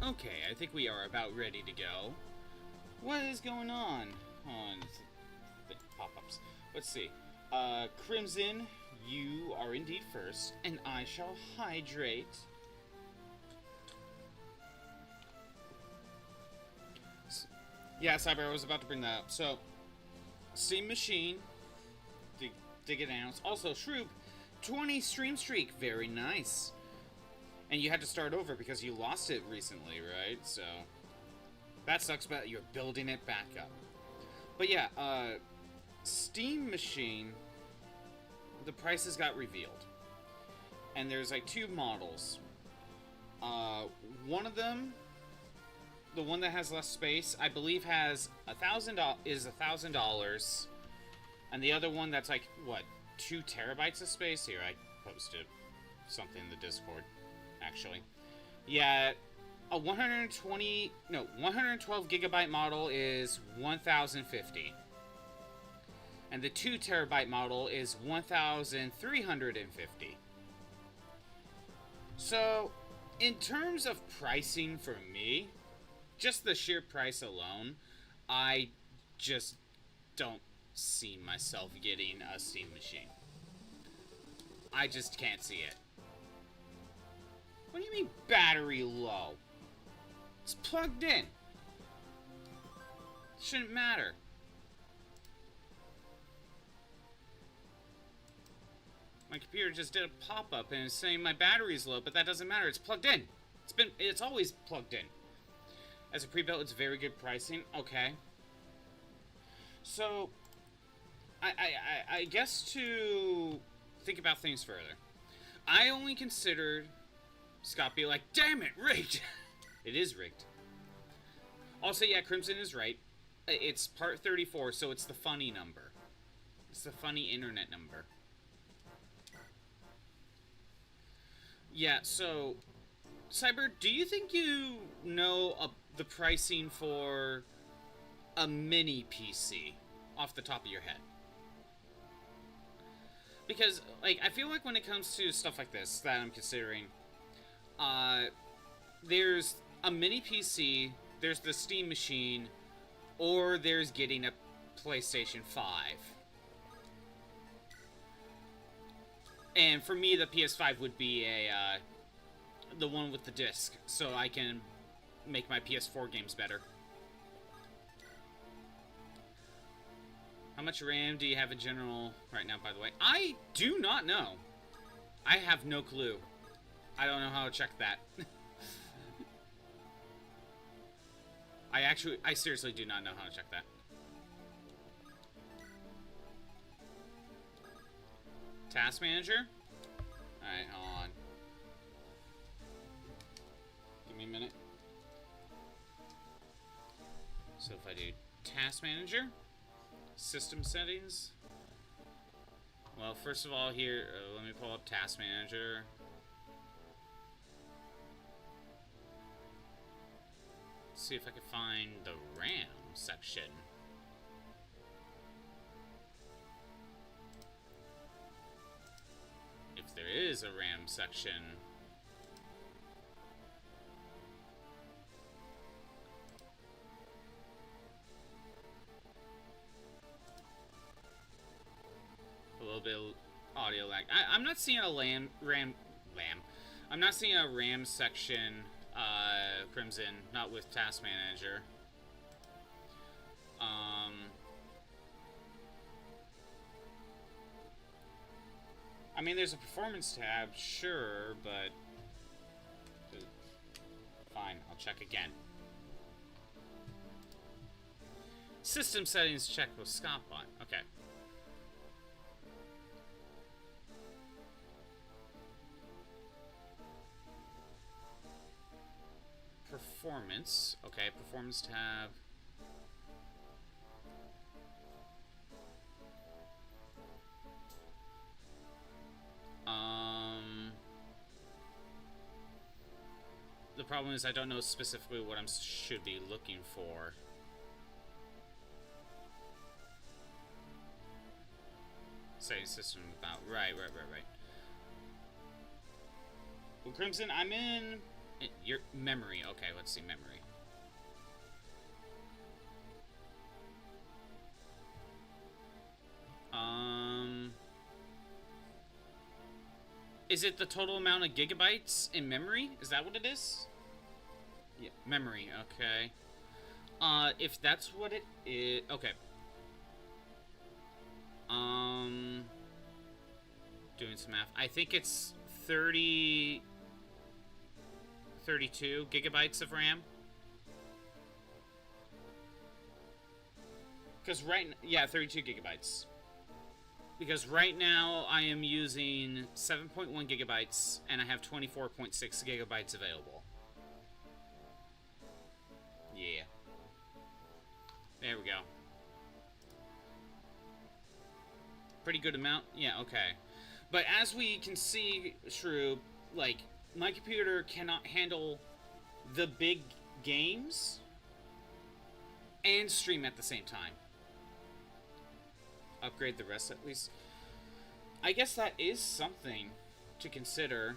Okay, I think we are about ready to go. What is going on? Hold on, pop-ups. Let's see. Crimson, you are indeed first, and I shall hydrate. Yeah, Cyber, I was about to bring that up. So, Steam Machine, dig it out. Also, Shroop, 20 stream streak, very nice. And you had to start over because you lost it recently, right? So, that sucks, but you're building it back up. But yeah, Steam Machine, the prices got revealed. And there's like two models. One of them, the one that has less space, I believe has $1,000, and the other one that's like, what, 2 terabytes of space? Here, I posted something in the Discord, actually. Yeah, a 112 gigabyte model is $1,050. And the 2 terabyte model is $1,350. So, in terms of pricing for me, just the sheer price alone, I just don't see myself getting a Steam Machine. I just can't see it. What do you mean battery low? It's plugged in. Shouldn't matter. My computer just did a pop-up and it's saying my battery's low, but that doesn't matter. It's plugged in. It's always plugged in. As a pre-built, it's very good pricing. Okay. So, I guess to think about things further, I only considered Scott be like, damn it, rigged. It is rigged. Also, yeah, Crimson is right. It's part 34, so it's the funny number. It's the funny internet number. Yeah, so, Cyber, do you think you know the pricing for a mini PC off the top of your head? Because, like, I feel like when it comes to stuff like this that I'm considering, there's a mini PC, there's the Steam Machine, or there's getting a PlayStation 5. And for me, the PS5 would be the one with the disc, so I can make my PS4 games better. How much RAM do you have in general right now, by the way? I do not know. I have no clue. I don't know how to check that. I seriously do not know how to check that. Task Manager? Alright, hold on. Give me a minute. So if I do Task Manager, System Settings. Well, first of all here, let me pull up Task Manager. See if I can find the RAM section. If there is a RAM section. A little bit of audio lag. I'm not seeing a I'm not seeing a RAM section, Crimson, not with Task Manager. I mean, there's a performance tab, sure, but fine, I'll check again. System settings check with Scottbot. Okay. Performance. Okay, performance tab. The problem is I don't know specifically what I should be looking for. Setting system about right. Well, Crimson, I'm in Your memory. Okay, let's see memory. Is it the total amount of gigabytes in memory? Is that what it is? Yeah, memory. Okay. If that's what it is, okay. Doing some math. I think it's 32 gigabytes of RAM. Because yeah, 32 gigabytes. Because right now I am using 7.1 gigabytes and I have 24.6 gigabytes available. Yeah. There we go. Pretty good amount? Yeah, okay. But as we can see, Shrew, like, my computer cannot handle the big games and stream at the same time. Upgrade the rest at least. I guess that is something to consider.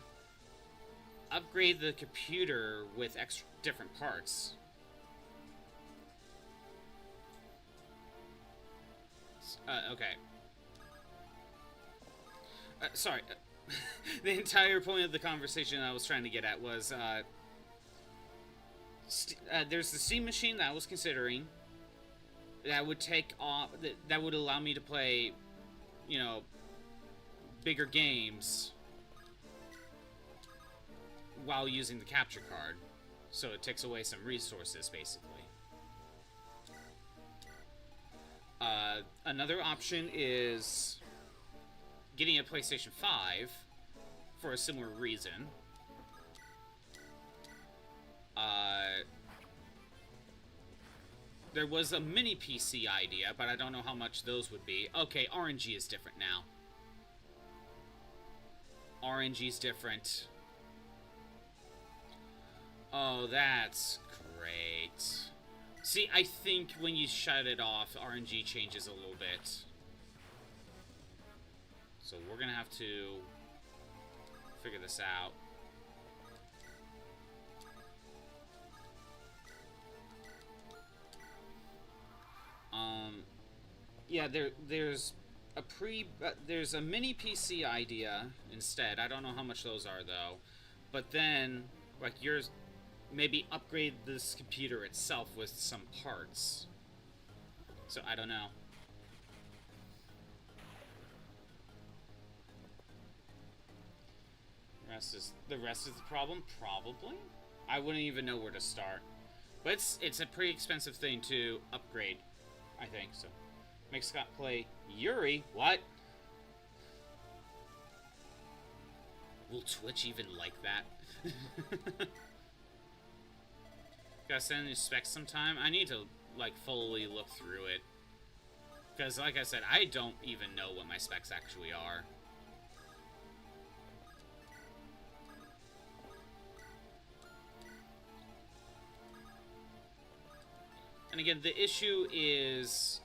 Upgrade the computer with extra different parts. Okay. Sorry. The entire point of the conversation I was trying to get at was, there's the Steam machine that I was considering. That would take off. That would allow me to play, you know, bigger games while using the capture card. So it takes away some resources, basically. Another option is getting a PlayStation 5 for a similar reason. There was a mini PC idea, but I don't know how much those would be. Okay, RNG is different now. RNG is different. Oh, that's great. See, I think when you shut it off, RNG changes a little bit. So we're gonna have to figure this out. Yeah, there's a mini PC idea instead. I don't know how much those are though. But then, like yours, maybe upgrade this computer itself with some parts. So I don't know. The rest is the problem, probably. I wouldn't even know where to start. But it's a pretty expensive thing to upgrade, I think so. Make Scott play Yuri? What? Will Twitch even like that? Gotta send you specs sometime. I need to, like, fully look through it. Because, like I said, I don't even know what my specs actually are. And again, the issue is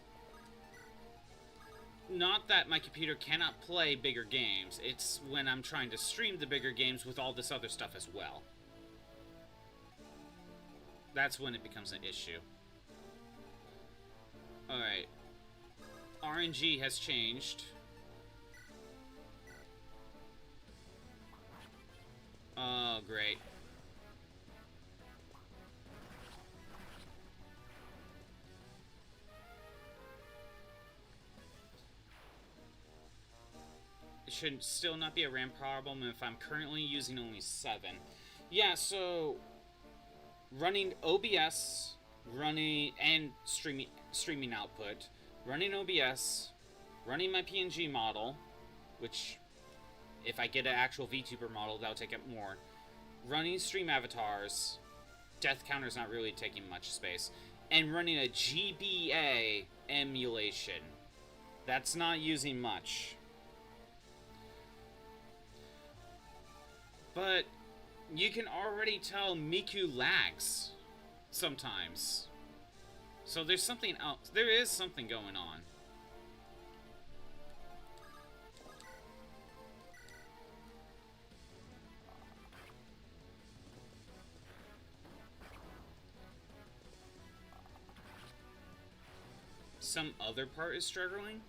not that my computer cannot play bigger games. It's when I'm trying to stream the bigger games with all this other stuff as well. That's when it becomes an issue. Alright. RNG has changed. Oh, great. It should still not be a RAM problem if I'm currently using only 7. Yeah, so running OBS, and streaming output, running OBS, running my PNG model, which if I get an actual VTuber model, that'll take up more. Running stream avatars, death counter's not really taking much space, and running a GBA emulation. That's not using much. But you can already tell Miku lags sometimes. So there's something else. There is something going on. some other part is struggling?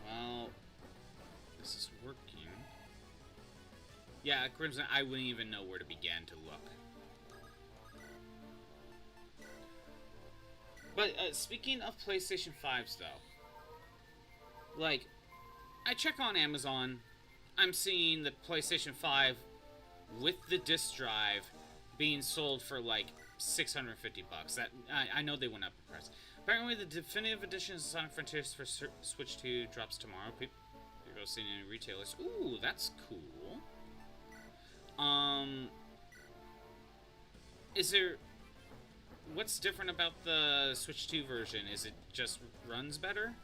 Well, this is working. Yeah, Crimson, I wouldn't even know where to begin to look. But speaking of PlayStation 5s, though, like, I check on Amazon, I'm seeing the PlayStation 5 with the disc drive being sold for like $650. That I know they went up in price. Apparently, the definitive edition of Sonic Frontiers for Switch 2 drops tomorrow. People are seeing it in retailers. Ooh, that's cool. Is there... What's different about the Switch 2 version? Is it just runs better?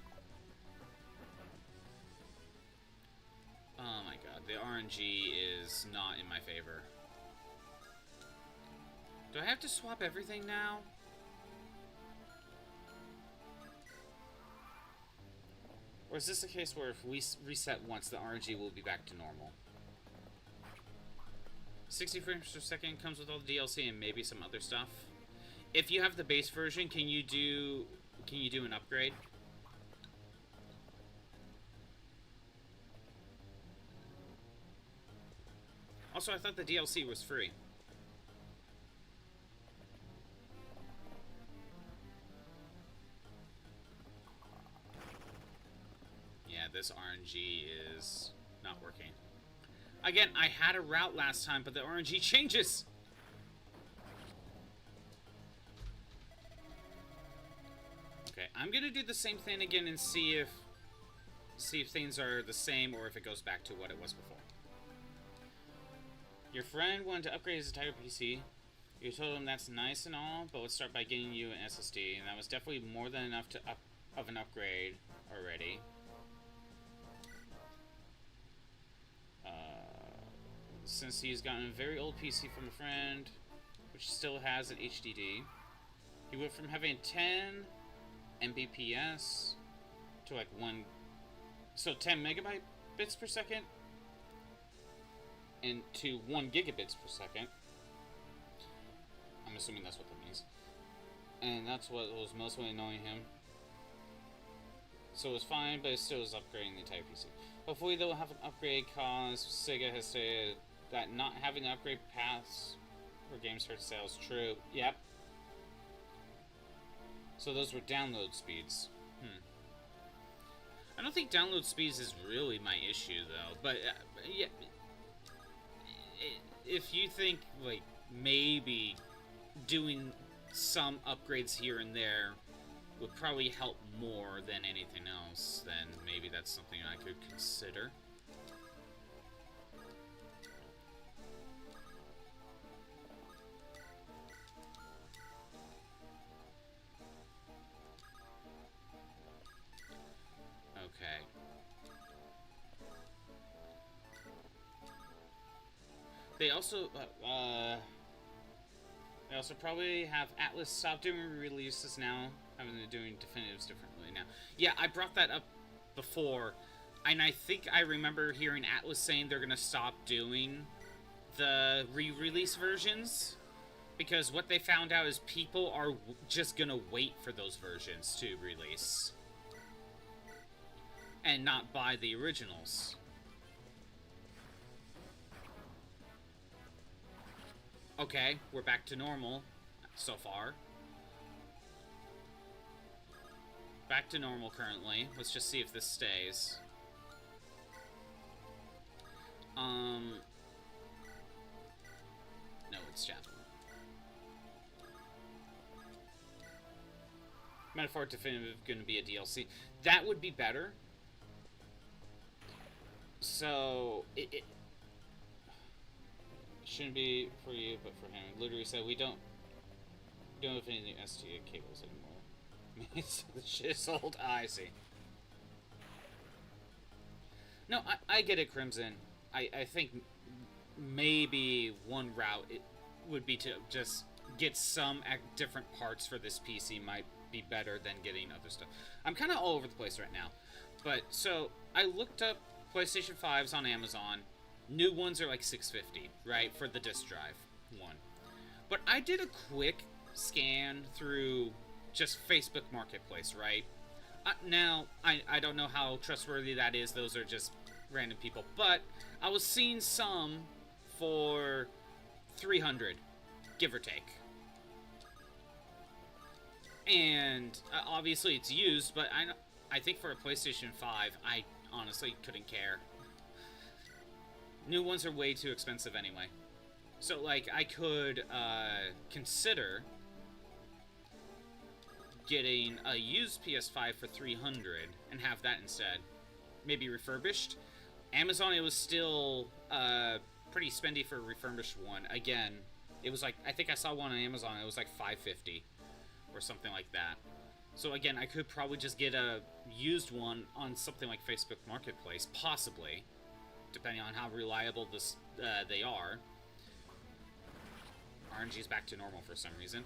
Oh my god, the RNG is not in my favor. Do I have to swap everything now? Or is this a case where if we reset once, the RNG will be back to normal? 60 frames per second comes with all the DLC and maybe some other stuff. If you have the base version, can you do an upgrade? Also, I thought the DLC was free. Yeah, this RNG is not working. Again, I had a route last time, but the RNG changes. Okay, I'm gonna do the same thing again and see if things are the same or if it goes back to what it was before. Your friend wanted to upgrade his entire PC. You told him that's nice and all, but let's start by getting you an SSD, and that was definitely more than enough of an upgrade already. Since he's gotten a very old PC from a friend, which still has an HDD, he went from having 10 Mbps to like 10 megabytes per second, and to 1 gigabits per second. I'm assuming that's what that means. And that's what was mostly annoying him. So it was fine, but it still was upgrading the entire PC. Hopefully they'll have an upgrade, cause Sega has stated that not having an upgrade paths for games hurt sales. True. Yep. So those were download speeds. I don't think download speeds is really my issue, though. But, yeah, if you think, like, maybe doing some upgrades here and there would probably help more than anything else, then maybe that's something I could consider. Okay. They also probably have Atlas stop doing releases now, having to doing definitives differently now. Yeah, I brought that up before, and I think I remember hearing Atlas saying they're gonna stop doing the re-release versions, because what they found out is people are just gonna wait for those versions to release and not buy the originals. Okay, we're back to normal so far. Back to normal currently. Let's just see if this stays. No, it's Javelin. Metaphor Definitive going to be a DLC. That would be better. So, it shouldn't be for you, but for him. Literally said, we don't have any STA cables anymore. So the shit is old. I see. No, I get it, Crimson. I think maybe one route would be to just get some different parts for this PC might be better than getting other stuff. I'm kind of all over the place right now. But, so, I looked up PlayStation 5s on Amazon. New ones are like $650, right, for the disc drive one. But I did a quick scan through just Facebook Marketplace, right? Now, I don't know how trustworthy that is. Those are just random people. But I was seeing some for $300, give or take. And obviously it's used, but I think for a PlayStation 5, I honestly couldn't care. New ones are way too expensive anyway. So, like, I could consider getting a used PS5 for $300 and have that instead. Maybe refurbished. Amazon, it was still pretty spendy for a refurbished one. Again, it was like, I think I saw one on Amazon, it was like $550 or something like that. So again, I could probably just get a used one on something like Facebook Marketplace, possibly, depending on how reliable they are. RNG is back to normal for some reason.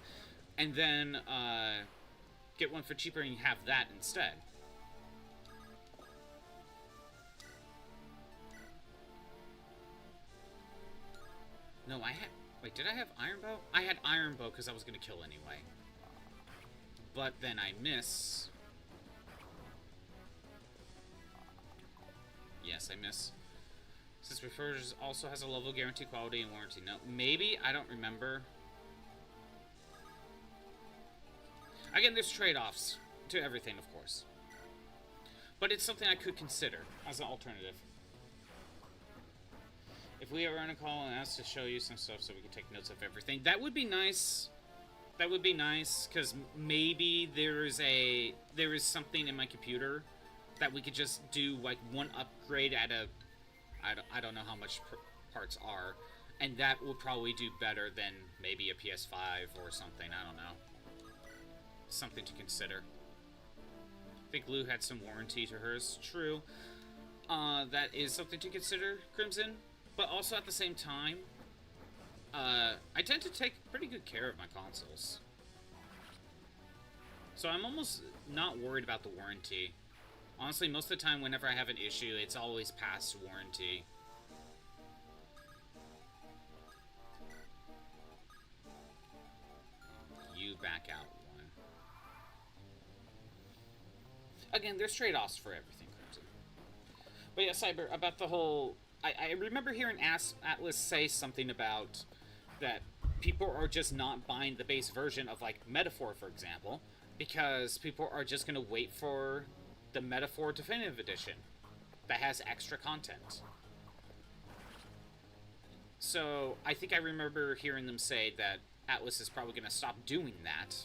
And then get one for cheaper and have that instead. No, I had... Wait, did I have Iron Bow? I had Iron Bow because I was going to kill anyway. But then I miss... Yes, I miss. Since Refers also has a level guarantee, quality, and warranty. No, maybe? I don't remember. Again, there's trade-offs to everything, of course. But it's something I could consider as an alternative. If we ever run a call and ask to show you some stuff so we can take notes of everything, that would be nice. That would be nice, because maybe there is something in my computer that we could just do, like, one upgrade at a... I don't know how much parts are, and that will probably do better than maybe a PS5 or something. I don't know. Something to consider. I think Lou had some warranty to hers. True. That is something to consider, Crimson. But also at the same time, I tend to take pretty good care of my consoles. So I'm almost not worried about the warranty. Honestly, most of the time, whenever I have an issue, it's always past warranty. You back out one. Again, there's trade-offs for everything, Crimson. But yeah, Cyber, about the whole... I remember hearing Atlas say something about that people are just not buying the base version of, like, Metaphor, for example, because people are just going to wait for the Metaphor Definitive Edition that has extra content. So, I think I remember hearing them say that Atlas is probably going to stop doing that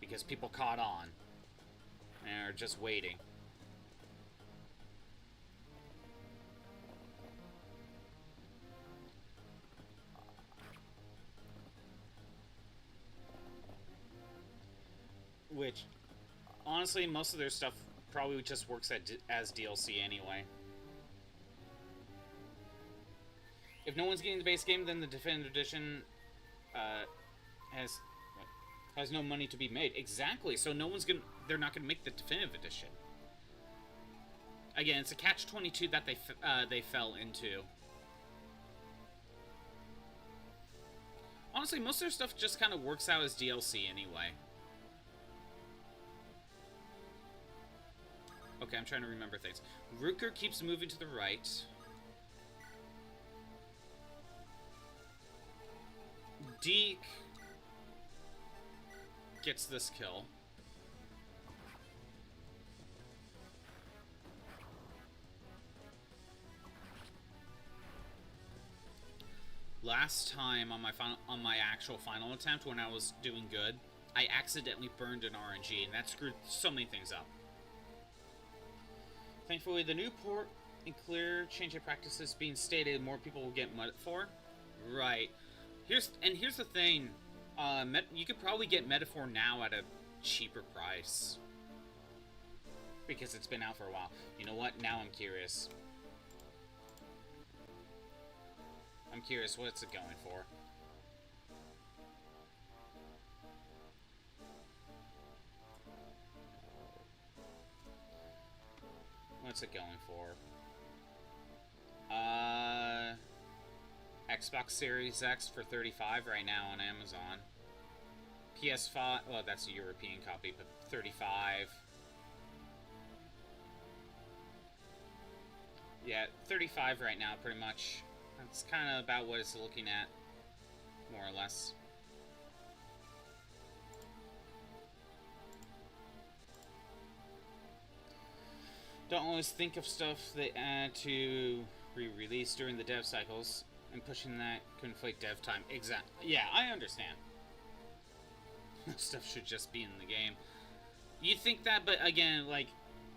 because people caught on and are just waiting. Which, honestly, most of their stuff probably just works as DLC anyway. If no one's getting the base game, then the Definitive Edition has no money to be made. Exactly. So no one's they're not gonna make the Definitive Edition. Again, it's a catch-22 that they fell into. Honestly, most of their stuff just kind of works out as DLC anyway. Okay, I'm trying to remember things. Rooker keeps moving to the right. Deke gets this kill. Last time on my actual final attempt, when I was doing good, I accidentally burned an RNG, and that screwed so many things up. Thankfully, the new port and clear change of practices being stated, more people will get Metaphor. Right. Here's the thing. You could probably get Metaphor now at a cheaper price. Because it's been out for a while. You know what? Now I'm curious. I'm curious, what's it going for? What's it going for? Xbox Series X for $35 right now on Amazon. PS5, well, that's a European copy, but $35. Yeah, $35 right now, pretty much. That's kind of about what it's looking at, more or less. Don't always think of stuff they add to re-release during the dev cycles, and pushing that could inflate dev time. Exactly. Yeah, I understand. Stuff should just be in the game. You think that, but again, like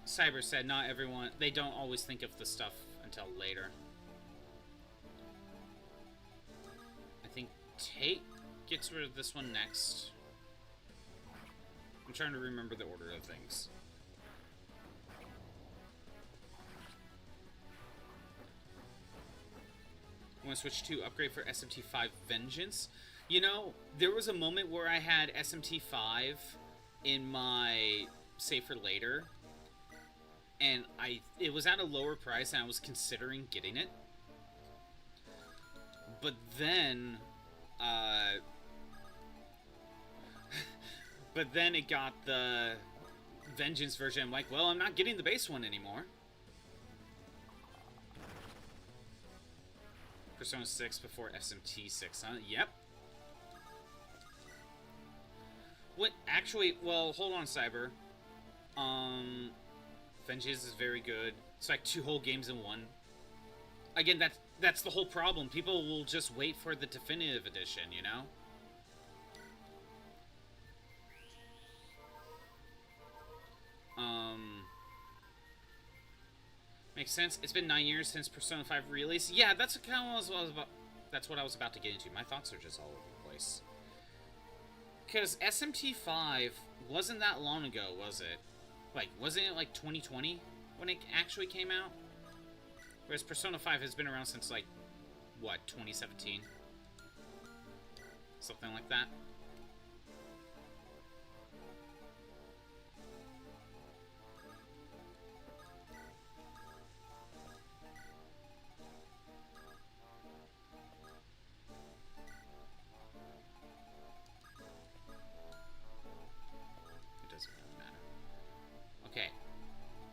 Cyber said, not everyone, they don't always think of the stuff until later. I think Tate gets rid of this one next. I'm trying to remember the order of things. I want to switch to upgrade for SMT5 Vengeance. You know, there was a moment where I had SMT5 in my save for later, and it was at a lower price, and I was considering getting it. But then, but then it got the Vengeance version. I'm like, well, I'm not getting the base one anymore. Persona 6 before SMT 6, huh? Yep. What, actually, well, hold on, Cyber. Vengeance is very good. It's like 2 whole games in one. Again, that's the whole problem. People will just wait for the definitive edition, you know? Makes sense. It's been 9 years since Persona 5 release. Yeah, that's kind of what I was about. That's what I was about to get into. My thoughts are just all over the place. Because SMT5 wasn't that long ago, was it? Like, wasn't it like 2020 when it actually came out? Whereas Persona 5 has been around since like, what, 2017? Something like that.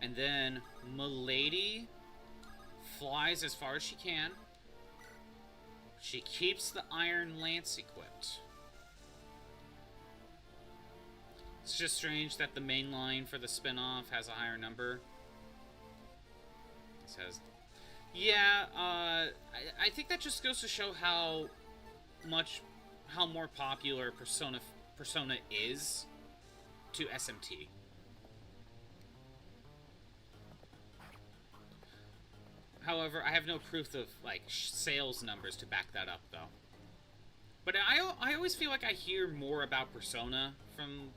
And then Milady flies as far as she can. She keeps the Iron Lance equipped. It's just strange that the main line for the spin-off has a higher number. It says, yeah, I think that just goes to show how more popular Persona is to SMT. However, I have no proof of, like, sales numbers to back that up, though. But I always feel like I hear more about Persona from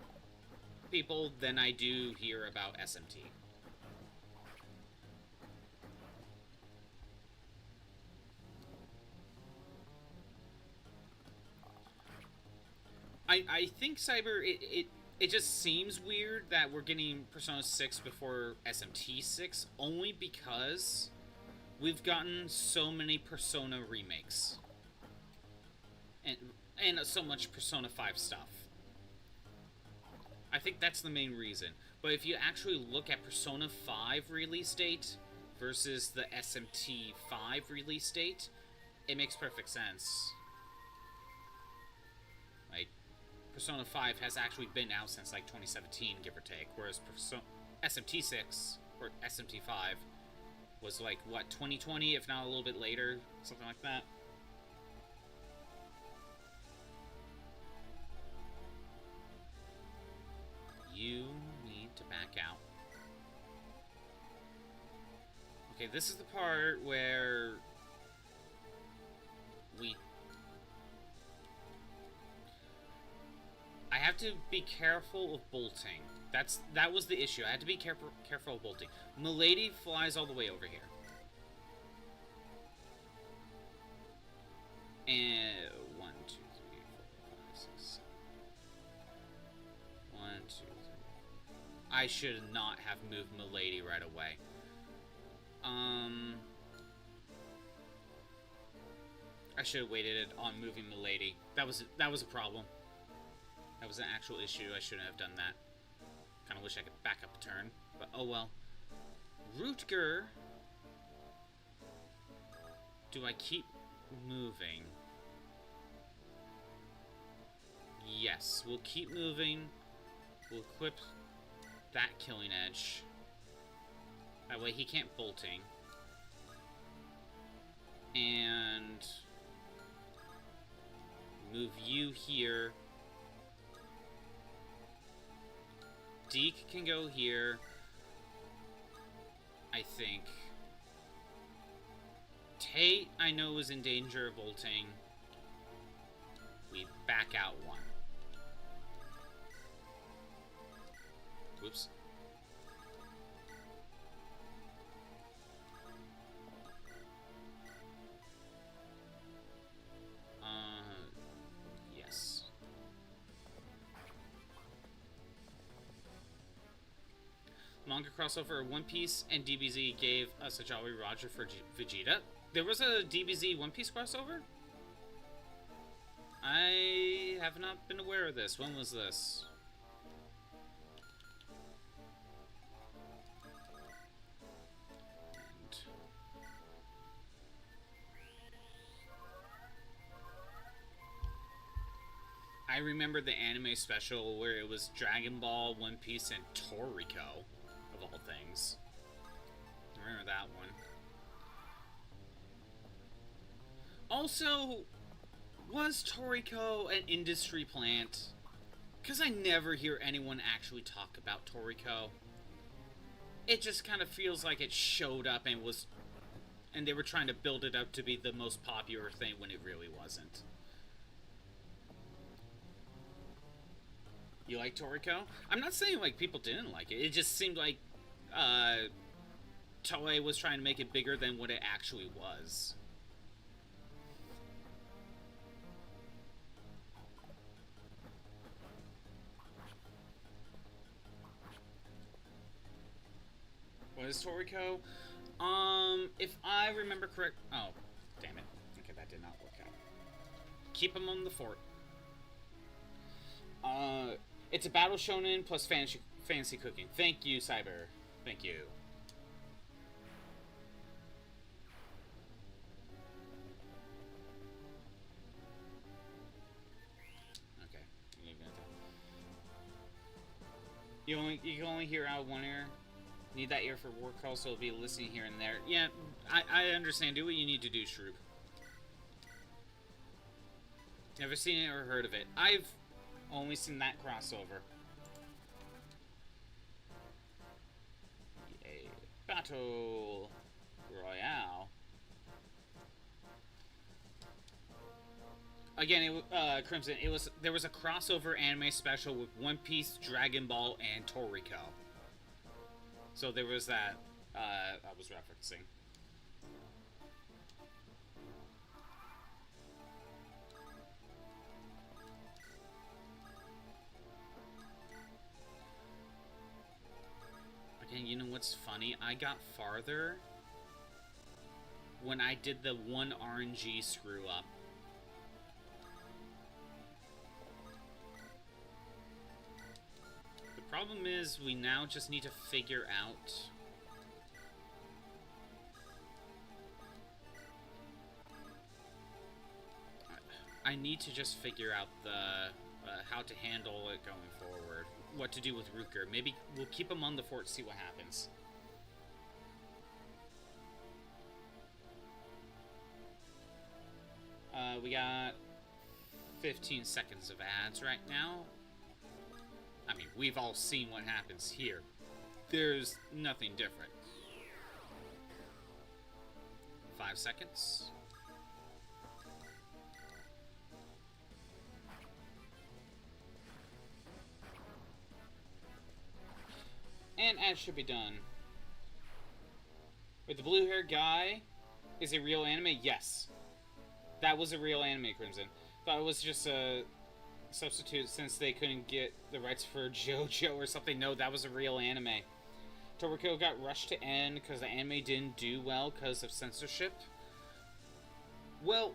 people than I do hear about SMT. I think, Cyber, it just seems weird that we're getting Persona 6 before SMT 6, only because we've gotten so many Persona remakes. And so much Persona 5 stuff. I think that's the main reason. But if you actually look at Persona 5 release date versus the SMT 5 release date, it makes perfect sense. Like, Persona 5 has actually been out since like 2017, give or take, whereas SMT 6 or SMT 5 was like, what, 2020, if not a little bit later, something like that. You need to back out. Okay, this is the part where I have to be careful of bolting. That was the issue. I had to be careful of bolting. Milady flies all the way over here. And 1, 2, 3, 4, 5, 6, 7. 1, 2, 3. I should not have moved Milady right away. I should have waited on moving Milady. That was a problem. That was an actual issue. I shouldn't have done that. Kind of wish I could back up a turn, but oh well. Rutger. Do I keep moving? Yes, we'll keep moving. We'll equip that Killing Edge. That way he can't bolting. And move you here. Deke can go here. I think. Tate, I know, is in danger of bolting. We back out one. Whoops. Yes. Manga crossover One Piece and DBZ gave us a Jolly Roger for Vegeta. There was a DBZ One Piece crossover? I have not been aware of this. When was this? I remember the anime special where it was Dragon Ball, One Piece, and Toriko, of all things. I remember that one. Also, was Toriko an industry plant? Because I never hear anyone actually talk about Toriko. It just kind of feels like it showed up and was... and they were trying to build it up to be the most popular thing when it really wasn't. You like Toriko? I'm not saying like people didn't like it. It just seemed like Toei was trying to make it bigger than what it actually was. What is Toriko? If I remember correct... Oh, damn it. Okay, that did not work out. Keep him on the fort. It's a battle shonen plus fantasy cooking. Thank you, Cyber. Thank you. Okay. You can only hear out one ear. Need that ear for work call, so it'll be listening here and there. Yeah, I understand. Do what you need to do, Shroop. Never seen it or heard of it. I've only seen that crossover. Yay. Battle Royale. Again, Crimson, there was a crossover anime special with One Piece, Dragon Ball, and Toriko. So there was that I was referencing. Again, you know what's funny? I got farther when I did the one RNG screw up. The problem is we now just need to figure out I need to just figure out the how to handle it going forward. What to do with Rutger. Maybe we'll keep him on the fort, see what happens. We got 15 seconds of ads right now. I mean, we've all seen what happens here. There's nothing different. 5 seconds. And ads should be done. Wait, the blue-haired guy is a real anime? Yes. That was a real anime, Crimson. Thought it was just a substitute since they couldn't get the rights for JoJo or something. No, that was a real anime. Toriko got rushed to end because the anime didn't do well because of censorship. Well,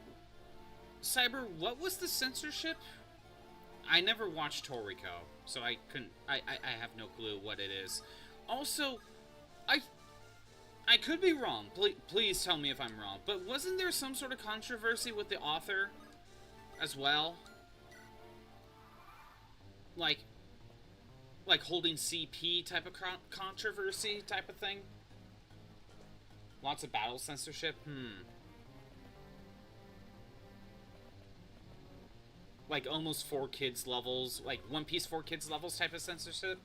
Cyber, what was the censorship? I never watched Toriko, so I couldn't. I have no clue what it is. Also, I could be wrong. Please tell me if I'm wrong. But wasn't there some sort of controversy with the author as well? Like holding CP type of controversy type of thing? Lots of battle censorship? Like almost 4Kids levels, like One Piece 4Kids levels type of censorship?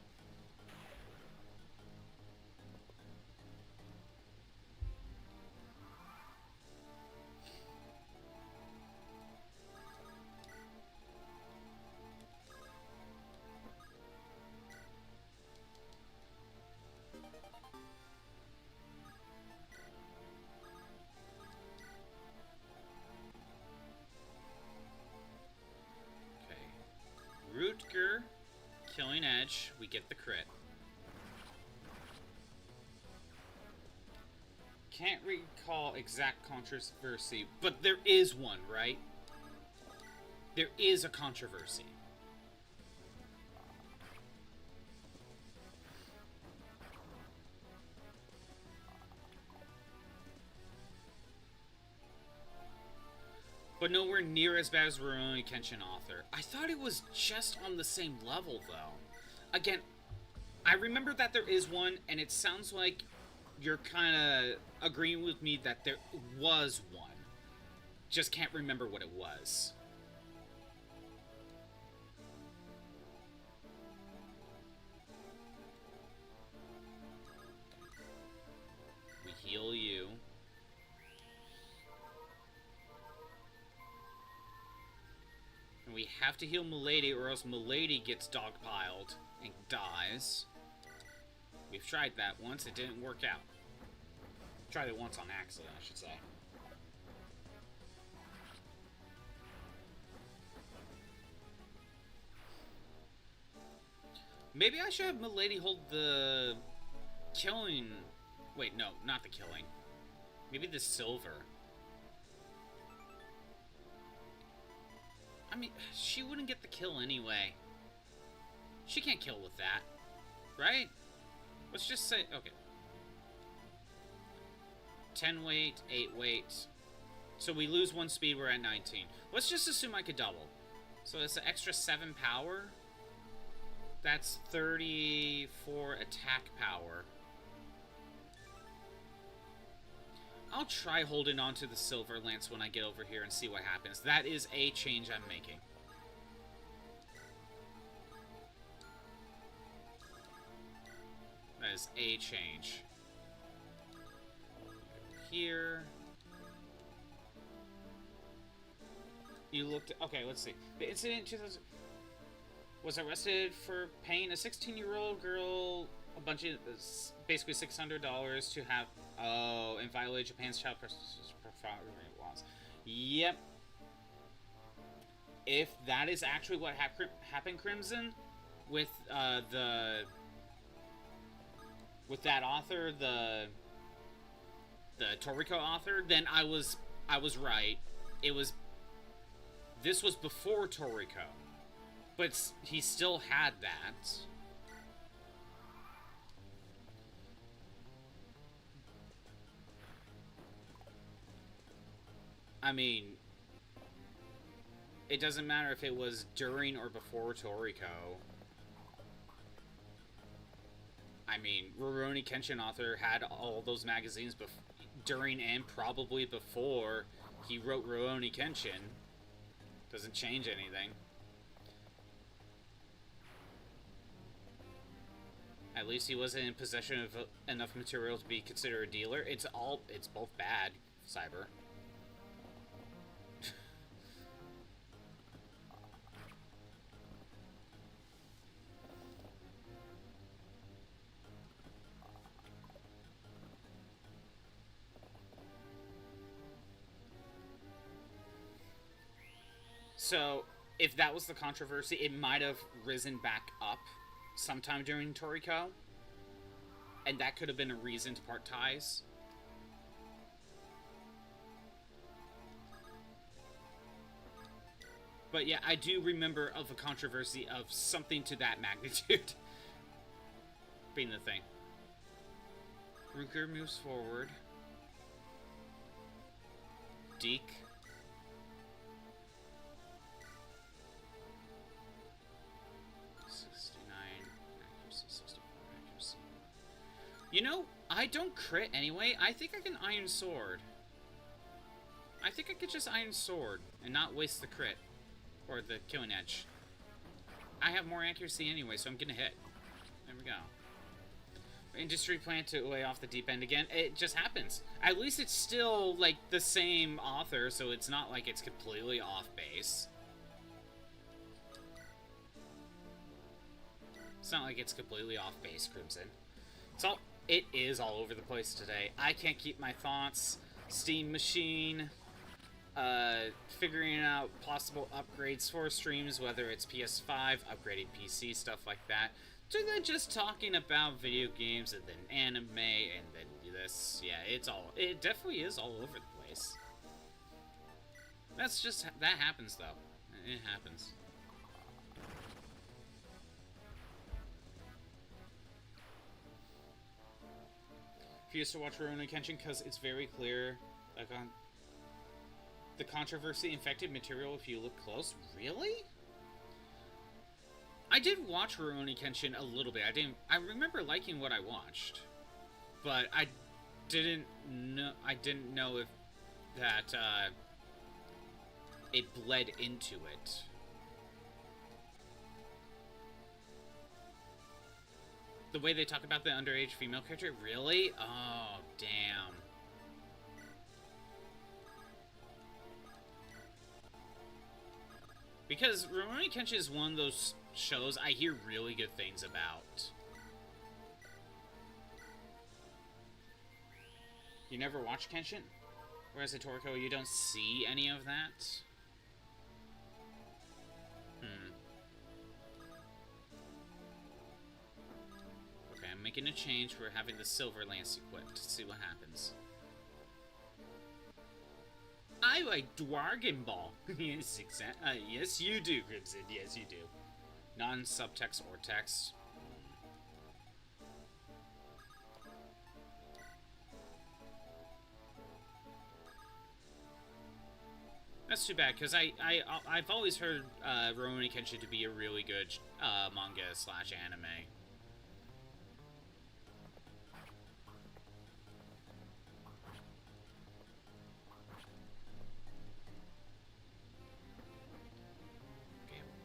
Rutger, Killing Edge, we get the crit. Can't recall exact controversy, but there is one, right? There is a controversy. But nowhere near as bad as Rurouni Kenshin author. I thought it was just on the same level, though. Again, I remember that there is one, and it sounds like you're kind of agreeing with me that there was one. Just can't remember what it was. We heal you. And we have to heal Milady, or else Milady gets dogpiled and dies. We've tried that once, it didn't work out. Tried it once on accident, I should say. Maybe I should have Milady hold the killing... Wait, no, not the killing. Maybe the silver. I mean, she wouldn't get the kill anyway. She can't kill with that. Right? Let's just say... Okay. 10 weight, 8 weight. So we lose 1 speed, we're at 19. Let's just assume I could double. So it's an extra 7 power. That's 34 attack power. I'll try holding on to the Silver Lance when I get over here and see what happens. That is a change I'm making. That is a change. Here. You looked... Okay, let's see. The incident 2000... was arrested for paying a 16-year-old girl a bunch of... basically $600 to have... Oh, and violate Japan's child pornography laws. Yep. If that is actually what happened, Crimson, with with that author, the Toriko author, then I was right. This was before Toriko, but he still had that. I mean, it doesn't matter if it was during or before Toriko. I mean, Rurouni Kenshin author had all those magazines during and probably before he wrote Rurouni Kenshin. Doesn't change anything. At least he wasn't in possession of enough material to be considered a dealer. It's both bad, Cyber. So, if that was the controversy, it might have risen back up sometime during Toriko. and that could have been a reason to part ties. But yeah, I do remember of a controversy of something to that magnitude being the thing. Ruger moves forward. Deke. You know, I don't crit anyway. I think I can Iron Sword. I think I could just Iron Sword and not waste the crit. Or the killing edge. I have more accuracy anyway, so I'm gonna hit. There we go. Industry plan to lay off the deep end again. It just happens. At least it's still, like, the same author, so it's not like it's completely off base. It's not like it's completely off base, Crimson. It is all over the place today. I can't keep my thoughts. Steam Machine. Figuring out possible upgrades for streams, whether it's PS5, upgrading PC, stuff like that. To then just talking about video games and then anime and then this. Yeah, it definitely is all over the place. That happens though. It happens. If you used to watch Rurouni Kenshin, because it's very clear, like on the controversy infected material if you look close. Really? I did watch Rurouni Kenshin a little bit. I remember liking what I watched. But I didn't know if that it bled into it. The way they talk about the underage female character? Really? Oh, damn. Because Rurouni Kenshin is one of those shows I hear really good things about. You never watch Kenshin? Whereas at Toriko, you don't see any of that? Okay, I'm making a change. We're having the Silver Lance equipped to see what happens. I like Dragon Ball. Yes, yes, you do, Crimson. Yes, you do. Non-subtext or text. That's too bad, because I've always heard Rurouni Kenshin to be a really good manga/anime.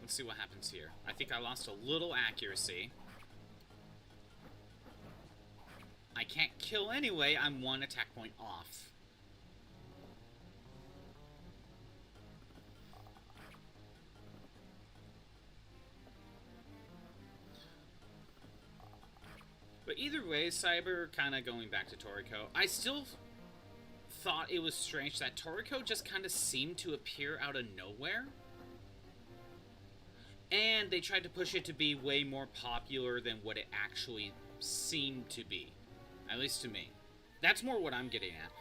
Let's see what happens here. I think I lost a little accuracy. I can't kill anyway. I'm one attack point off. But either way, Cyber kind of going back to Toriko. I still thought it was strange that Toriko just kind of seemed to appear out of nowhere. And they tried to push it to be way more popular than what it actually seemed to be. At least to me. That's more what I'm getting at.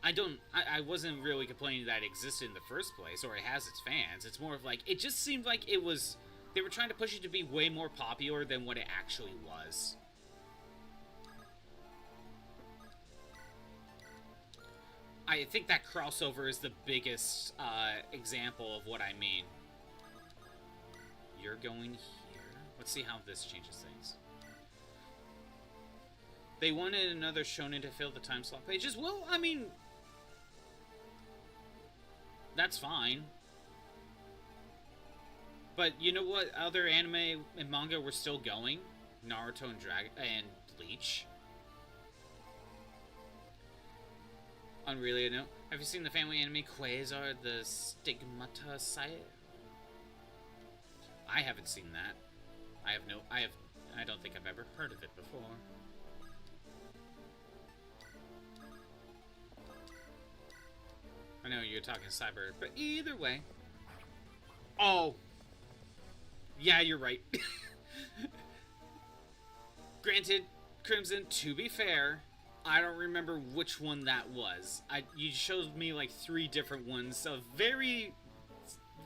I wasn't really complaining that it existed in the first place, or it has its fans. It's more of like, it just seemed like it was, they were trying to push it to be way more popular than what it actually was. I think that crossover is the biggest example of what I mean. You're going here. Let's see how this changes things. They wanted another shonen to fill the time slot pages. Well, I mean, that's fine. But you know what other anime and manga were still going? Naruto and Bleach. Unrelated note. Have you seen the family anime Quasar the Stigmata Site? I haven't seen that. I don't think I've ever heard of it before. I know you're talking Cyber, but either way. Oh. Yeah, you're right. Granted, Crimson, to be fair, I don't remember which one that was. You showed me like 3 different ones of very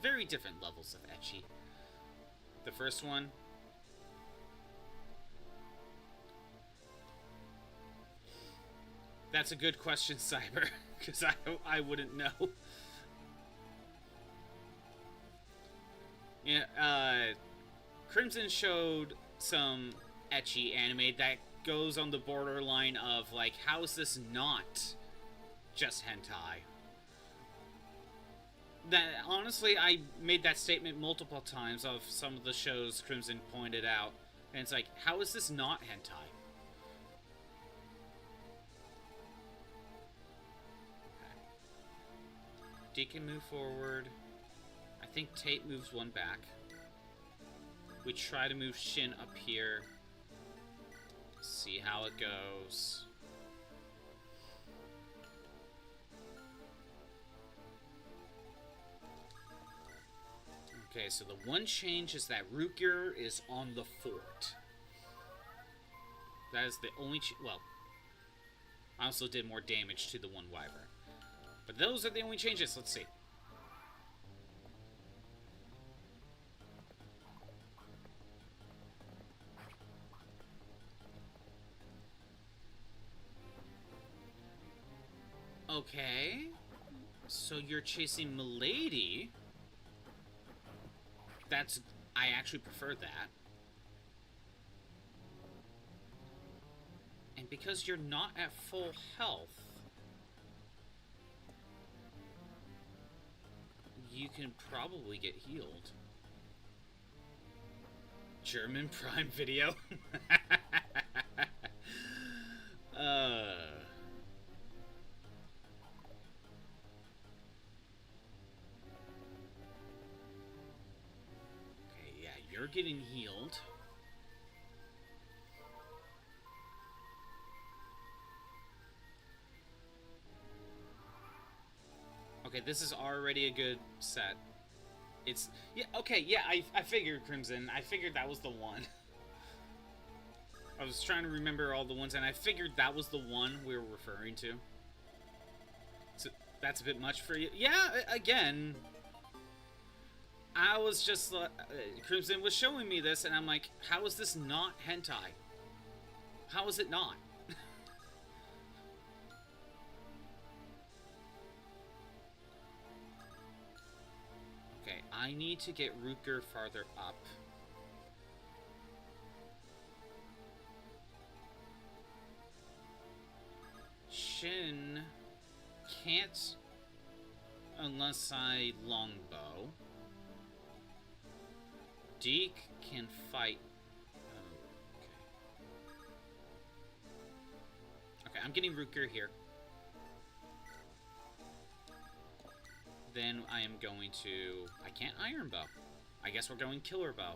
different levels of ecchi. The first one. That's a good question, Cyber, because I wouldn't know. Yeah, Crimson showed some ecchi anime that goes on the borderline of, like, how is this not just hentai? That, honestly, I made that statement multiple times of some of the shows Crimson pointed out, and it's like, how is this not hentai? Okay. Deacon move forward. I think Tate moves one back. We try to move Shin up here. See how it goes. Okay, so the one change is that Rutger is on the fort. That is the only well, I also did more damage to the one Wyvern. But those are the only changes. Let's see. Okay. So you're chasing Milady. I actually prefer that. And because you're not at full health, you can probably get healed. German Prime Video. You're getting healed. Okay, this is already a good set. It's... Yeah, okay, yeah, I figured, Crimson. I figured that was the one. I was trying to remember all the ones, and I figured that was the one we were referring to. So, that's a bit much for you. Yeah, again... I was just, Crimson was showing me this, and I'm like, how is this not hentai? How is it not? Okay, I need to get Rutger farther up. Shin can't unless I longbow. Deke can fight. Okay, I'm getting Rutger here. Then I am going to... I can't Iron Bow. I guess we're going Killer Bow.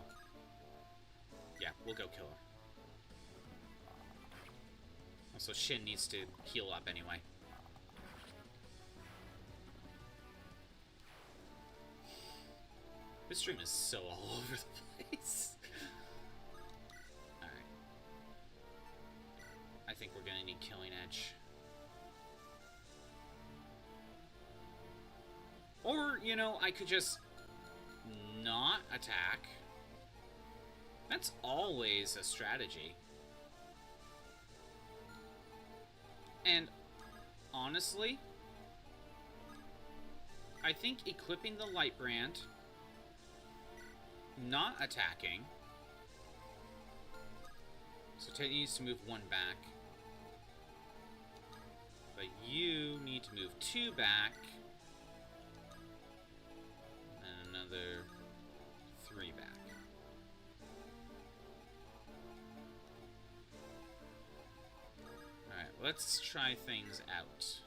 Yeah, we'll go Killer. Also, Shin needs to heal up anyway. This stream is so all over the place. Alright. I think we're gonna need Killing Edge. Or, you know, I could just not attack. That's always a strategy. And, honestly, I think equipping the Light Brand... not attacking. So Ted needs to move one back. But you need to move 2 back. And another 3 back. Alright, let's try things out.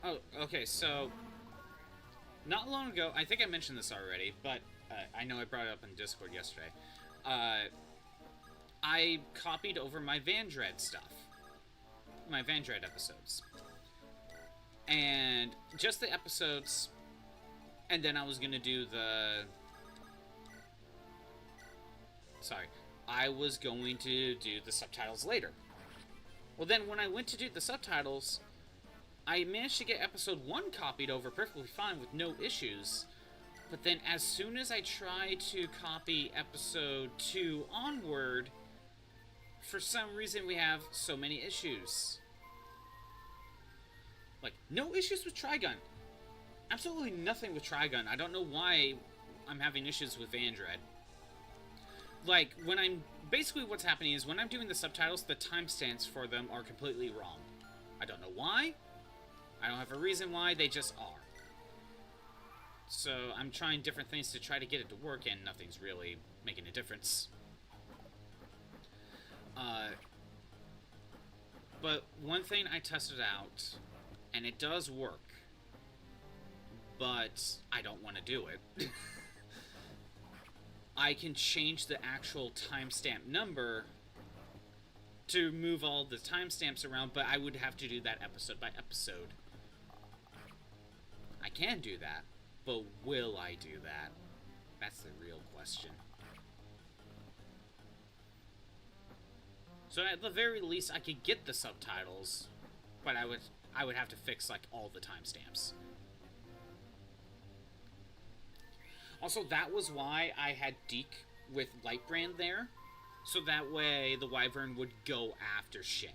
Oh, okay, so, not long ago, I think I mentioned this already, but I know I brought it up in Discord yesterday. I copied over my Vandred stuff. My Vandred episodes. And just the episodes, and then I was going to do Sorry. I was going to do the subtitles later. Well, then when I went to do the subtitles, I managed to get episode 1 copied over perfectly fine with no issues. But then as soon as I tried to copy episode 2 onward, for some reason we have so many issues. Like, no issues with Trigun. Absolutely nothing with Trigun. I don't know why I'm having issues with Vandred. Like, when I'm... Basically what's happening is when I'm doing the subtitles, the timestamps for them are completely wrong. I don't know why. I don't have a reason why. They just are. So I'm trying different things to try to get it to work, and nothing's really making a difference. But one thing I tested out, and it does work, but I don't want to do it. I can change the actual timestamp number to move all the timestamps around, but I would have to do that episode by episode. I can do that, but will I do that? That's the real question. So at the very least, I could get the subtitles, but I would have to fix like all the timestamps. Also, that was why I had Deke with Lightbrand there, so that way the Wyvern would go after Shin.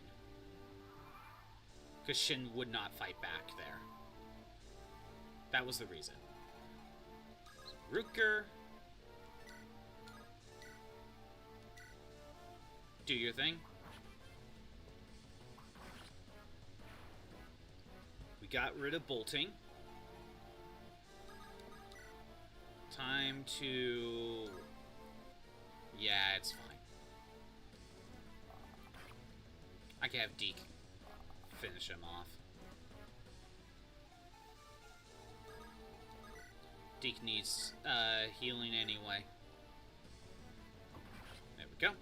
Because Shin would not fight back there. That was the reason. Rutger. Do your thing. We got rid of bolting. Time to... Yeah, it's fine. I can have Deke finish him off. Deke needs healing anyway. There we go.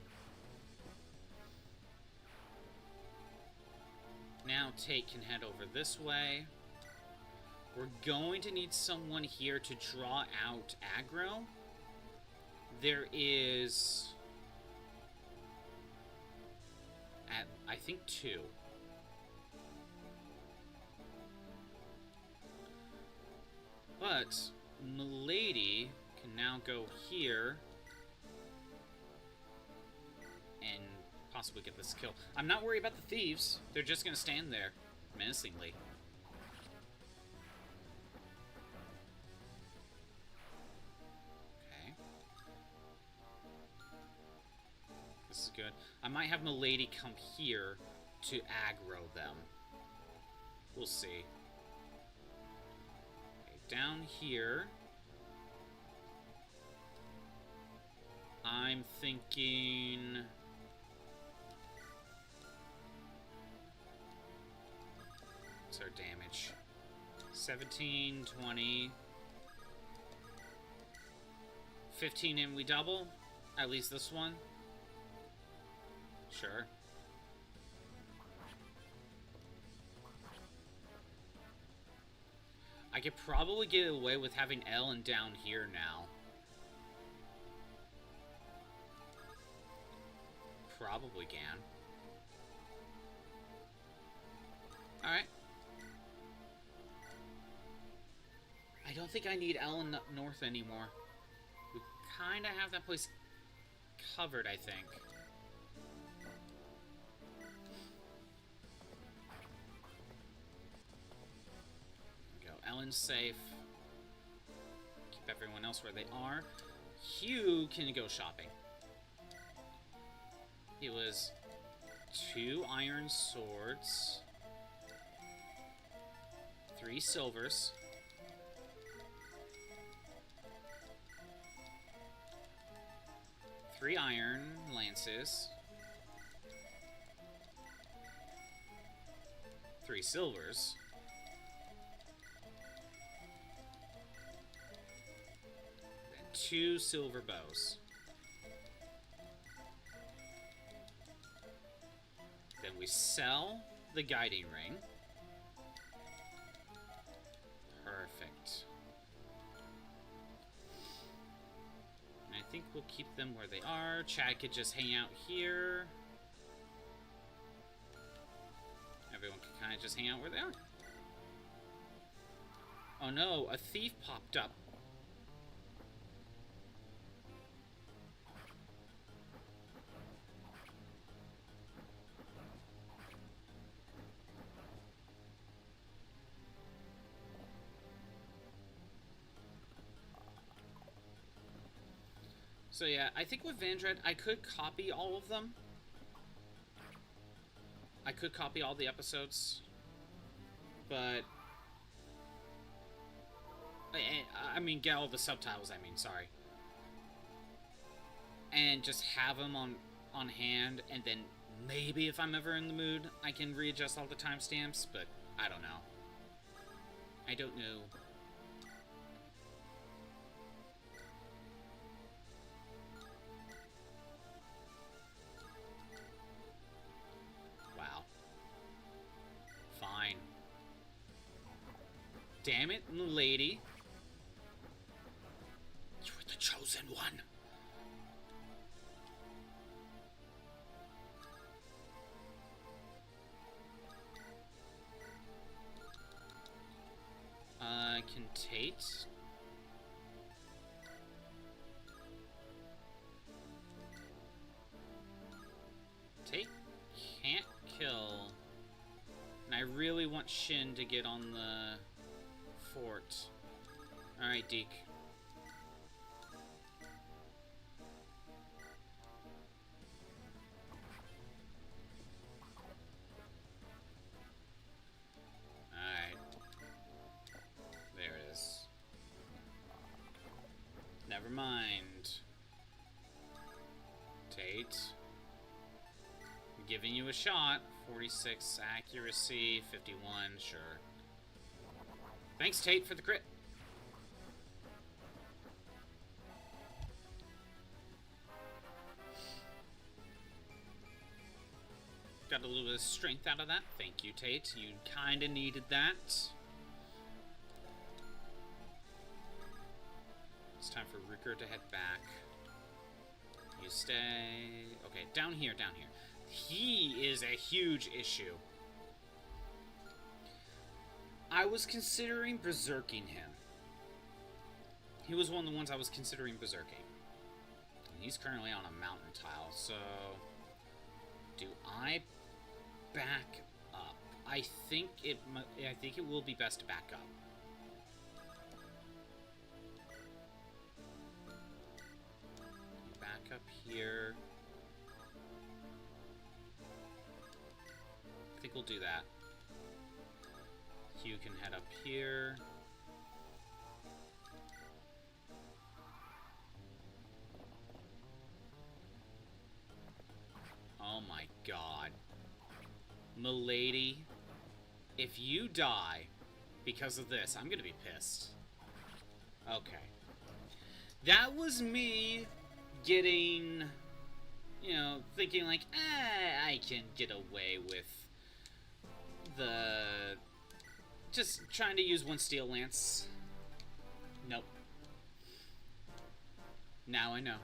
Now Tate can head over this way. We're going to need someone here to draw out aggro. There is... I think 2. But Milady can now go here and possibly get this kill. I'm not worried about the thieves. They're just going to stand there menacingly. Okay. This is good. I might have Milady come here to aggro them. We'll see. Down here, I'm thinking... What's our damage? 17, 20... 15 and we double? At least this one? Sure. I could probably get away with having Ellen down here now. Probably can. Alright. I don't think I need Ellen up north anymore. We kind of have that place covered, I think. Ellen's safe. Keep everyone else where they are. Hugh can go shopping. It was 2 iron swords, 3 silvers, 3 iron lances, 3 silvers, and 2 silver bows. Then we sell the guiding ring. Perfect. And I think we'll keep them where they are. Chad could just hang out here. Everyone can kind of just hang out where they are. Oh no, a thief popped up. So yeah, I think with Vandred, I could copy all of them. I could copy all the episodes. But... I mean, get all the subtitles, I mean, sorry. And just have them on hand, and then maybe if I'm ever in the mood, I can readjust all the timestamps, but I don't know. I don't know. Wow. Fine. Damn it, lady. You're the chosen one. Can Tate? Tate can't kill. And I really want Shin to get on the fort. Alright, Deke. Never mind. Tate. I'm giving you a shot. 46 accuracy, 51, sure. Thanks, Tate, for the crit. Got a little bit of strength out of that. Thank you, Tate. You kinda needed that. It's time for Ricker to head back. You stay... Okay, down here, down here. He is a huge issue. I was considering berserking him. He was one of the ones I was considering berserking. And he's currently on a mountain tile, so... Do I back up? I think it will be best to back up. Up here. I think we'll do that. Hugh can head up here. Oh my god. Milady, if you die because of this, I'm gonna be pissed. Okay. That was me getting, you know, thinking like, I can get away with the... Just trying to use one steel lance. Nope. Now I know.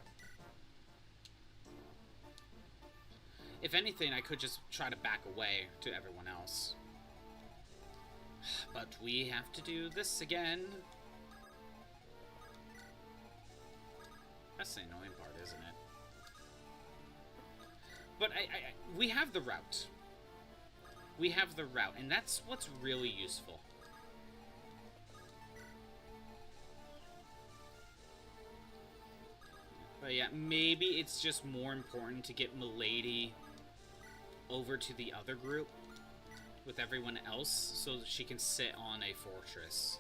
If anything, I could just try to back away to everyone else. But we have to do this again. That's the annoying part, isn't it? But we have the route. We have the route, and that's what's really useful. But yeah, maybe it's just more important to get Milady over to the other group with everyone else so that she can sit on a fortress.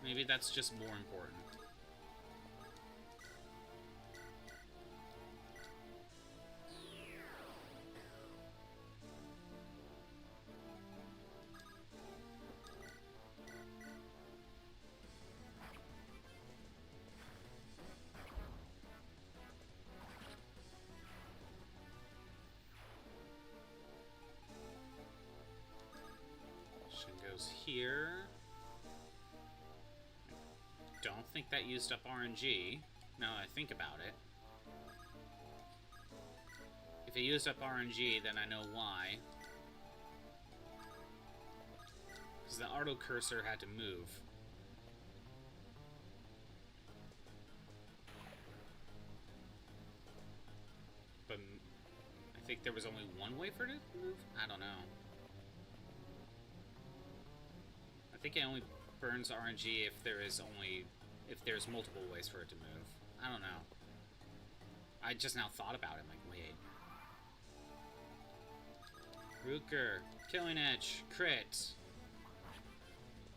Maybe that's just more important. Here. don't think that used up RNG. Now that I think about it. If it used up RNG, then I know why. Because the auto cursor had to move. But I think there was only one way for it to move? I don't know. I think it only burns RNG if there's multiple ways for it to move. I don't know. I just now thought about it. I'm like, wait. Rooker, Killing Edge, crit.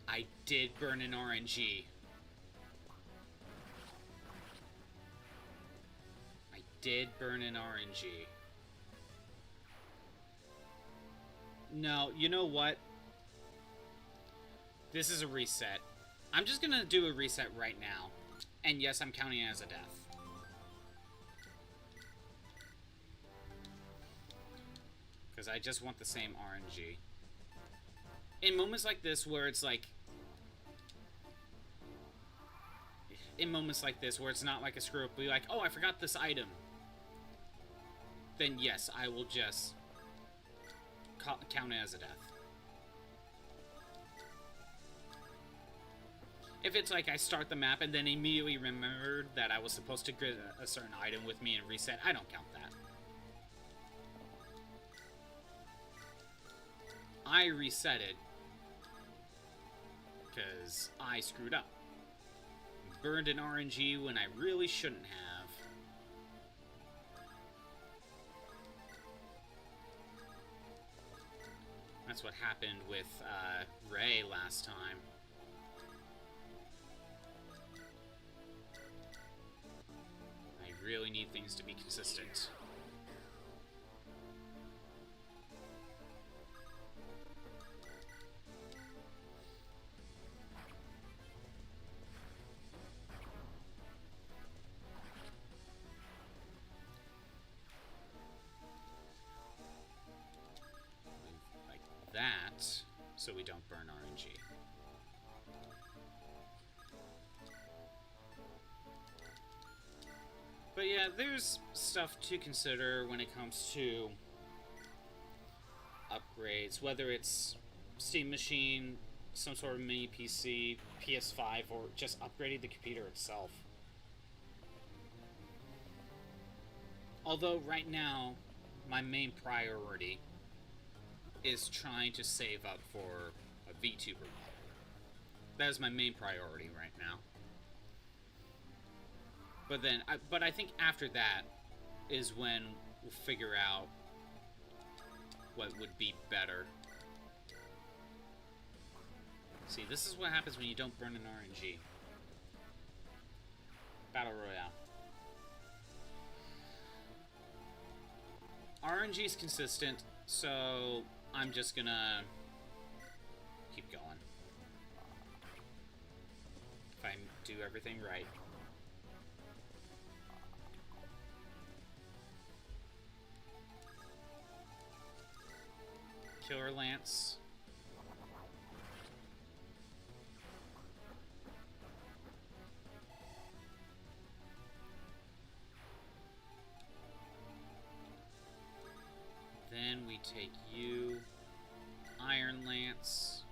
I did burn an RNG. I did burn an RNG. No, you know what? This is a reset. I'm just gonna do a reset right now. And yes, I'm counting it as a death. Because I just want the same RNG. In moments like this where it's like... In moments like this where it's not like a screw up, be like, oh, I forgot this item. Then yes, I will just count it as a death. If it's like I start the map and then immediately remembered that I was supposed to get a certain item with me and reset, I don't count that. I reset it because I screwed up. Burned an RNG when I really shouldn't have. That's what happened with Ray last time. I really need things to be consistent. That, so we don't burn RNG. But yeah, there's stuff to consider when it comes to upgrades, whether it's Steam Machine, some sort of mini PC, PS5, or just upgrading the computer itself. Although right now, my main priority is trying to save up for a VTuber model. That is my main priority right now. But then, I think after that is when we'll figure out what would be better. See, this is what happens when you don't burn an RNG. Battle Royale. RNG is consistent, so I'm just gonna keep going. If I do everything right. Killer Lance. Then we take you, Iron Lance.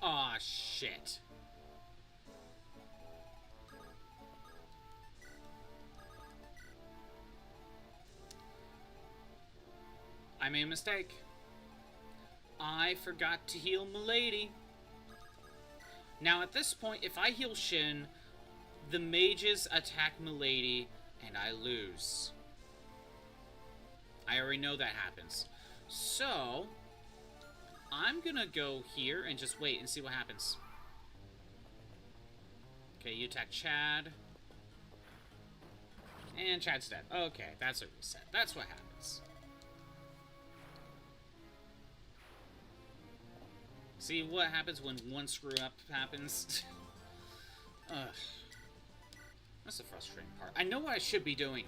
Aw, shit. I made a mistake. I forgot to heal Milady. Now at this point, if I heal Shin, the mages attack Milady and I lose. I already know that happens. So, I'm gonna go here and just wait and see what happens. Okay, you attack Chad. And Chad's dead. Okay, that's a reset. That's what happens. See what happens when one screw up happens? Ugh. That's the frustrating part. I know what I should be doing.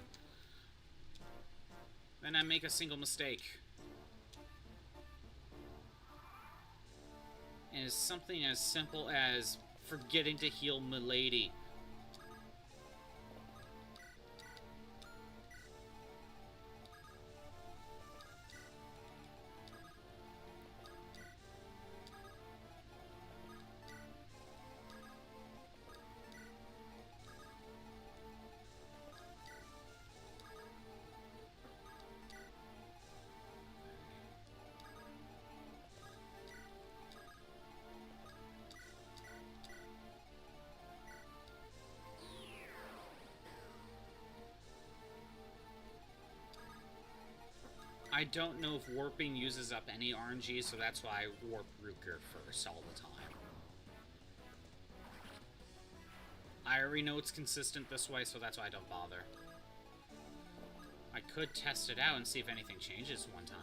Then I make a single mistake. And it's something as simple as forgetting to heal Milady. I don't know if warping uses up any RNG, so that's why I warp Ruker first all the time. I already know it's consistent this way, so that's why I don't bother. I could test it out and see if anything changes one time.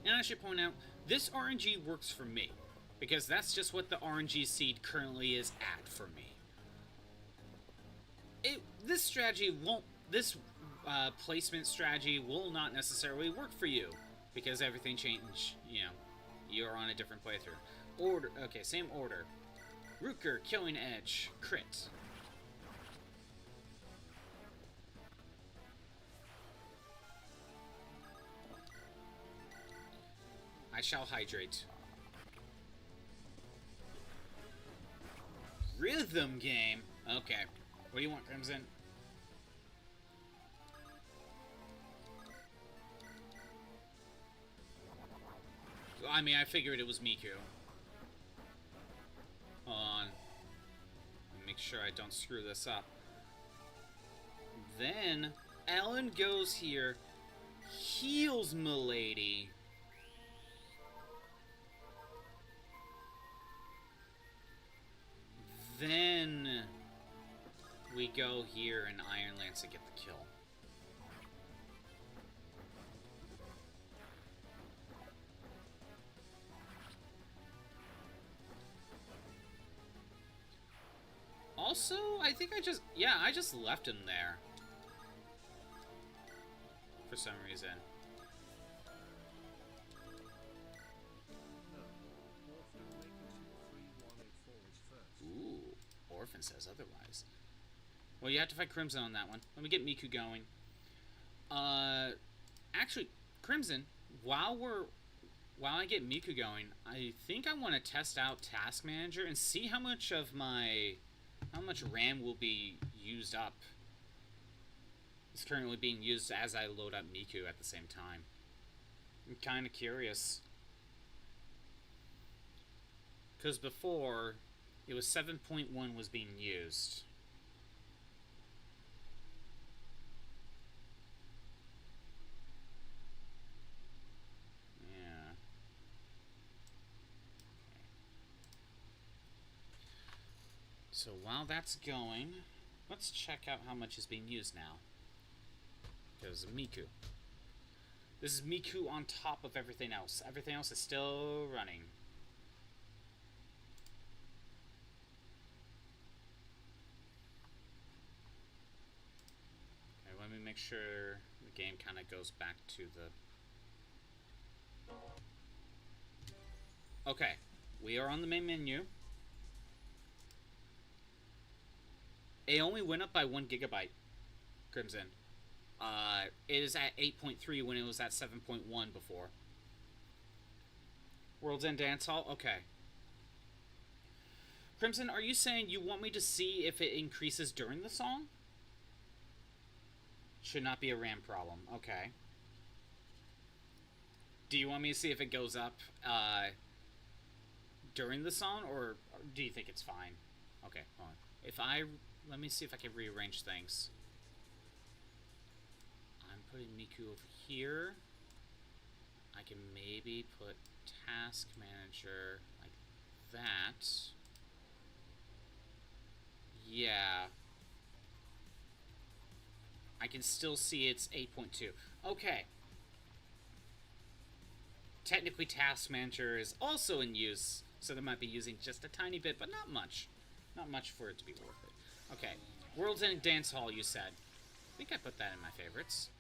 And I should point out, this RNG works for me, because that's just what the RNG seed currently is at for me. This strategy won't, this placement strategy will not necessarily work for you, because everything changed, you know, you're on a different playthrough. Order, okay, same order. Ruker, Killing Edge, crit. I shall hydrate. Rhythm game? Okay. What do you want, Crimson? I mean, I figured it was Miku. Hold on. Make sure I don't screw this up. Then, Ellen goes here, heals Milady. Then we go here and Iron Lance to get the kill. Also, I think I just left him there. For some reason. Ooh, Orphan says otherwise. Well, you have to fight Crimson on that one. Let me get Miku going. Actually, Crimson, while I get Miku going, I think I want to test out Task Manager and see how much RAM will be used up. It's currently being used as I load up Miku at the same time. I'm kind of curious. Because before, it was 7.1 was being used. Yeah. So while that's going, let's check out how much is being used now. Because of Miku. This is Miku on top of everything else. Everything else is still running. Okay, let me make sure the game kind of goes back to the... Okay, we are on the main menu. It only went up by 1 gigabyte, Crimson. It is at 8.3 when it was at 7.1 before. World's End Dance Hall? Okay. Crimson, are you saying you want me to see if it increases during the song? Should not be a RAM problem. Okay. Do you want me to see if it goes up during the song, or do you think it's fine? Okay, hold on. If I let me see if I can rearrange things. I'm putting Miku over here. I can maybe put Task Manager like that. Yeah. I can still see it's 8.2. Okay. Technically, Task Manager is also in use, so they might be using just a tiny bit, but not much. Not much for it to be worth it. Okay. World's End Dance Hall, you said. I think I put that in my favorites.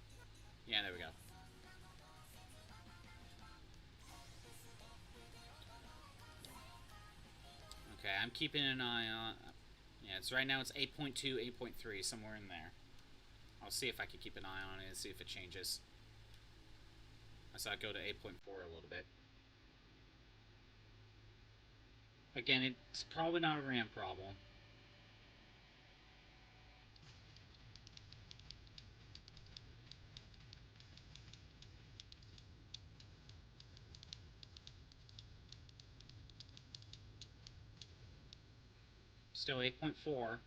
Yeah, there we go. Okay, I'm keeping an eye on... Yeah, it's right now it's 8.2, 8.3, somewhere in there. I'll see if I can keep an eye on it and see if it changes. I saw it go to 8.4 a little bit. Again, it's probably not a RAM problem. Still 8.4.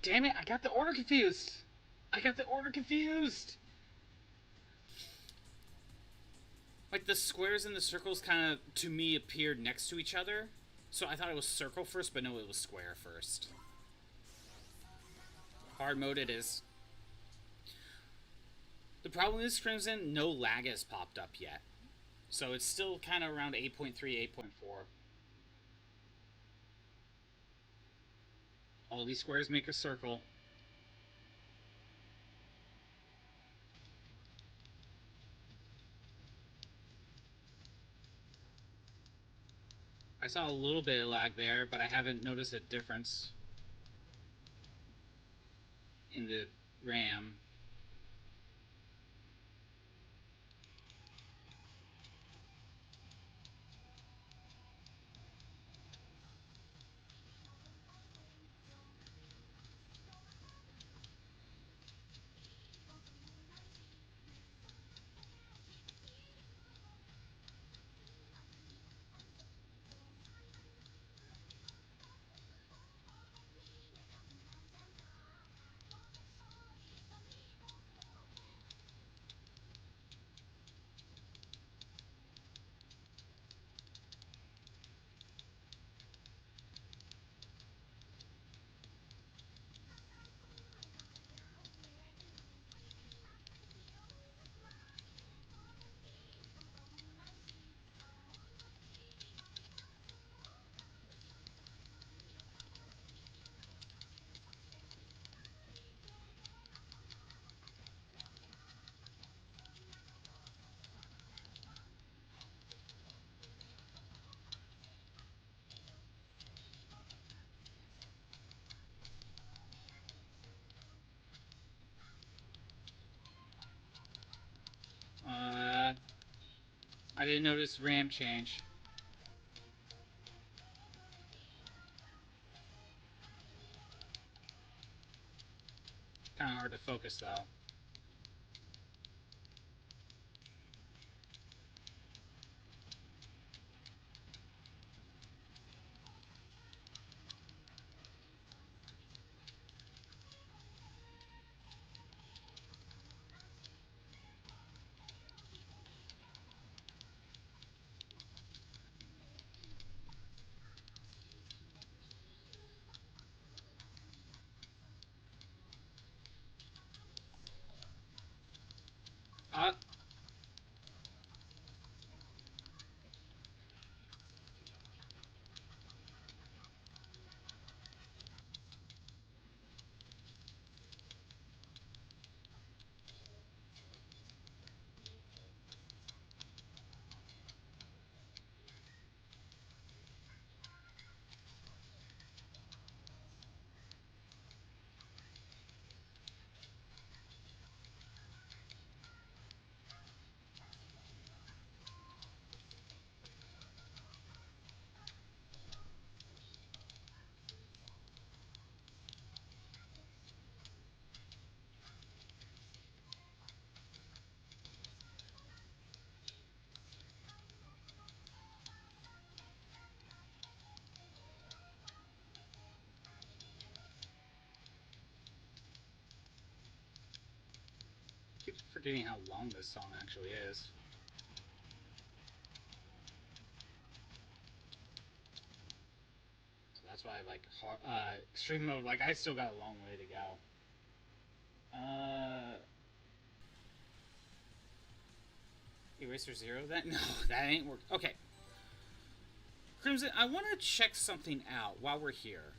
Damn it, I got the order confused! I got the order confused! Like, the squares and the circles kind of, to me, appeared next to each other. So I thought it was circle first, but no, it was square first. Hard mode it is. The problem is, Crimson, no lag has popped up yet. So it's still kind of around 8.3, 8.4. All these squares make a circle. I saw a little bit of lag there, but I haven't noticed a difference in the RAM. I didn't notice RAM change. Kind of hard to focus though. forgetting how long this song actually is. So that's why I like extreme mode. Like, I still got a long way to go. Eraser Zero? That? No, that ain't work. Okay. Crimson, I want to check something out while we're here.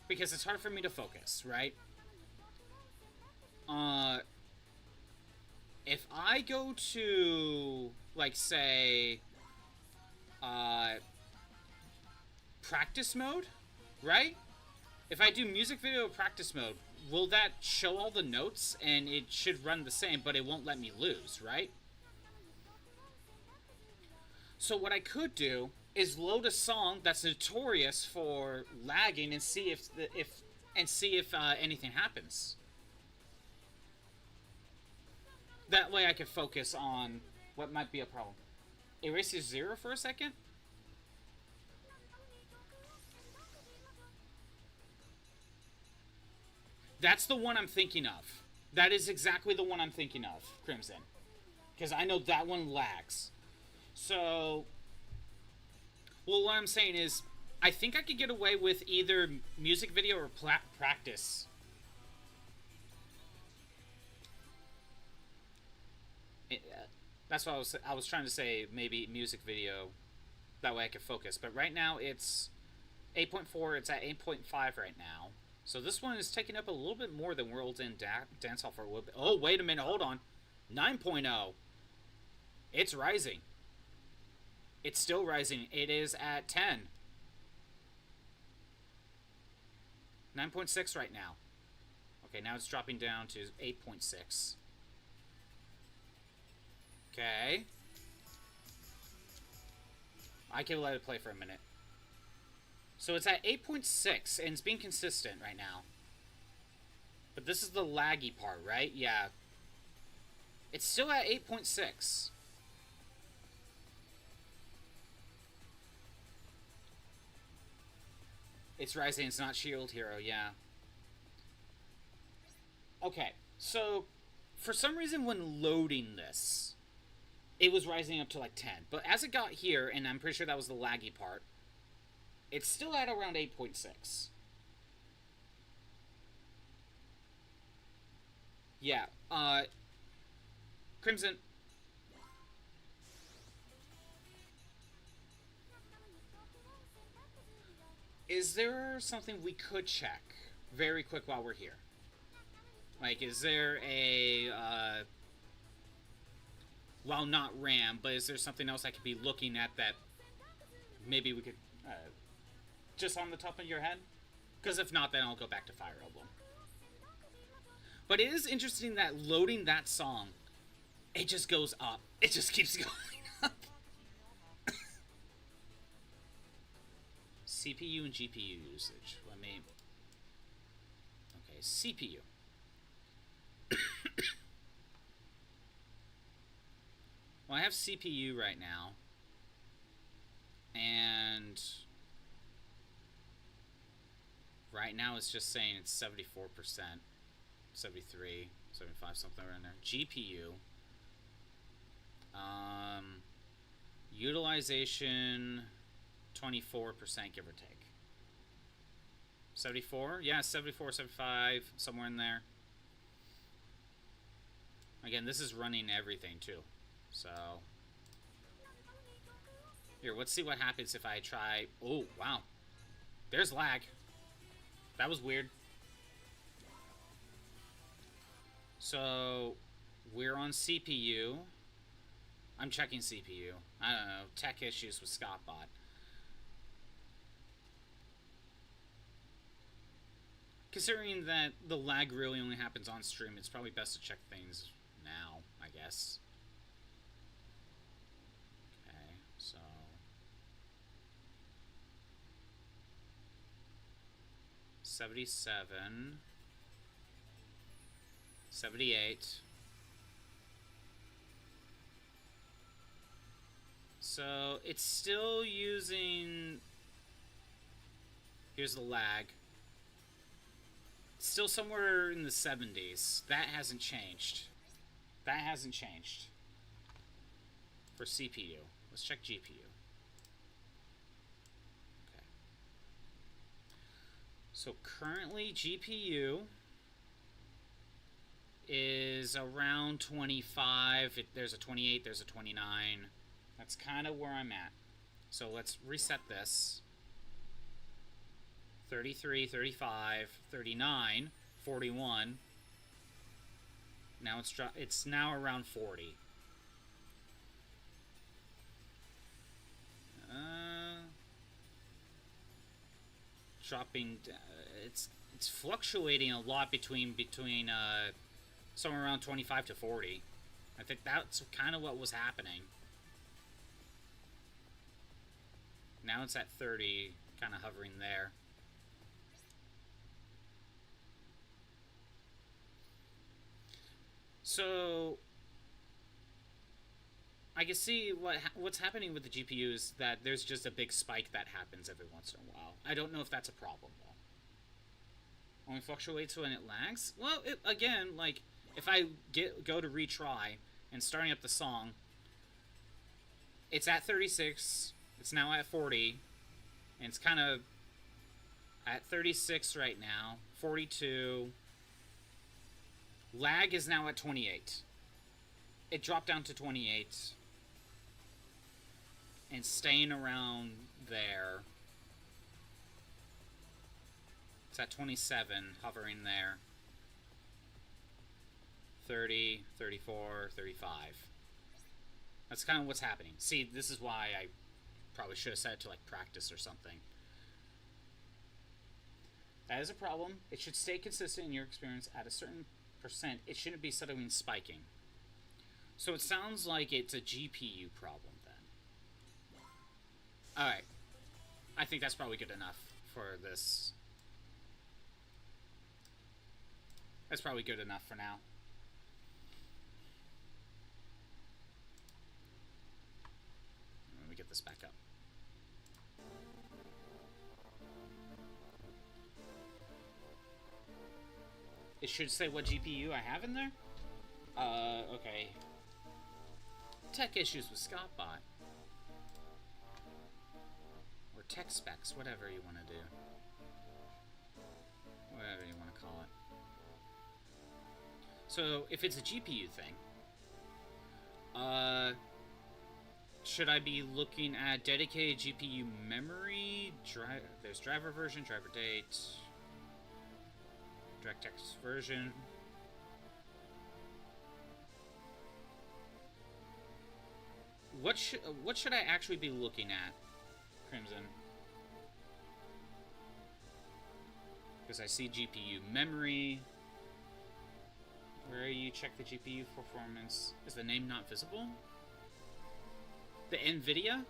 Because it's hard for me to focus, right? If I go to, like, say, practice mode, right? If I do music video practice mode, will that show all the notes and it should run the same, but it won't let me lose, right? So what I could do is load a song that's notorious for lagging and see if anything happens. That way I can focus on what might be a problem. Eraser Zero for a second? That's the one I'm thinking of. That is exactly the one I'm thinking of, Crimson. Because I know that one lags. So, well, what I'm saying is, I think I could get away with either music video or practice. That's what I was trying to say, maybe music video. That way I could focus. But right now it's 8.4, it's at 8.5 right now. So this one is taking up a little bit more than World in Dancehall for a little bit. Oh, wait a minute, hold on. 9.0. It's rising. It's still rising. It is at 10. 9.6 right now. Okay, now it's dropping down to 8.6. Okay. I can let it play for a minute. So it's at 8.6, and it's being consistent right now. But this is the laggy part, right? Yeah. It's still at 8.6. It's rising, it's not Shield Hero, yeah. Okay, so for some reason when loading this, it was rising up to like 10. But as it got here, and I'm pretty sure that was the laggy part, it's still at around 8.6. Yeah, Crimson. Is there something we could check very quick while we're here? Like, is there a, well, not RAM, but is there something else I could be looking at that maybe we could, just on the top of your head? Because if not, then I'll go back to Fire Emblem. But it is interesting that loading that song, it just goes up. It just keeps going up. CPU and GPU usage. Let me... Okay, CPU. Well, I have CPU right now. And... right now it's just saying it's 74%. 73, 75, something around there. GPU. Utilization... 24%, give or take. 74? Yeah, 74, 75, somewhere in there. Again, this is running everything, too. So... here, let's see what happens if I try... oh, wow. There's lag. That was weird. So, we're on CPU. I'm checking CPU. I don't know. Tech issues with ScottBot. Considering that the lag really only happens on stream, it's probably best to check things now, I guess. Okay, so... 77... 78... So, it's still using... here's the lag. Still somewhere in the 70s. That hasn't changed. That hasn't changed. For CPU. Let's check GPU. Okay. So currently GPU is around 25. There's a 28, there's a 29. That's kind of where I'm at. So let's reset this. 33, 35, 39, 41. Now it's now around 40. Dropping. It's fluctuating a lot between somewhere around 25 to 40. I think that's kind of what was happening. Now it's at 30, kind of hovering there. So I can see what's happening with the GPU is that there's just a big spike that happens every once in a while. I don't know if that's a problem though. Only fluctuates when it lags? Well, again, like if I go to retry and starting up the song, it's at 36, it's now at 40, and it's kind of at 36 right now, 42. Lag is now at 28. It dropped down to 28. And staying around there. It's at 27, hovering there. 30, 34, 35. That's kind of what's happening. See, this is why I probably should have set it to like practice or something. That is a problem. It should stay consistent in your experience at a certain percent. It shouldn't be suddenly spiking. So it sounds like it's a GPU problem then. Alright. I think that's probably good enough for this. That's probably good enough for now. Let me get this back up. It should say what GPU I have in there? Okay. Tech issues with ScottBot. Or tech specs, whatever you want to do. Whatever you want to call it. So, if it's a GPU thing, should I be looking at dedicated GPU memory? There's driver version, driver date, DirectX version. What should I actually be looking at, Crimson? Because I see GPU memory. Where you check the GPU performance? Is the name not visible? The NVIDIA?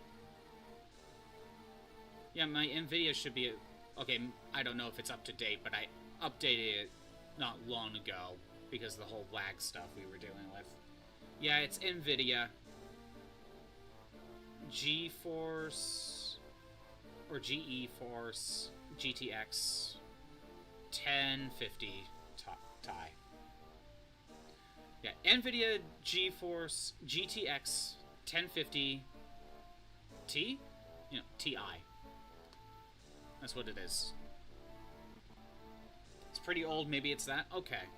Yeah, my NVIDIA should be... Okay, I don't know if it's up to date, but I updated it not long ago because of the whole lag stuff we were dealing with. Yeah, it's NVIDIA. GeForce or GeForce GTX 1050 Ti. Yeah, NVIDIA GeForce GTX 1050 Ti? You know, Ti. That's what it is. It's pretty old, maybe it's that? Okay.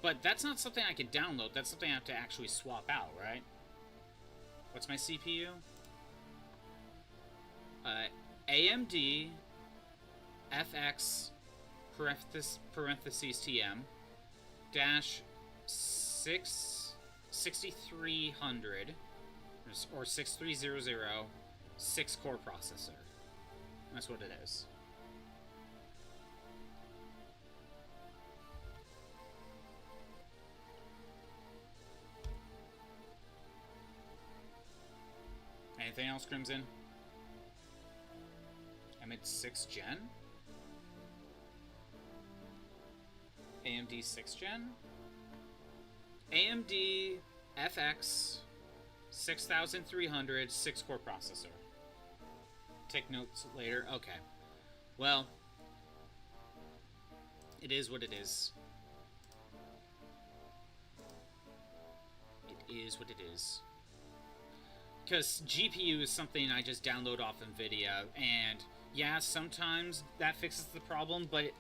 But that's not something I can download, that's something I have to actually swap out, right? What's my CPU? AMD FX parentheses TM dash 6300 or 6300 6-core processor. That's what it is. Anything else, Crimson? AMD 6th gen? AMD 6th gen? AMD FX 6300 6-core processor. Take notes later. Okay. Well, It is what it is. It is what it is. Because GPU is something I just download off NVIDIA, and yeah, sometimes that fixes the problem, but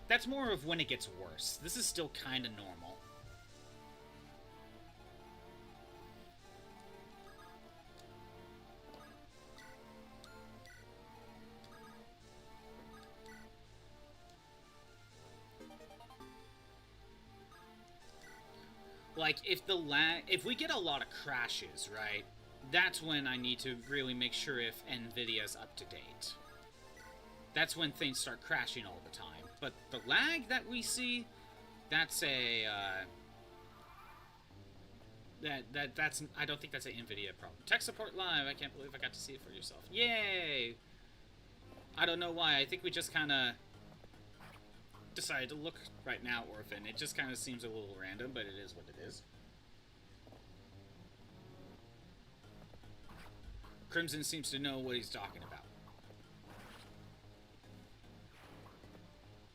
that's more of when it gets worse. This is still kind of normal. Like, if we get a lot of crashes, right, that's when I need to really make sure if NVIDIA's up to date. That's when things start crashing all the time. But the lag that we see, that's a, that's, I don't think that's an NVIDIA problem. Tech support live, I can't believe I got to see it for yourself. Yay! I don't know why, I think we just kind of decided to look right now, Orphan. It just kind of seems a little random, but it is what it is. Crimson seems to know what he's talking about.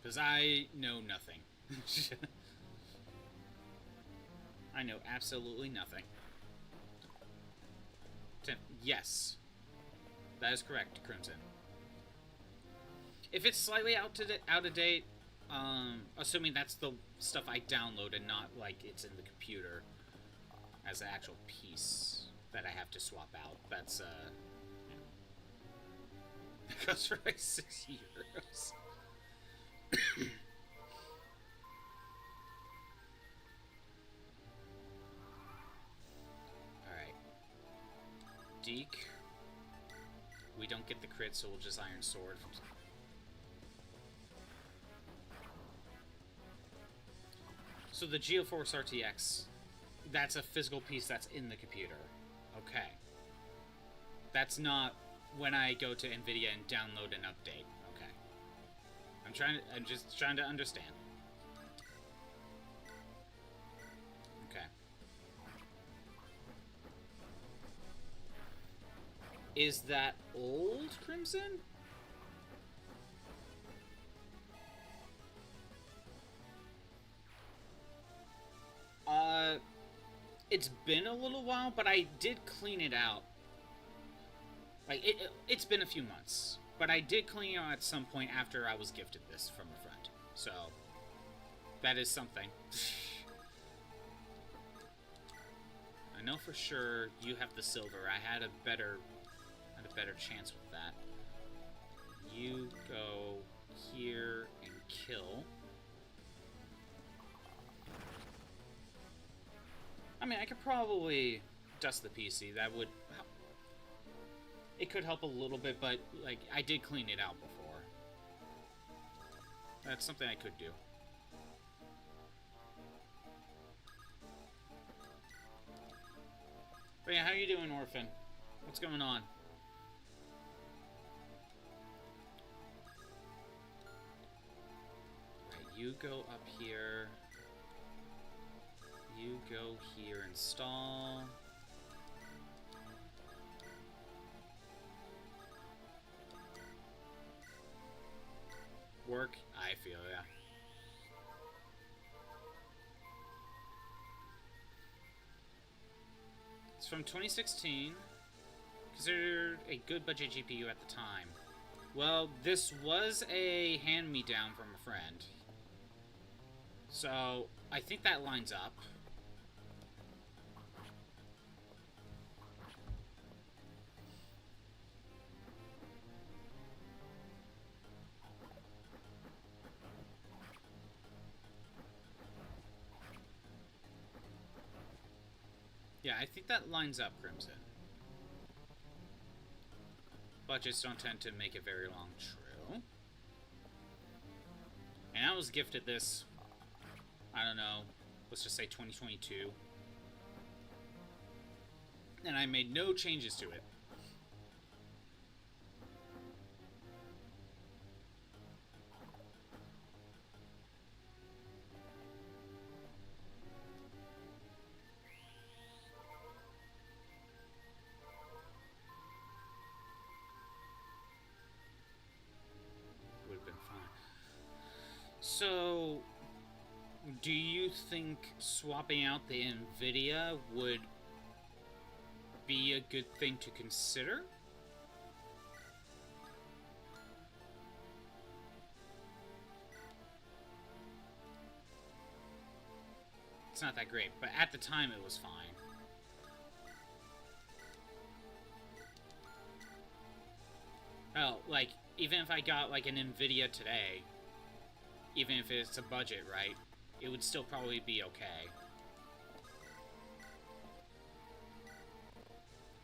Because I know nothing. I know absolutely nothing. Yes. That is correct, Crimson. If it's slightly out of date, assuming that's the stuff I download and not like it's in the computer as an actual piece that I have to swap out. That's it goes for like €6. Alright. Deke. We don't get the crit, so we'll just Iron Sword. So the GeoForce RTX, that's a physical piece that's in the computer. Okay. That's not when I go to NVIDIA and download an update. Okay. I'm just trying to understand. Okay. Is that old, Crimson? It's been a little while, but I did clean it out. Like, it's been a few months. But I did clean it out at some point after I was gifted this from a friend. So, that is something. I know for sure you have the silver. I had a better chance with that. You go here and kill. I mean, I could probably dust the PC. That would... It could help a little bit, but, like, I did clean it out before. That's something I could do. But yeah, how you doing, Orphan? What's going on? Right, you go up here... You go here, install. Work, I feel, yeah. It's from 2016. Considered a good budget GPU at the time. Well, this was a hand-me-down from a friend. So, I think that lines up. Yeah, I think that lines up, Crimson. Budgets don't tend to make it very long. True. And I was gifted this, I don't know, let's just say 2022. And I made no changes to it. So, do you think swapping out the NVIDIA would be a good thing to consider? It's not that great, but at the time it was fine. Oh, like, even if I got, like, an NVIDIA today, even if it's a budget, right, it would still probably be okay.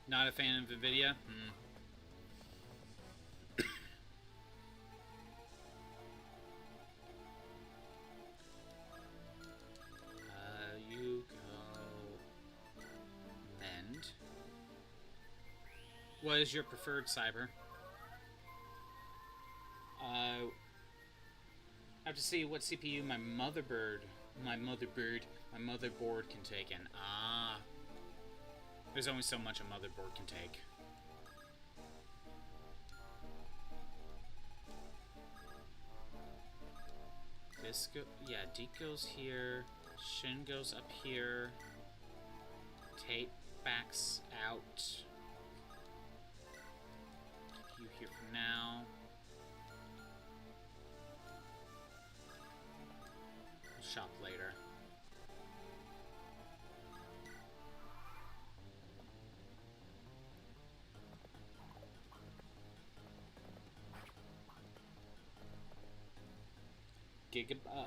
Not a fan of NVIDIA? You go... Mend. What is your preferred cyber? I have to see what CPU my motherboard can take in. There's only so much a motherboard can take. Deek goes here. Shin goes up here. Tate backs out. Keep you here for now. Shop later.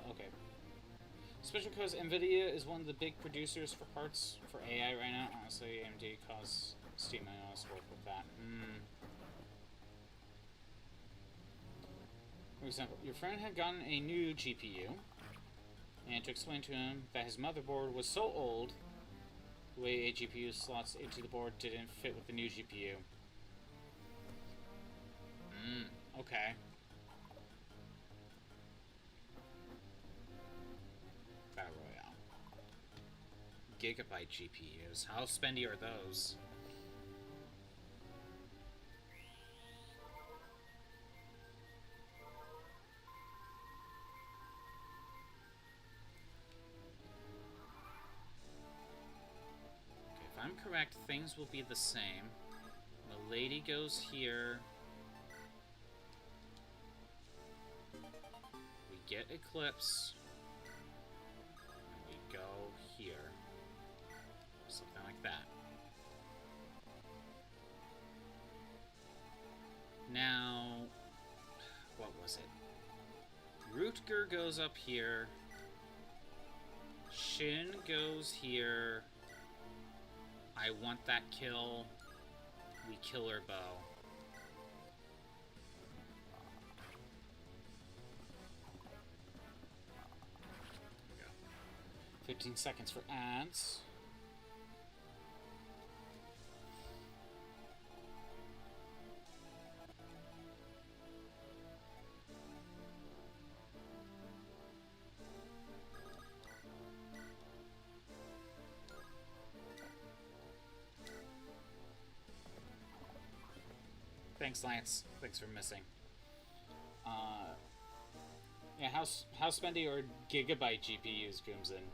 Okay. Special because NVIDIA is one of the big producers for parts for AI right now. Honestly, AMD caused Steam and us work with that. For example, your friend had gotten a new GPU, and to explain to him that his motherboard was so old, the way a GPU slots into the board didn't fit with the new GPU. Okay. Battle Royale. Gigabyte GPUs. How spendy are those? Okay, if I'm correct, things will be the same. Milady goes here. We get Eclipse. Go here. Something like that. Now, what was it? Rutger goes up here. Shin goes here. I want that kill. We kill her bow. 15 seconds for ads. Thanks, Lance. Thanks for missing. Yeah, how spendy or gigabyte GPUs comes in.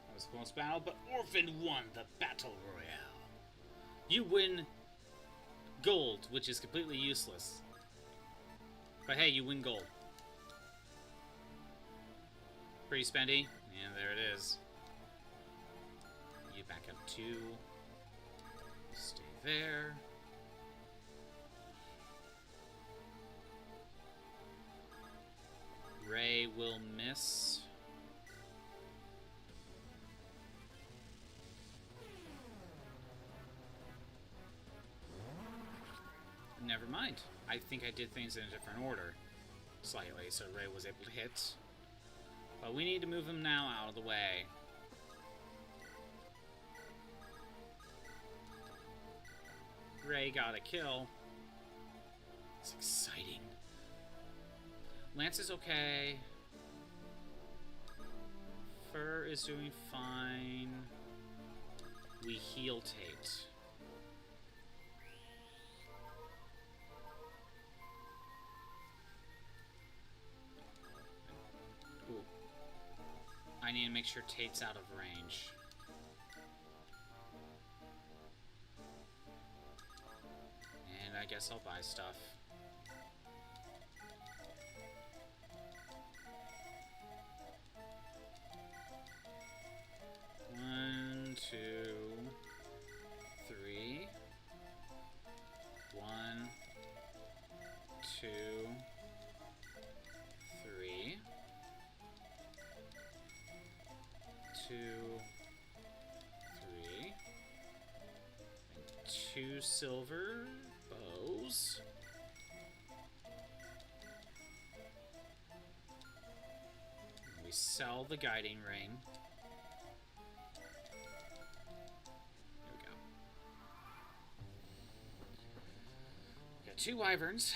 That was a close battle, but Orphan won the Battle Royale. You win gold, which is completely useless. But hey, you win gold. Pretty spendy. Yeah, there it is. You back up 2. Stay there. Ray will miss. Never mind. I think I did things in a different order. Slightly, so Ray was able to hit. But we need to move him now out of the way. Ray got a kill. It's exciting. Lance is okay. Fur is doing fine. We heal Tate. I need to make sure Tate's out of range. And I guess I'll buy stuff. One, two, three. One, two, three. Two, three. And 2 silver bows. And we sell the guiding ring. There we go. Got 2 wyverns.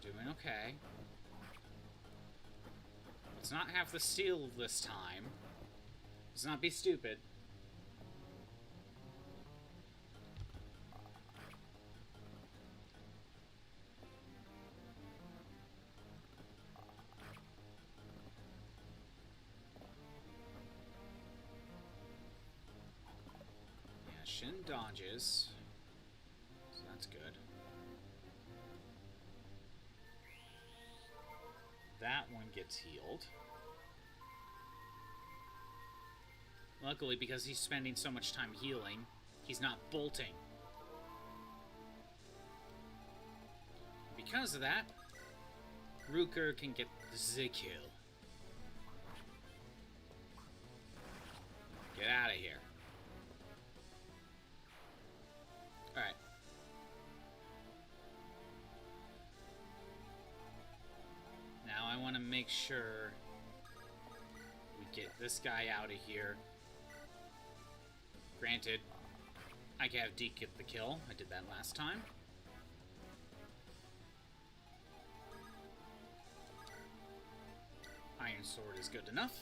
Doing okay. Let's not have the steal this time. Let's not be stupid. Yeah, Shin dodges. So that's good. That one gets healed. Luckily, because he's spending so much time healing, he's not bolting. Because of that, Ruker can get the kill. Get out of here. Alright. Now I want to make sure we get this guy out of here. Granted, I can have Deke get the kill. I did that last time. Iron Sword is good enough.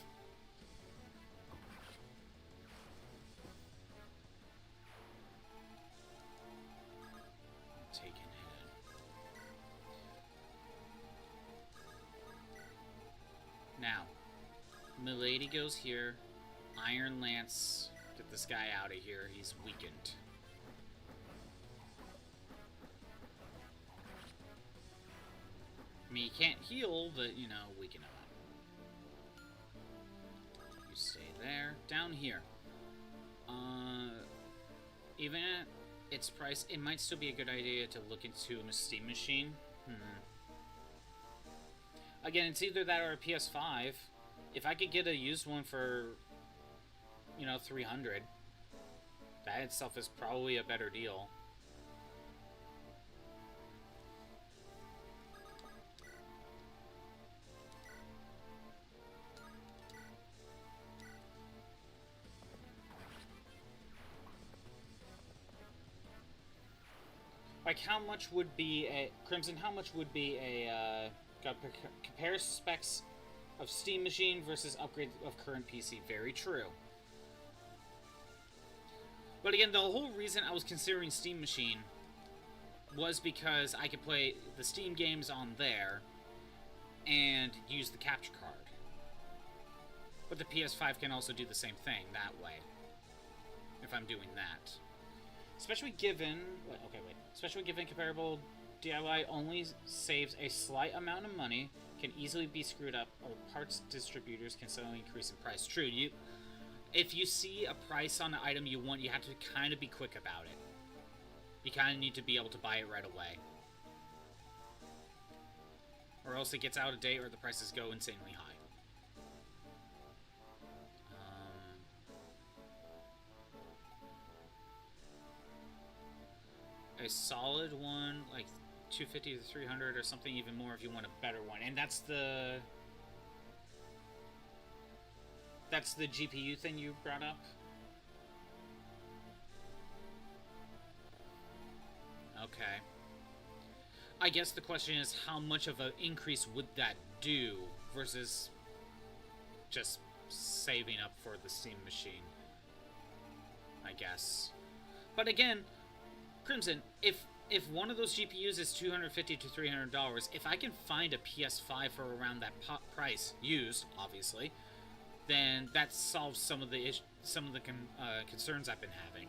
Taking it. Now, Milady goes here. Iron Lance, get this guy out of here. He's weakened. I mean, he can't heal, but, you know, weaken him up. You stay there. Down here. Even at its price, it might still be a good idea to look into a Steam machine. Again, it's either that or a PS5. If I could get a used one for, you know, 300, that itself is probably a better deal. Like, how much would be a... Crimson, how much would be a... compare specs of Steam machine versus upgrade of current PC. Very true. But again, the whole reason I was considering Steam machine was because I could play the Steam games on there and use the capture card. But the PS5 can also do the same thing that way. If I'm doing that. Especially given... Okay, wait. Especially given comparable DIY only saves a slight amount of money, can easily be screwed up, or parts distributors can suddenly increase in price. True, if you see a price on an item you want, you have to kind of be quick about it. You kind of need to be able to buy it right away. Or else it gets out of date or the prices go insanely high. A solid one, like 250 to 300 or something even more if you want a better one. And that's the GPU thing you brought up? Okay. I guess the question is how much of an increase would that do versus just saving up for the Steam machine, I guess. But again, Crimson, if one of those GPUs is $250 to $300, if I can find a PS5 for around that price, used, obviously, then that solves some of the concerns I've been having.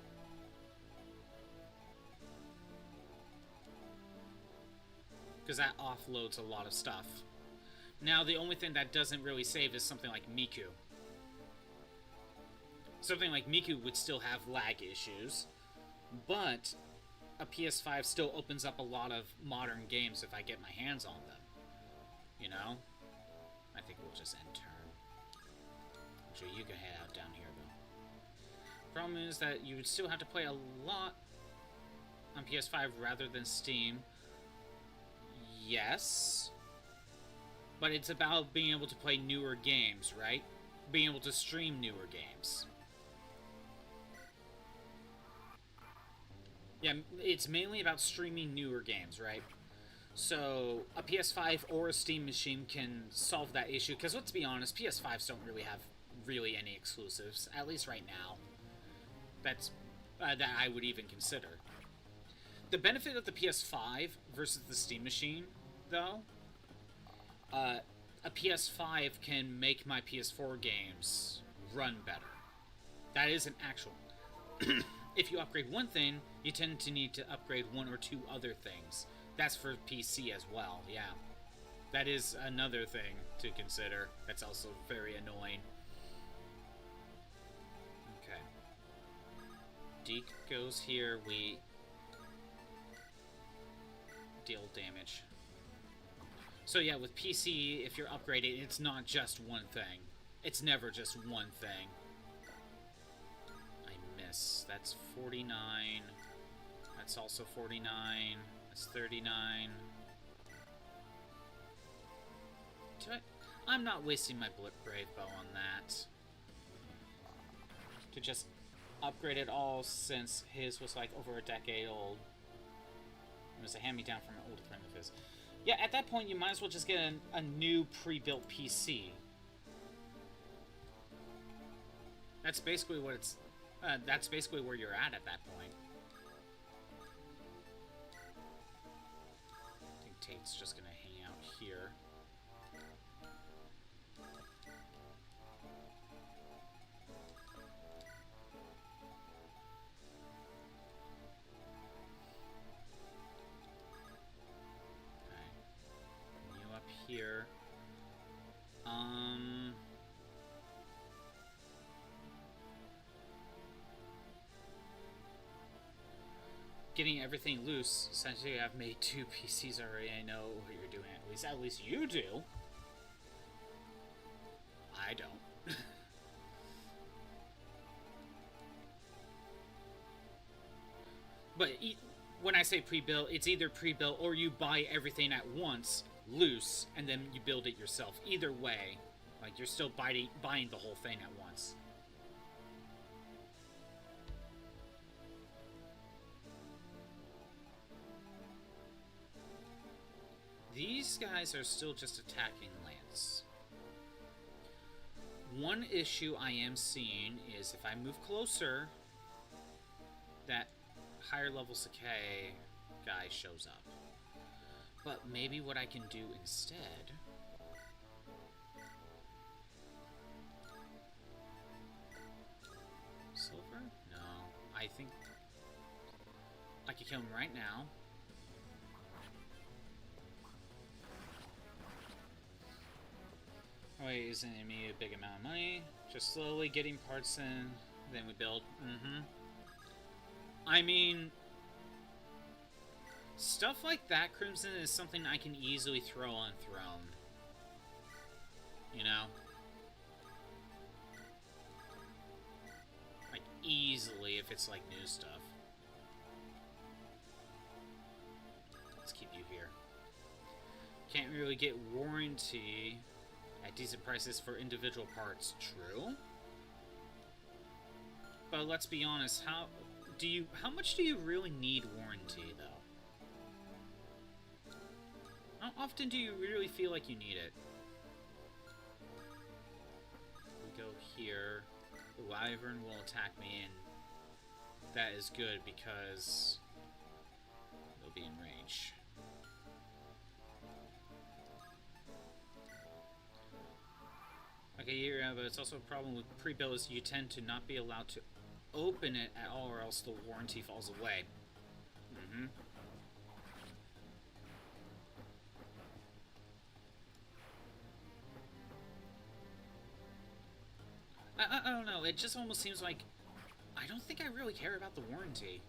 Because that offloads a lot of stuff. Now, the only thing that doesn't really save is something like Miku. Something like Miku would still have lag issues, but a PS5 still opens up a lot of modern games if I get my hands on them. You know? I think we'll just end turn. Actually, you can head out down here, though. Problem is that you would still have to play a lot on PS5 rather than Steam. Yes. But it's about being able to play newer games, right? Being able to stream newer games. Yeah, it's mainly about streaming newer games, right? So a PS5 or a Steam machine can solve that issue, because let's be honest, PS5s don't really have any exclusives, at least right now. That I would even consider. The benefit of the PS5 versus the Steam machine, though, a PS5 can make my PS4 games run better. That is an actual. If you upgrade one thing, you tend to need to upgrade one or two other things. That's for PC as well, yeah. That is another thing to consider. That's also very annoying. Okay. Deke goes here, we deal damage. So yeah, with PC, if you're upgrading, it's not just one thing. It's never just one thing. That's 49. That's also 49. That's 39. I'm not wasting my Brave Bow on that. To just upgrade it all, since his was like over a decade old. It was a hand-me-down from an older friend of his. Yeah, at that point, you might as well just get a new pre-built PC. That's basically what it's... that's basically where you're at that point. I think Tate's just gonna hang out here. Okay. You up here. Getting everything loose. Essentially, I've made 2 PCs already. I know what you're doing. At least you do. I don't. But when I say pre-built, it's either pre-built or you buy everything at once, loose, and then you build it yourself. Either way, like, you're still buying the whole thing at once. These guys are still just attacking Lance. One issue I am seeing is if I move closer, that higher level Sakai guy shows up. But maybe what I can do instead... Silver? No. I think I could kill him right now. Wait, isn't me a big amount of money? Just slowly getting parts in, then we build. I mean, stuff like that, Crimson, is something I can easily throw on Throne. You know? Like, easily, if it's like new stuff. Let's keep you here. Can't really get warranty at decent prices for individual parts. True. But let's be honest, how much do you really need warranty, though? How often do you really feel like you need it? We go here. The Wyvern will attack me, and that is good because they'll be in range. Okay, yeah, but it's also a problem with pre-build is you tend to not be allowed to open it at all or else the warranty falls away. Mm-hmm. I don't know, it just almost seems like I don't think I really care about the warranty.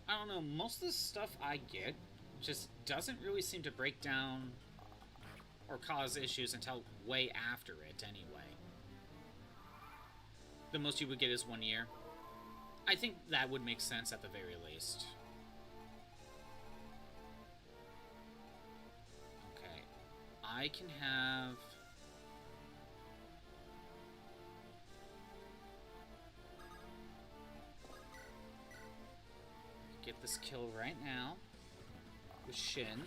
I don't know, most of the stuff I get just doesn't really seem to break down or cause issues until way after it, anyway. The most you would get is 1 year. I think that would make sense at the very least. Okay. I can have... get this kill right now with Shin.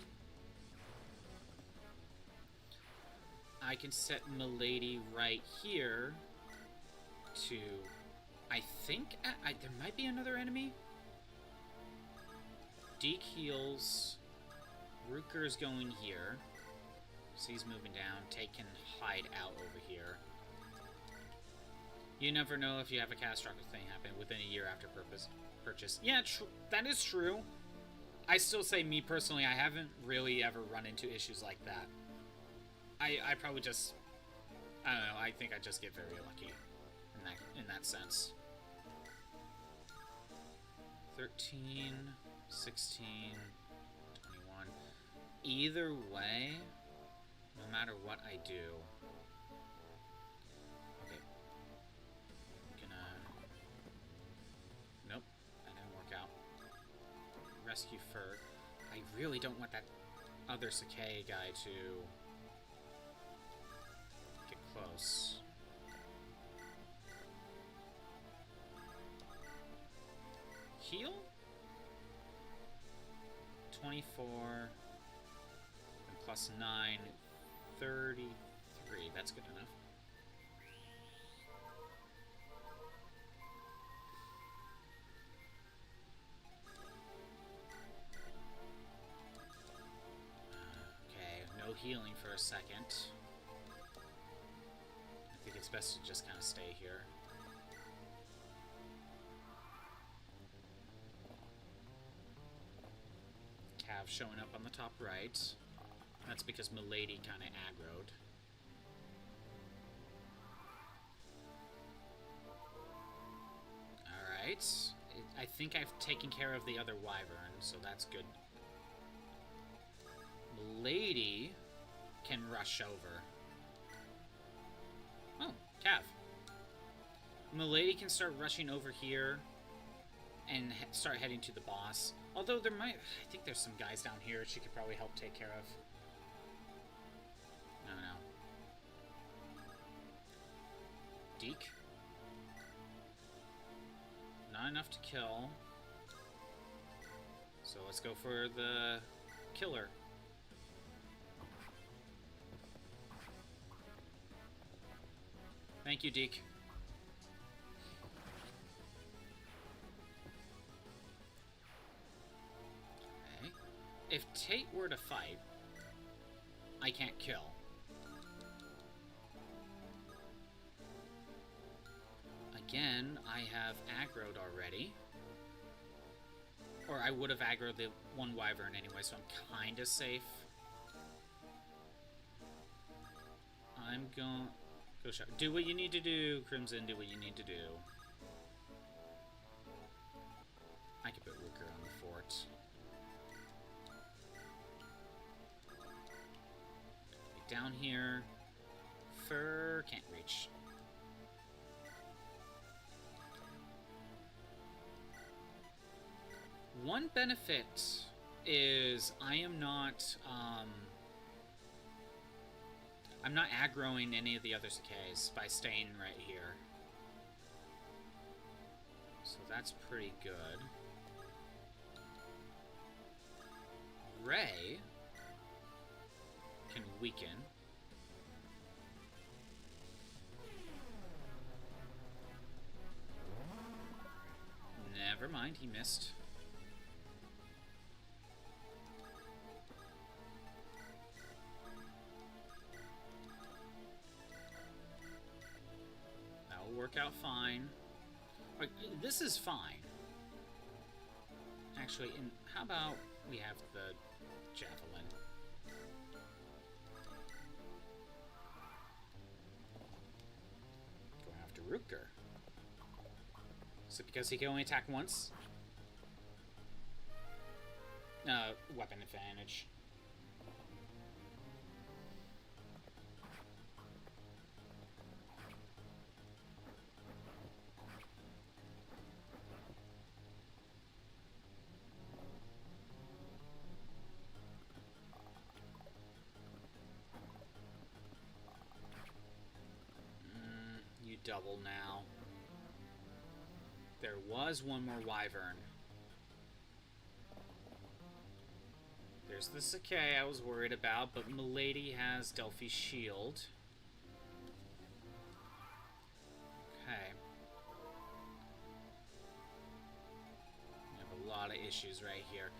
I can set Milady right here to, I think, there might be another enemy. Deke heals. Ruker's going here. So he's moving down. Take can hide out over here. You never know if you have a catastrophic thing happen within a year after purchase. Yeah, that is true. I still say, me personally, I haven't really ever run into issues like that. I probably just, I don't know, I think I just get very lucky in that sense. 13, 16, 21. Either way, no matter what I do, okay, I'm gonna, nope, that didn't work out. Rescue Fur. I really don't want that other Sakai guy to get close. Heal? 24 and plus 9, 33. That's good enough. Okay, no healing for a second. I think it's best to just kind of stay here. Cav showing up on the top right. That's because Milady kind of aggroed. Alright. I think I've taken care of the other wyvern, so that's good. Milady can rush over. Oh, Cav. Milady can start rushing over here and start heading to the boss. Although there might... I think there's some guys down here she could probably help take care of. I don't know. Deke. Not enough to kill. So let's go for the killer. Thank you, Deke. Okay. If Tate were to fight, I can't kill. Again, I have aggroed already. Or I would have aggroed the one wyvern anyway, so I'm kinda safe. I'm going... Go shot. Do what you need to do, Crimson. Do what you need to do. I could put Rooker on the fort. Get down here. Fur can't reach. One benefit is I am not, I'm not aggroing any of the other Sakays by staying right here. So that's pretty good. Ray can weaken. Never mind, he missed. That'll work out fine. Right, this is fine. Actually, how about we have the javelin? Go after Rutger. Is it because he can only attack once? Weapon advantage. You double now. There was one more wyvern. There's the Sakai I was worried about, but Milady has Delphi's shield. Okay. We have a lot of issues right here.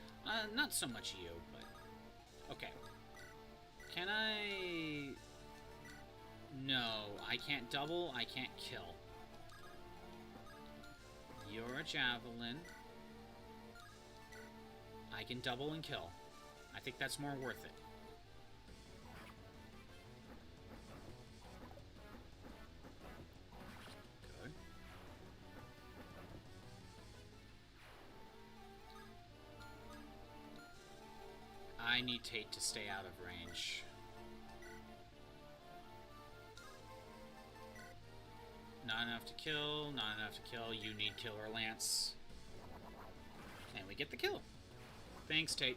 Not so much you, but... Okay. Can I... No, I can't double, I can't kill. You're a javelin. I can double and kill. I think that's more worth it. Good. I need Tate to stay out of range. Not enough to kill, not enough to kill. You need Killer Lance. And we get the kill. Thanks, Tate.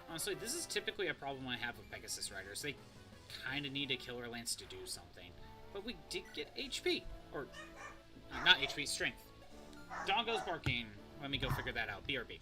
Honestly, this is typically a problem I have with Pegasus Riders. They kind of need a Killer Lance to do something. But we did get HP. Or, not HP, strength. Doggo's barking. Let me go figure that out. BRB.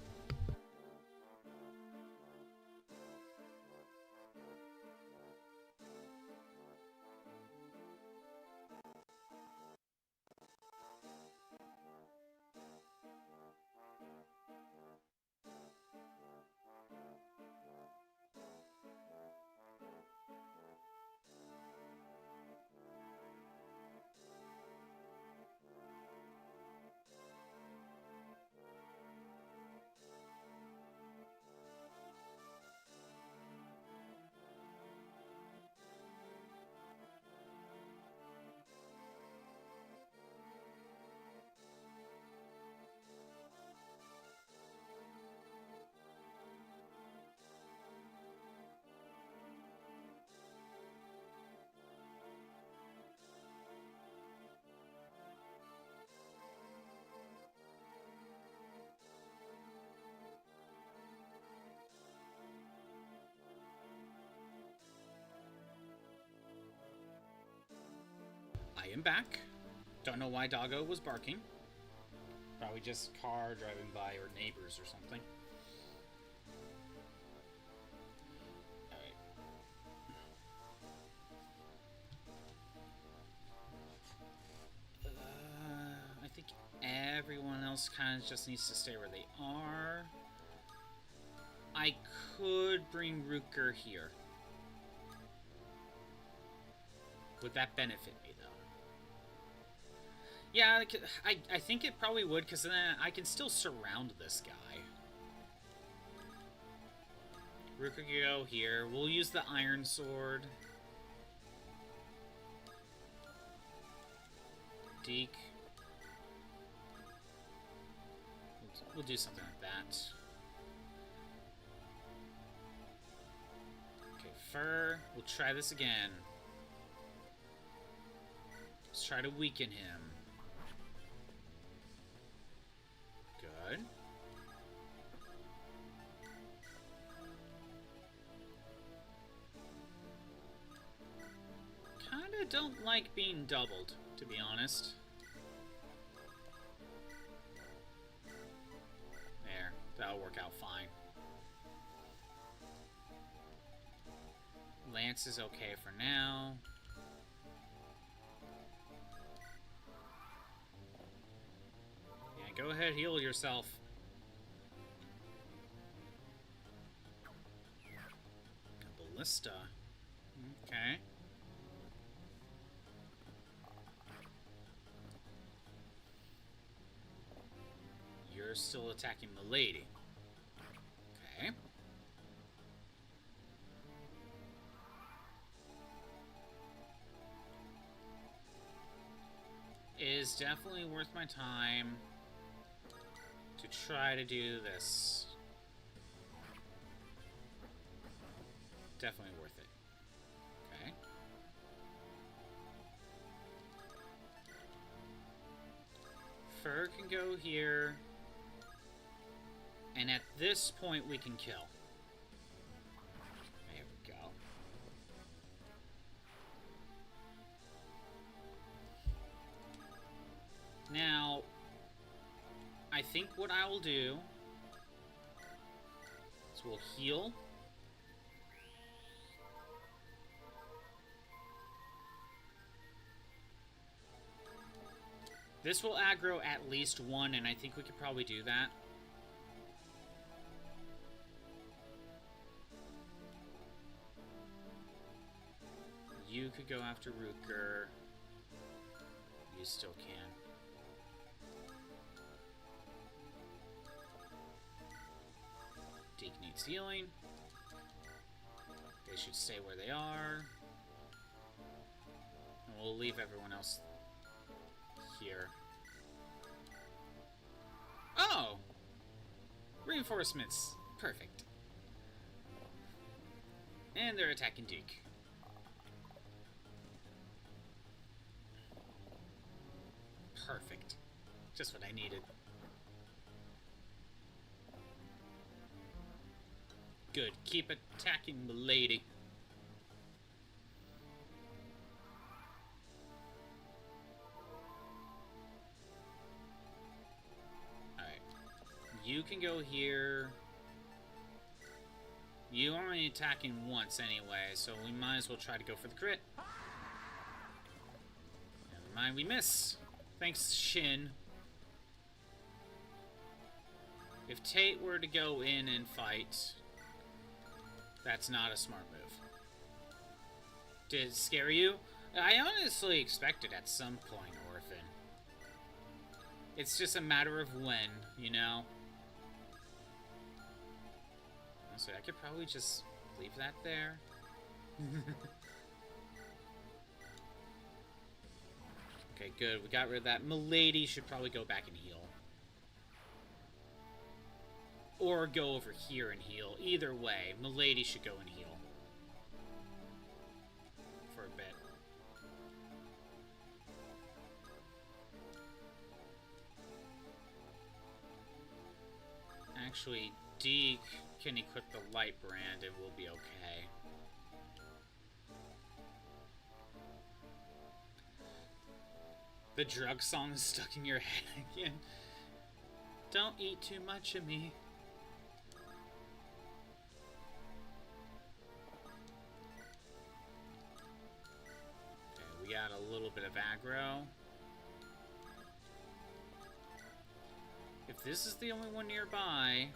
I am back. Don't know why Doggo was barking. Probably just car driving by or neighbors or something. Alright. I think everyone else kind of just needs to stay where they are. I could bring Rutger here. Would that benefit me, though? Yeah, I think it probably would, because then I can still surround this guy. Rutger can go here. We'll use the Iron Sword. Deke. We'll do something like that. Okay, Fur. We'll try this again. Let's try to weaken him. Good. Kinda don't like being doubled, to be honest. There, that'll work out fine. Lance is okay for now. ahead, heal yourself. A ballista. Okay. You're still attacking the lady. Okay. It is definitely worth my time to try to do this. Definitely worth it. Okay. Fur can go here. And at this point, we can kill. There we go. Now, I think what I will do is we'll heal. This will aggro at least one, and I think we could probably do that. You could go after Rutger. You still can. Deke needs healing. They should stay where they are. And we'll leave everyone else here. Oh! Reinforcements. Perfect. And they're attacking Deke. Perfect. Just what I needed. Good. Keep attacking the lady. Alright. You can go here. You are only attacking once anyway, so we might as well try to go for the crit. Never mind, we miss. Thanks, Shin. If Tate were to go in and fight, that's not a smart move. Did it scare you? I honestly expected at some point, Orphan. It's just a matter of when, you know? Honestly, I could probably just leave that there. Okay, good. We got rid of that. Milady should probably go back and heal. Or go over here and heal. Either way, Milady should go and heal. For a bit. Actually, Deke can equip the light brand and we'll be okay. The drug song is stuck in your head again. Don't eat too much of me. Okay, we got a little bit of aggro. If this is the only one nearby,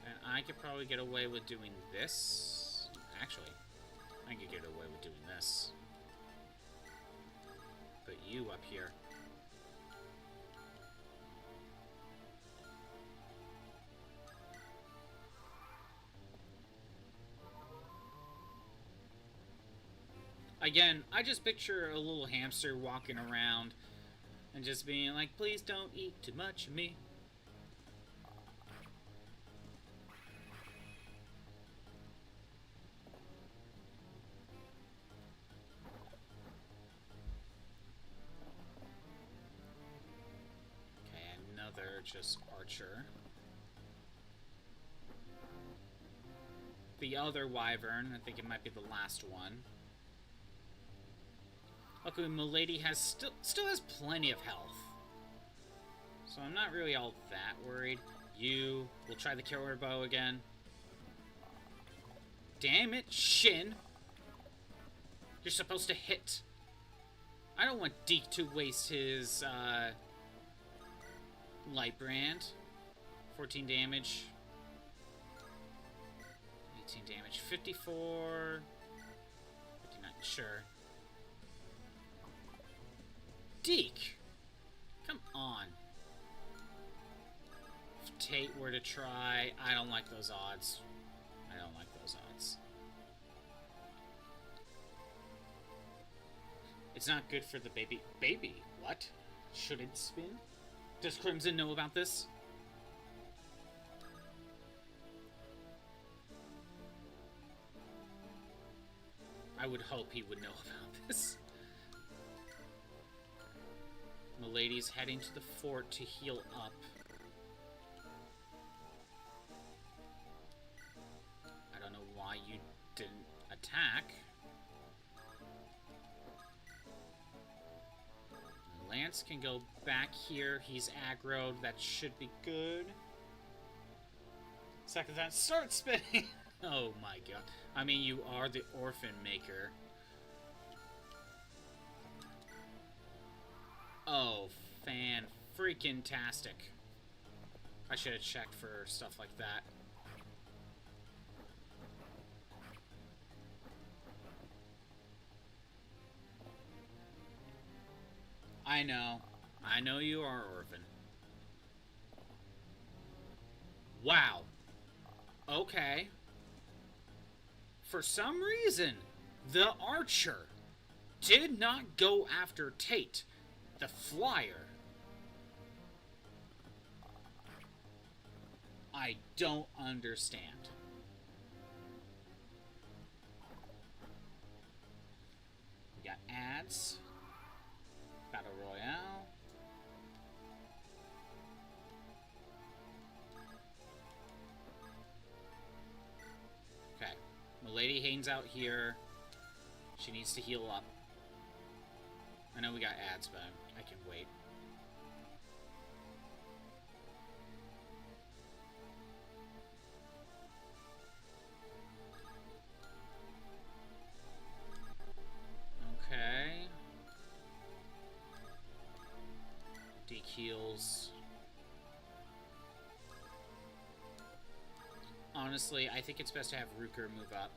then I could probably get away with doing this. Actually, I could get away with doing this. Put you up here. Again, I just picture a little hamster walking around and just being like, please don't eat too much of me. Just Archer. The other Wyvern, I think it might be the last one. Okay, Milady has still has plenty of health. So I'm not really all that worried. We'll try the killer bow again. Damn it, Shin! You're supposed to hit. I don't want Deke to waste his, Light Brand. 14 damage. 18 damage. 54. 59. Sure. Deke! Come on. If Tate were to try, I don't like those odds. I don't like those odds. It's not good for the baby. Baby? What? Shouldn't spin? Does Crimson know about this? I would hope he would know about this. Milady's heading to the fort to heal up. I don't know why you didn't attack. Lance can go back here. He's aggroed. That should be good. Second time, start spinning! Oh my god. I mean, you are the orphan maker. Oh, fan-freaking-tastic. I should have checked for stuff like that. I know. I know you are orphan. Wow. Okay. For some reason, the archer did not go after Tate, the flyer. I don't understand. We got ads. Battle Royale. Okay. Milady hangs out here. She needs to heal up. I know we got ads, but I can wait. Okay. Deke heals. Honestly, I think it's best to have Ruker move up.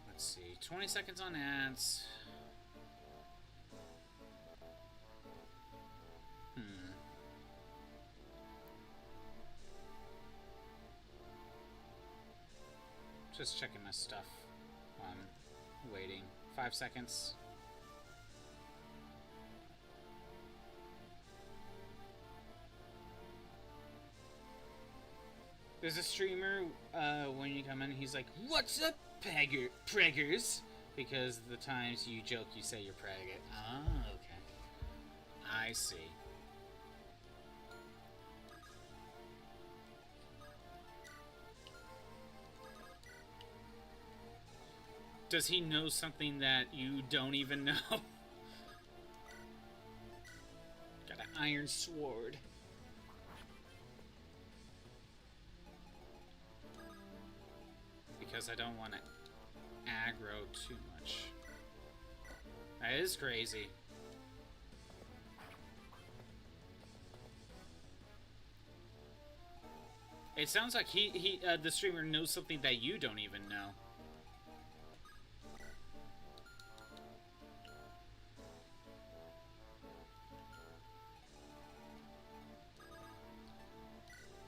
Let's see. 20 seconds on ads. Just checking my stuff. Waiting. 5 seconds. There's a streamer, when you come in, he's like, "What's up, preggers?" Because the times you joke, you say you're pregging. Ah, okay. I see. Does he know something that you don't even know? Got an iron sword. Because I don't want to aggro too much. That is crazy. It sounds like the streamer knows something that you don't even know.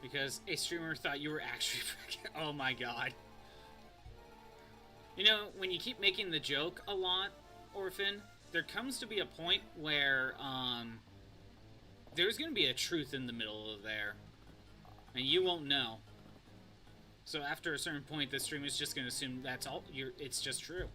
Because a streamer thought you were actually freaking... Oh my god. You know, when you keep making the joke a lot, Orphan, there comes to be a point where, there's gonna be a truth in the middle of there. And you won't know. So after a certain point, the streamer's just gonna assume that's all, it's just true.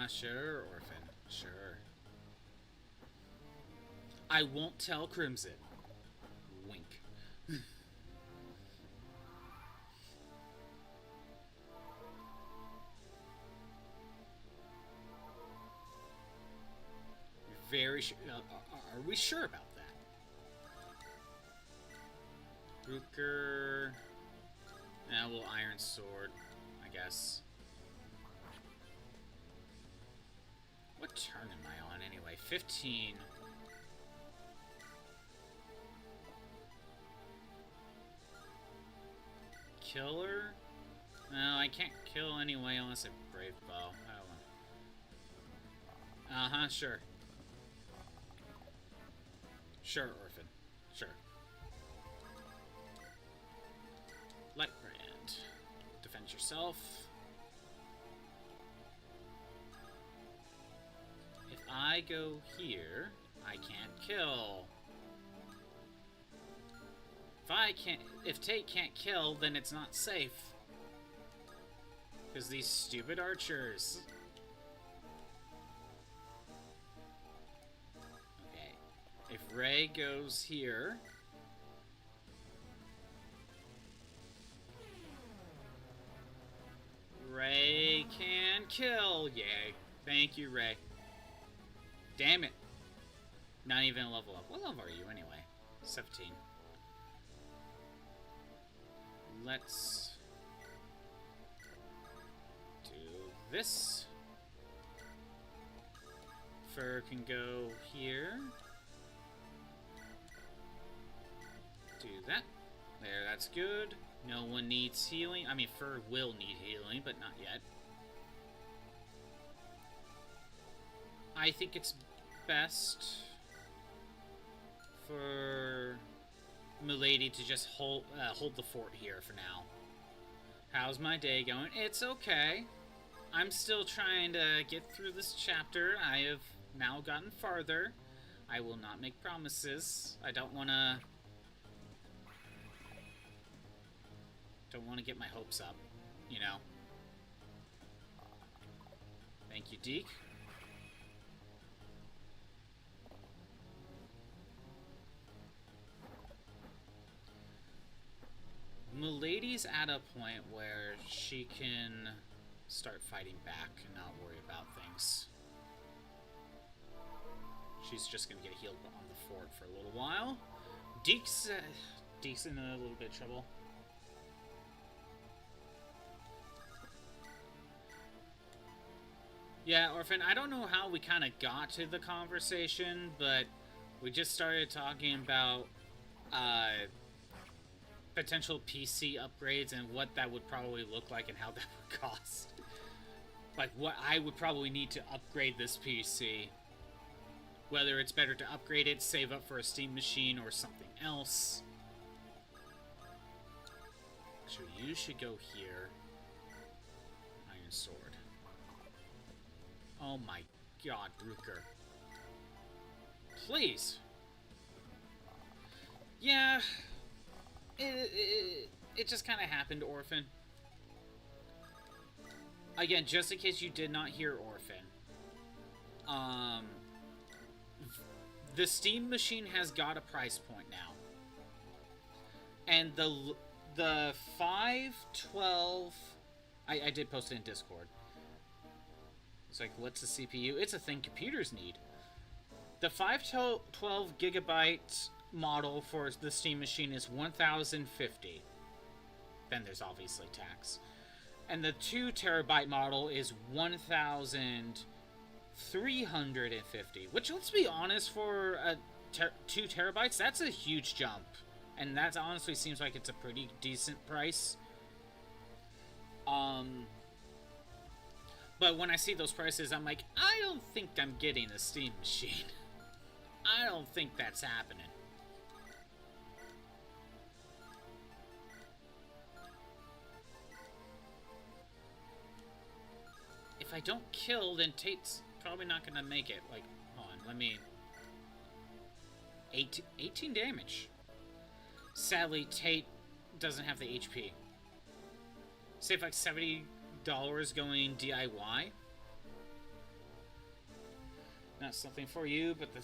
Sure, Orphan. Sure. I won't tell Crimson. Wink. Very sure. Are we sure about that? Ruker. Now we'll Iron Sword, I guess. What turn am I on anyway? 15. Killer? No, I can't kill anyway unless I Brave Bow. Uh-huh, sure. Sure, Orphan. Sure. Light Brand. Defend yourself. If I go here, I can't kill. If Tate can't kill, then it's not safe. Because these stupid archers. Okay. If Ray goes here. Ray can kill. Yay. Thank you, Ray. Damn it. Not even a level up. What level are you anyway? 17. Let's do this. Fur can go here. Do that. There, that's good. No one needs healing. I mean, Fur will need healing, but not yet. I think it's best for Milady to just hold the fort here for now. How's my day going? It's okay. I'm still trying to get through this chapter. I have now gotten farther. I will not make promises. I don't want to get my hopes up, you know. Thank you, Deke. Milady's at a point where she can start fighting back and not worry about things. She's just gonna get healed on the fort for a little while. Deke's in a little bit of trouble. Yeah, Orphan, I don't know how we kind of got to the conversation, but we just started talking about potential PC upgrades and what that would probably look like and how that would cost. Like, what I would probably need to upgrade this PC. Whether it's better to upgrade it, save up for a Steam machine, or something else. So you should go here. Iron Sword. Oh my god, Brooker. Please! Yeah... It just kind of happened, Orphan. Again, just in case you did not hear Orphan. The Steam machine has got a price point now. And the 512... I did post it in Discord. It's like, what's the CPU? It's a thing computers need. The 512 gigabyte model for the Steam machine is $1,050. Then there's obviously tax. And the 2 terabyte model is $1,350. Which, let's be honest, for 2 terabytes, that's a huge jump. And that honestly seems like it's a pretty decent price. But when I see those prices, I'm like, I don't think I'm getting a Steam machine. I don't think that's happening. If I don't kill, then Tate's probably not gonna make it. Like, hold on, let me... 18 damage. Sadly, Tate doesn't have the HP. Save like $70 going DIY. Not something for you, but the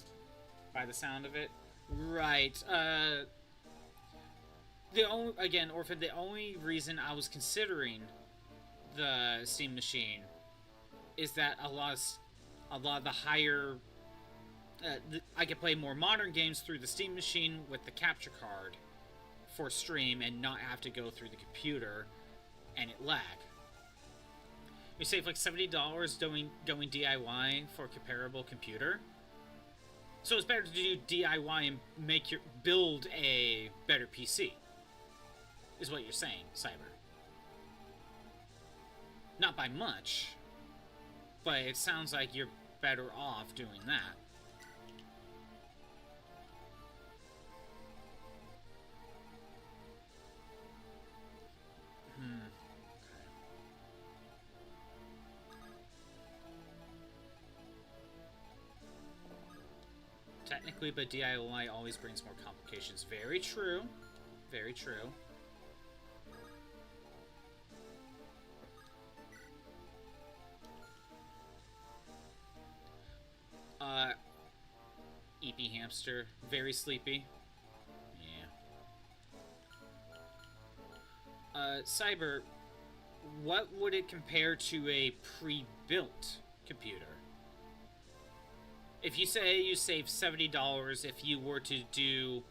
by the sound of it. Right. Orphan, the only reason I was considering the Steam Machine is that a lot of the higher... I could play more modern games through the Steam Machine with the capture card for stream and not have to go through the computer and it lag. You save like $70 going DIY for a comparable computer. So it's better to do DIY and build a better PC. Is what you're saying, Cyber. Not by much, but it sounds like you're better off doing that. Technically, but DIY always brings more complications. Very true. Very true. EP Hamster. Very sleepy. Yeah. Cyber, what would it compare to a pre-built computer? If you say you save $70 if you were to do,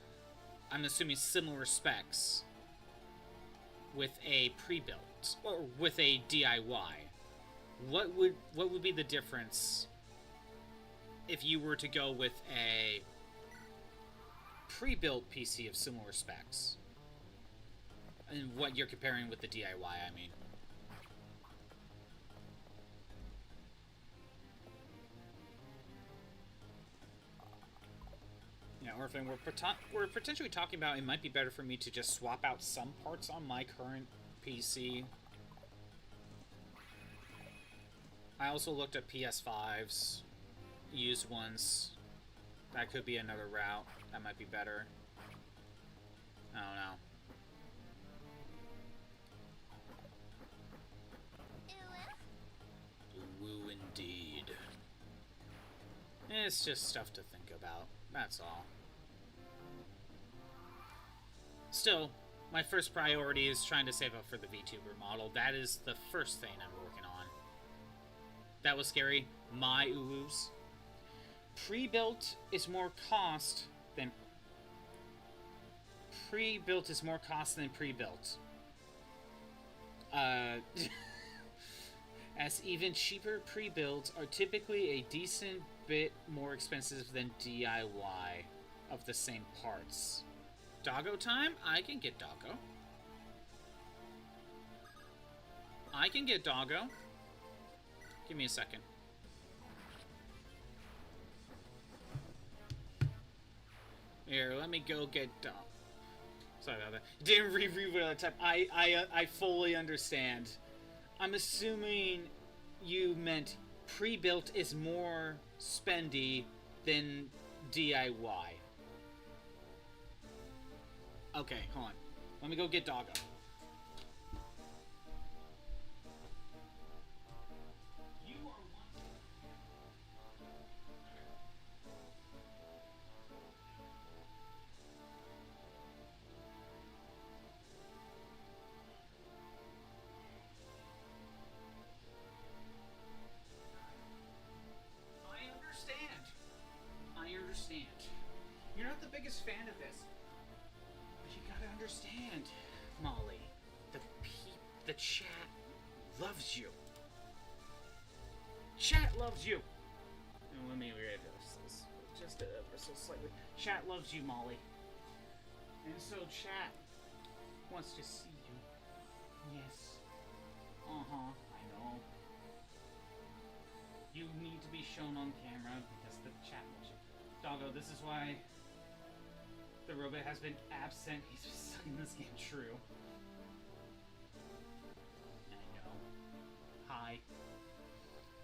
I'm assuming, similar specs with a pre-built or with a DIY, what would be the difference if you were to go with a pre-built PC of similar specs? And what you're comparing with the DIY, I mean. Yeah, or if we're potentially talking about, it might be better for me to just swap out some parts on my current PC. I also looked at PS5s, used ones. That could be another route. That might be better. I don't know. Woo indeed. It's just stuff to think about. That's all. Still, my first priority is trying to save up for the VTuber model. That is the first thing I'm working on. That was scary. My uus. Pre-built is more cost than... Pre-built is more cost than pre-built. As even cheaper pre-builds are typically a decent bit more expensive than DIY of the same parts. Doggo time? I can get Doggo. I can get Doggo. Give me a second. Here, let me go get Doggo. Sorry about that. Didn't reread what I typed. I fully understand. I'm assuming you meant pre-built is more spendy than DIY. Okay, hold on. Let me go get Doggo. You're not the biggest fan of this, but you gotta understand, Molly. The chat loves you. Chat loves you. And let me read this just ever so slightly. Chat loves you, Molly. And so chat wants to see you. Yes. I know. You need to be shown on camera because the chat loves you. Doggo, this is why the robot has been absent. He's been stuck in this game. True. I know. Hi.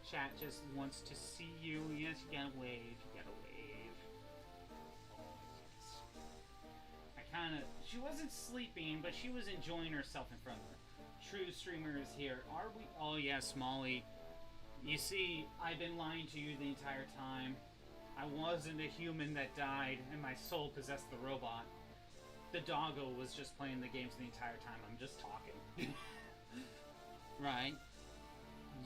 Chat just wants to see you. Yes, you gotta wave. You gotta wave. Oh, yes. She wasn't sleeping, but she was enjoying herself in front of her. True streamer is here. Are we? Oh, yes, Molly. You see, I've been lying to you the entire time. I wasn't a human that died and my soul possessed the robot. The doggo was just playing the games the entire time. I'm just talking. Right?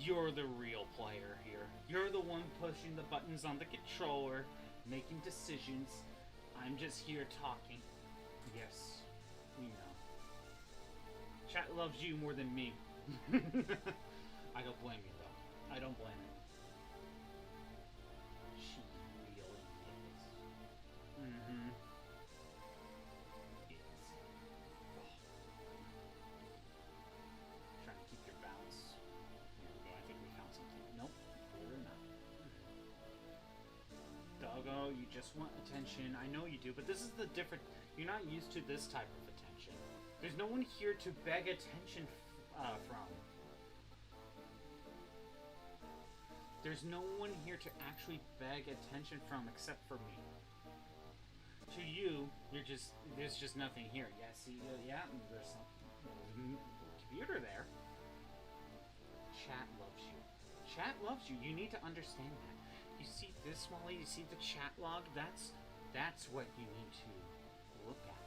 You're the real player here. You're the one pushing the buttons on the controller, making decisions. I'm just here talking. Yes, we know. Chat loves you more than me. I don't blame you, though. I don't blame it. She really is. Mm-hmm. Is. Oh. Trying to keep your balance. Here we go. I think we found something. Nope. We're not. Doggo, you just want attention. I know you do, but this is the different... You're not used to this type of attention. There's no one here to beg attention from. There's no one here to actually beg attention from except for me. To you, there's just nothing here. Yeah, see, yeah, there's some computer there. Chat loves you. Chat loves you. You need to understand that. You see this, Molly? You see the chat log? That's what you need to look at.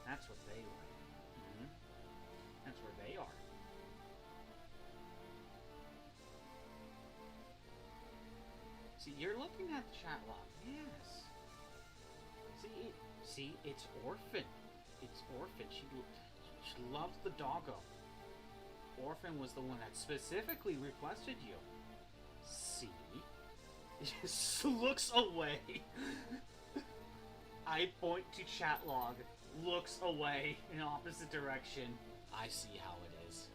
That's what they like. Mm-hmm. That's where they are. See, you're looking at the chat log. Yes. See, it's Orphan. It's Orphan. She loves the doggo. Orphan was the one that specifically requested you. See? Just looks away. I point to chat log. Looks away in opposite direction. I see how it is.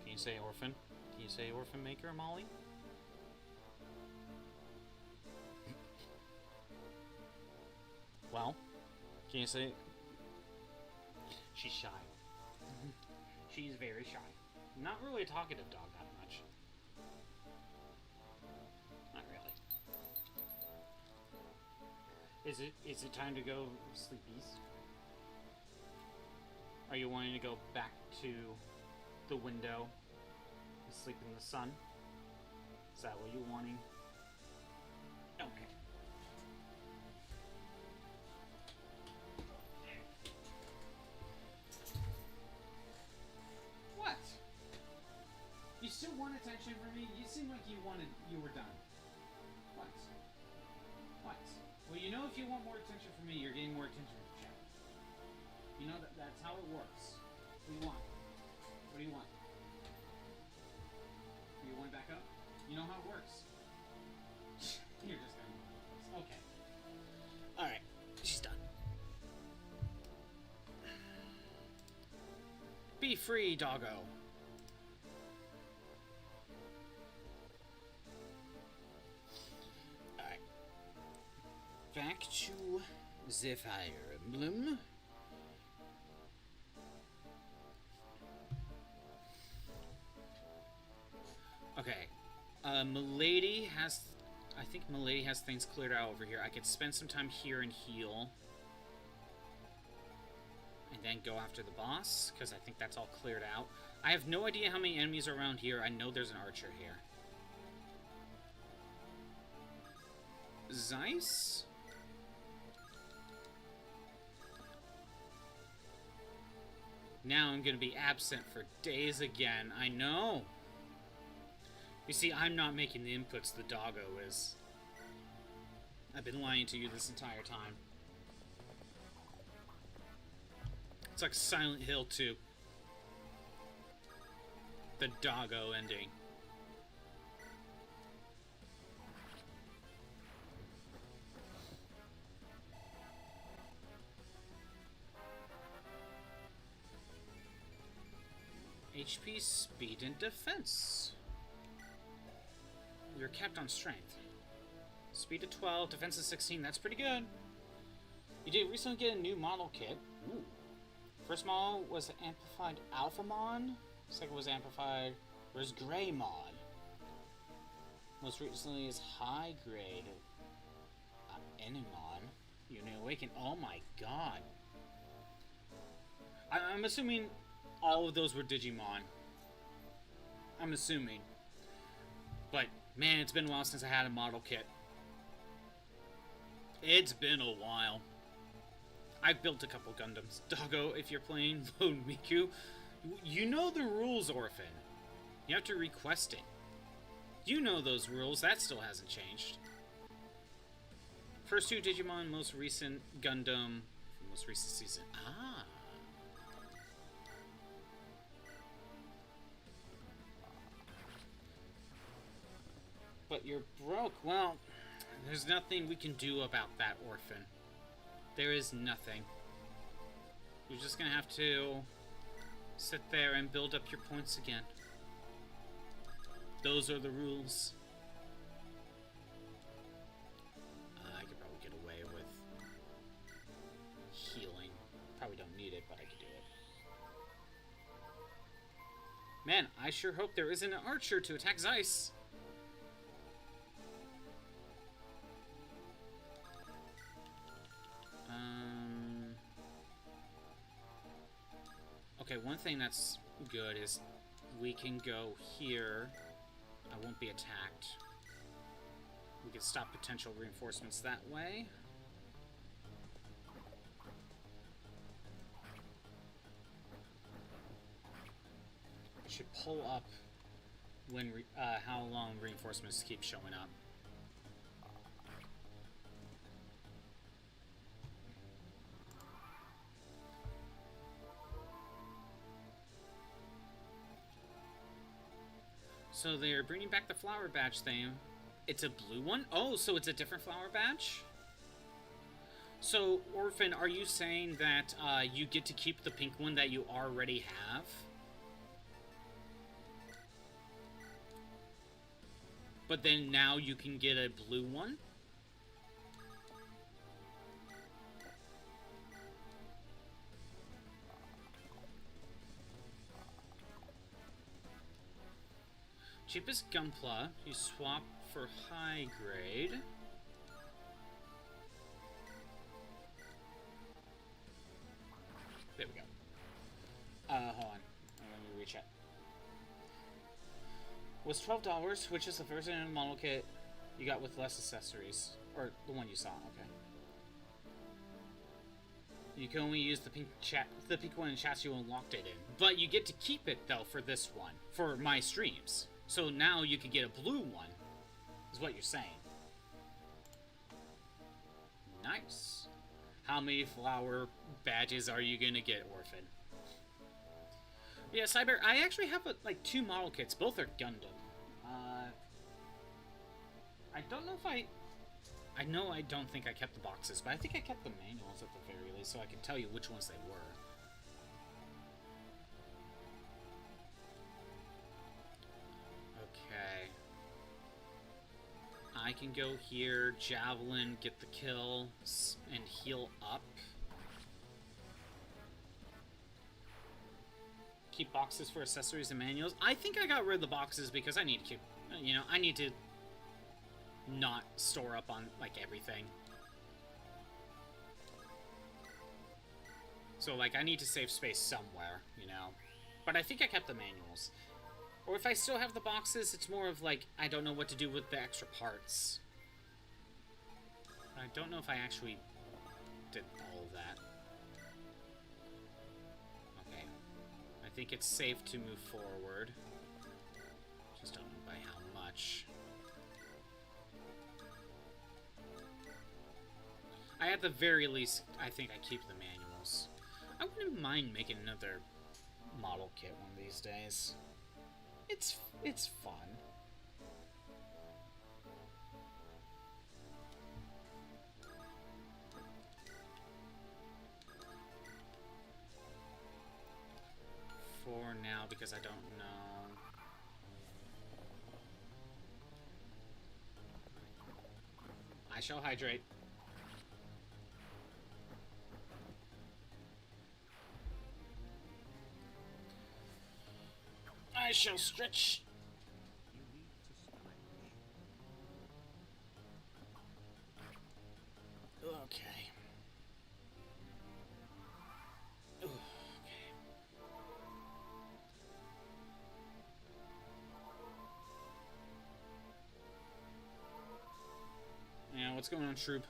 Can you say Orphan? Can you say Orphan Maker, Molly? Well, can you say... She's shy. She's very shy. Not really a talkative dog that much. Not really. Is it time to go sleepies? Are you wanting to go back to the window and sleep in the sun? Is that what you're wanting? Okay. What? You still want attention from me? You seem like you were done. What? What? Well, you know if you want more attention from me, you're getting more attention from chat. You know that's how it works. What do you want? What do you want? Do you want to back up? You know how it works. You're just gonna... Okay. Alright. She's done. Be free, doggo. Alright. Back to the Fire Emblem. Okay. Milady has... I think Milady has things cleared out over here. I could spend some time here and heal. And then go after the boss, because I think that's all cleared out. I have no idea how many enemies are around here. I know there's an archer here. Zeiss? Now I'm going to be absent for days again. I know. You see, I'm not making the inputs, the doggo is. I've been lying to you this entire time. It's like Silent Hill 2. The doggo ending. HP, speed, and defense. You're capped on strength. Speed of 12, defense of 16, that's pretty good. You did recently get a new model kit. Ooh. First model was amplified Alphamon. Second was amplified was Greymon. Most recently is high grade Enemon. Unit Awaken. Oh my god. I'm assuming all of those were Digimon. I'm assuming. But man, it's been a while since I had a model kit. It's been a while. I've built a couple Gundams. Doggo, if you're playing Lone Miku, you know the rules, Orphan. You have to request it. You know those rules. That still hasn't changed. First 2 Digimon, most recent Gundam, most recent season. Ah. But you're broke. Well, there's nothing we can do about that, Orphan. There is nothing. You're just gonna have to sit there and build up your points again. Those are the rules. I could probably get away with healing. Probably don't need it, but I could do it. Man, I sure hope there isn't an archer to attack Zeiss. Okay, one thing that's good is we can go here. I won't be attacked. We can stop potential reinforcements that way. It should pull up when how long reinforcements keep showing up. So they're bringing back the flower badge thing. It's a blue one? Oh, so it's a different flower badge? So, Orphan, are you saying that you get to keep the pink one that you already have? But then now you can get a blue one? Cheapest Gunpla, you swap for high grade. There we go. Hold on. Let me recheck. Was $12, which is the first in model kit you got with less accessories. Or the one you saw, okay. You can only use the pink one in chassis you unlocked it in. But you get to keep it, though, for this one. For my streams. So now you can get a blue one, is what you're saying. Nice. How many flower badges are you gonna get, Orphan? Yeah, Cyber, I actually have like 2 model kits. Both are Gundam. I don't know if I don't think I kept the boxes, but I think I kept the manuals at the very least, so I can tell you which ones they were. Okay. I can go here, Javelin, get the kill, and heal up. Keep boxes for accessories and manuals. I think I got rid of the boxes because I need to keep, I need to not store up on, like, everything. So, like, I need to save space somewhere, But I think I kept the manuals. Or if I still have the boxes, it's more of, like, I don't know what to do with the extra parts. I don't know if I actually did all of that. Okay. I think it's safe to move forward. Just don't know by how much. At the very least, I think I keep the manuals. I wouldn't mind making another model kit one of these days. It's fun. For now, because I don't know. I shall hydrate. I shall stretch. Okay. Ooh, okay. Yeah, what's going on, Troop?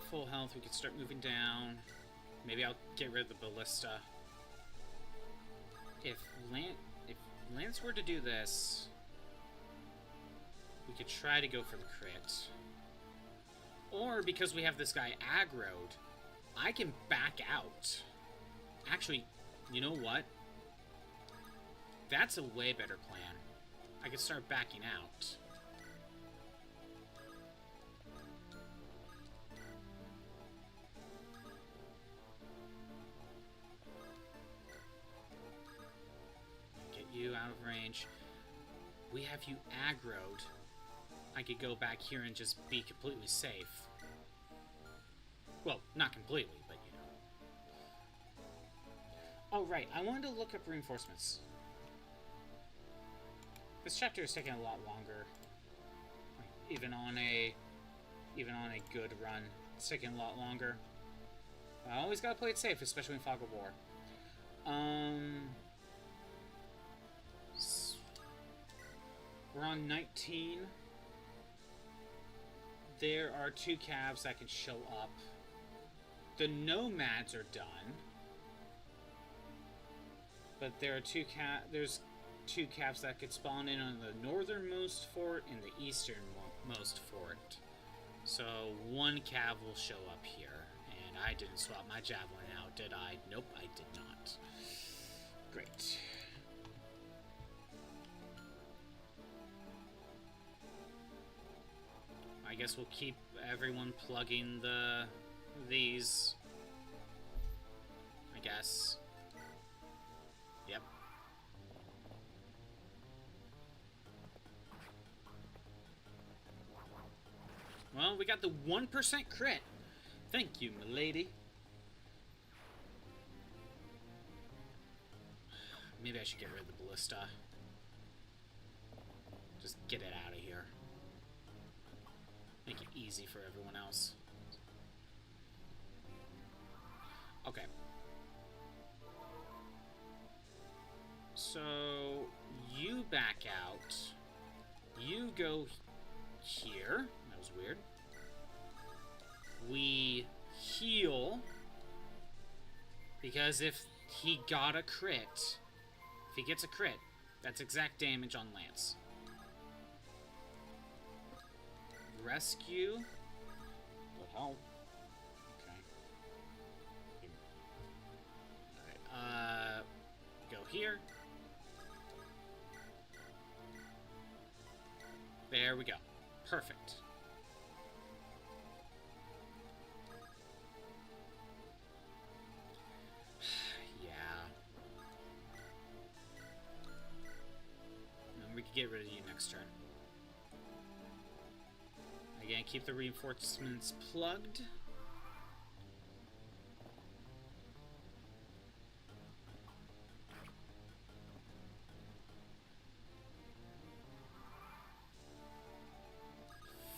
at full health, we could start moving down. Maybe I'll get rid of the ballista. If Lance were to do this, we could try to go for the crit. Or, because we have this guy aggroed, I can back out. Actually, you know what? That's a way better plan. I could start backing out. Get you out of range. We have you aggroed. I could go back here and just be completely safe. Well, not completely, but you know. Oh, right. I wanted to look up reinforcements. This chapter is taking a lot longer. Even on a good run, it's taking a lot longer. I always gotta play it safe, especially in Fog of War. We're on 19. There are 2 calves that can show up. The nomads are done. But there are there's 2 calves that could spawn in on the northernmost fort and the easternmost fort. So 1 cav will show up here. And I didn't swap my javelin out, did I? Nope, I did not. Great. I guess we'll keep everyone plugging these. I guess. Yep. Well, we got the 1% crit. Thank you, milady. Maybe I should get rid of the ballista. Just get it out of here. Make it easy for everyone else. Okay. So, you back out. You go here. That was weird. We heal. Because if he got a crit, if he gets a crit, that's exact damage on Lance. Rescue. What the hell? Okay. Alright, go here. There we go. Perfect. Yeah. And we can get rid of you next turn. Again, keep the reinforcements plugged.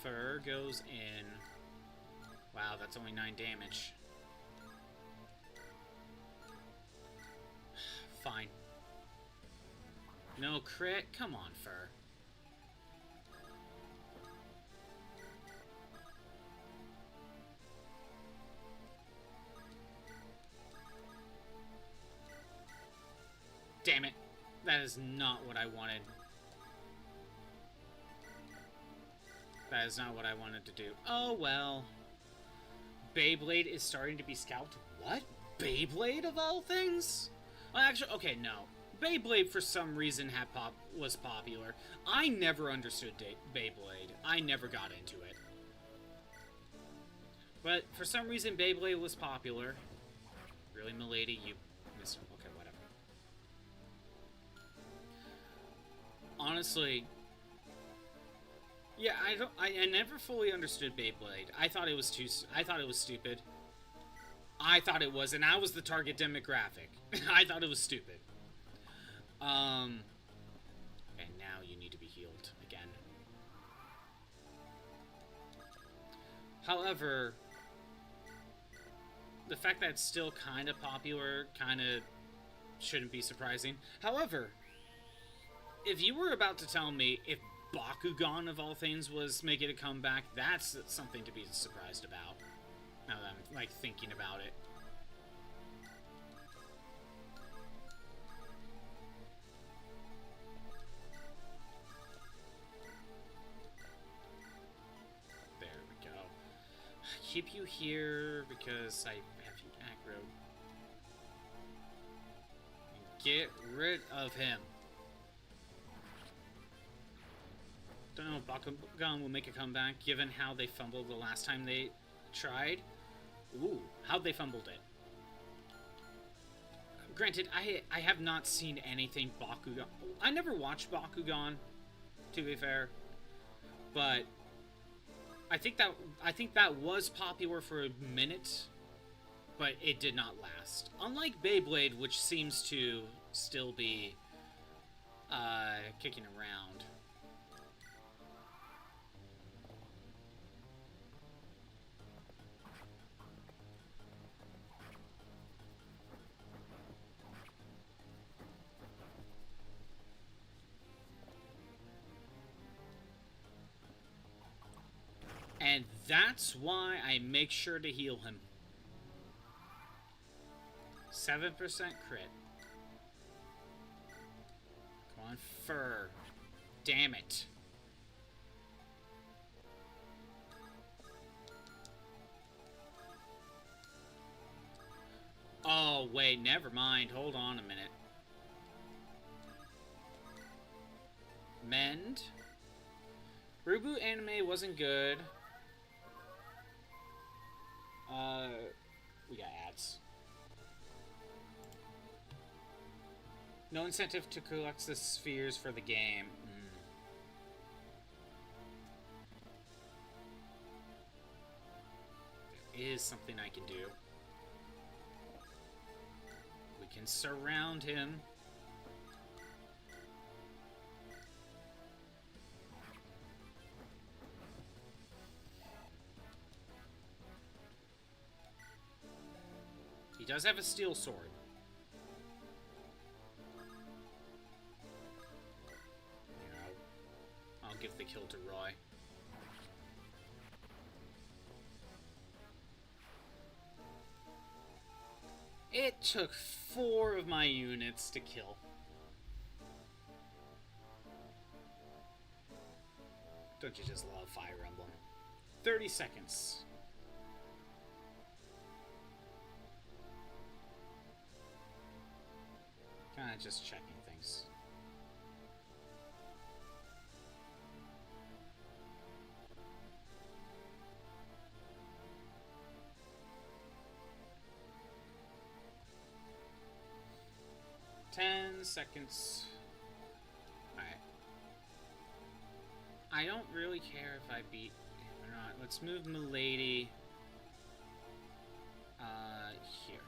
Fur goes in. Wow, that's only 9 damage. Fine. No crit? Come on, Fur. Damn it. That is not what I wanted. That is not what I wanted to do. Oh, well. Beyblade is starting to be scalped. What? Beyblade of all things? Well, actually, okay, no. Beyblade for some reason was popular. I never understood Beyblade. I never got into it. But for some reason, Beyblade was popular. Really, milady? You missed. Okay, whatever. Honestly, yeah, I never fully understood Beyblade. I thought it was stupid. I thought it was, and I was the target demographic. I thought it was stupid. And now you need to be healed again. However, the fact that it's still kind of popular kind of shouldn't be surprising. However, if you were about to tell me if Bakugan of all things was making a comeback, that's something to be surprised about. Now that I'm, like, thinking about it. There we go. Keep you here because I have you aggro. Get rid of him. Don't know if Bakugan will make a comeback given how they fumbled the last time they tried. Ooh, how'd they fumbled it? Granted, I have not seen anything Bakugan. I never watched Bakugan, to be fair, but I think that was popular for a minute, but it did not last. Unlike Beyblade, which seems to still be kicking around. And that's why I make sure to heal him. 7% crit. Come on, fur. Damn it. Oh, wait, never mind. Hold on a minute. Mend. Reboot anime wasn't good. We got ads. No incentive to collect the spheres for the game. There is something I can do. We can surround him. He does have a steel sword. You know, I'll give the kill to Roy. It took 4 of my units to kill. Don't you just love Fire Emblem? 30 seconds. Kinda just checking things. Ten seconds. Alright. I don't really care if I beat him or not. Let's move Milady here.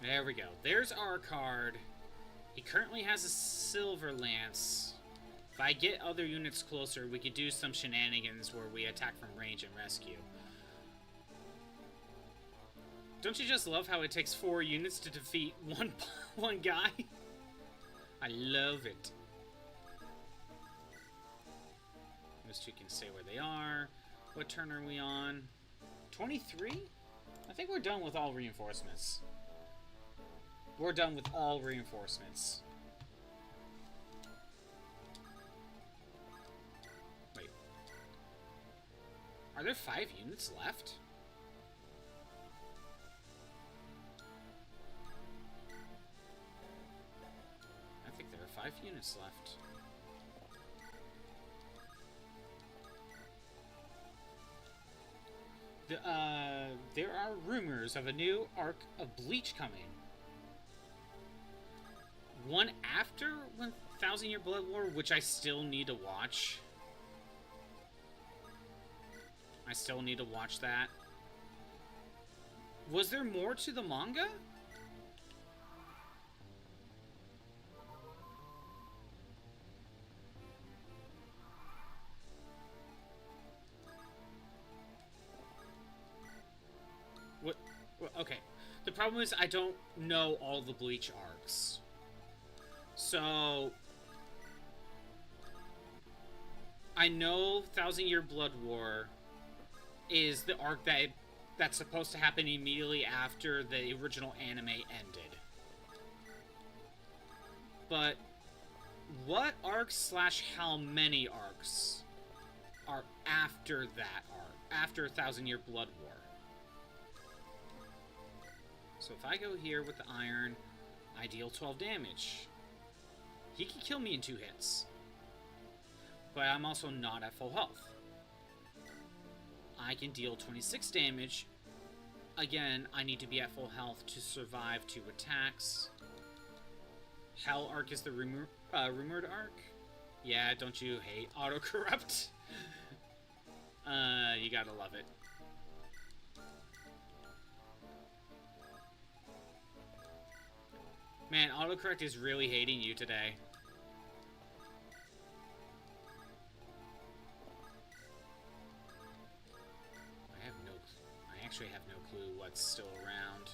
There we go. There's our card. He currently has a silver lance. If I get other units closer, we could do some shenanigans where we attack from range and rescue. Don't you just love how it takes 4 units to defeat one guy? I love it. Those two can stay where they are. What turn are we on? 23? I think we're done with all reinforcements. We're done with all reinforcements. Wait. Are there 5 units left? I think there are 5 units left. There are rumors of a new arc of Bleach coming. One after 1000 Year Blood War, which I still need to watch. I still need to watch that. Was there more to the manga? What? Okay. The problem is I don't know all the Bleach arcs. So, I know 1000 Year Blood War is the arc that's supposed to happen immediately after the original anime ended. But what arcs slash how many arcs are after that arc, after 1,000 Year Blood War? So if I go here with the iron, I deal 12 damage. He can kill me in 2 hits. But I'm also not at full health. I can deal 26 damage. Again, I need to be at full health to survive 2 attacks. Hell arc is the rumored arc. Yeah, don't you hate autocorrupt? You gotta love it. Man, autocorrect is really hating you today. I actually have no clue what's still around.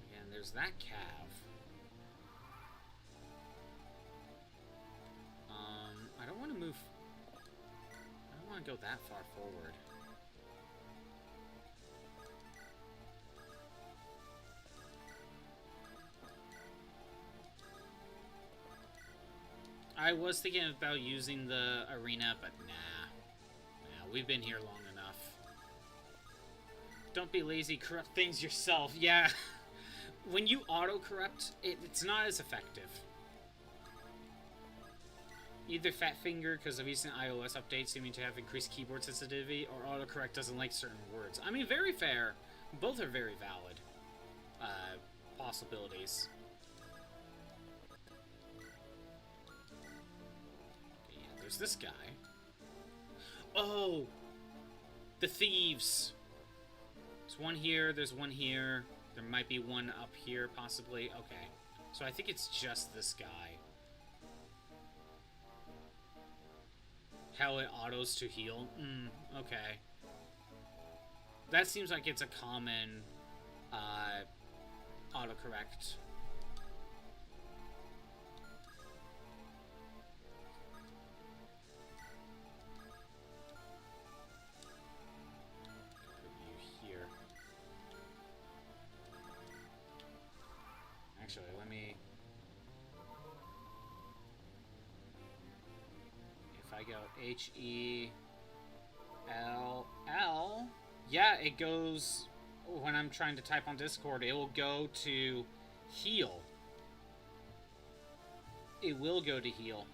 Again, there's that cav. I don't want to move. I don't want to go that far forward. I was thinking about using the arena, but nah. Nah, we've been here long enough. Don't be lazy, corrupt things yourself. Yeah, when you auto-corrupt, it's not as effective. Either fat finger because of recent iOS updates seeming to have increased keyboard sensitivity, or autocorrect doesn't like certain words. I mean, very fair. Both are very valid possibilities. Okay, yeah, there's this guy. Oh! The thieves! There's one here, there's one here. There might be one up here, possibly. Okay. So I think it's just this guy. How it autos to heal. Okay. That seems like it's a common autocorrect. Put you here. Actually, let me... If I go H-E-L-L, yeah, it goes, when I'm trying to type on Discord, it will go to heal. It will go to heal.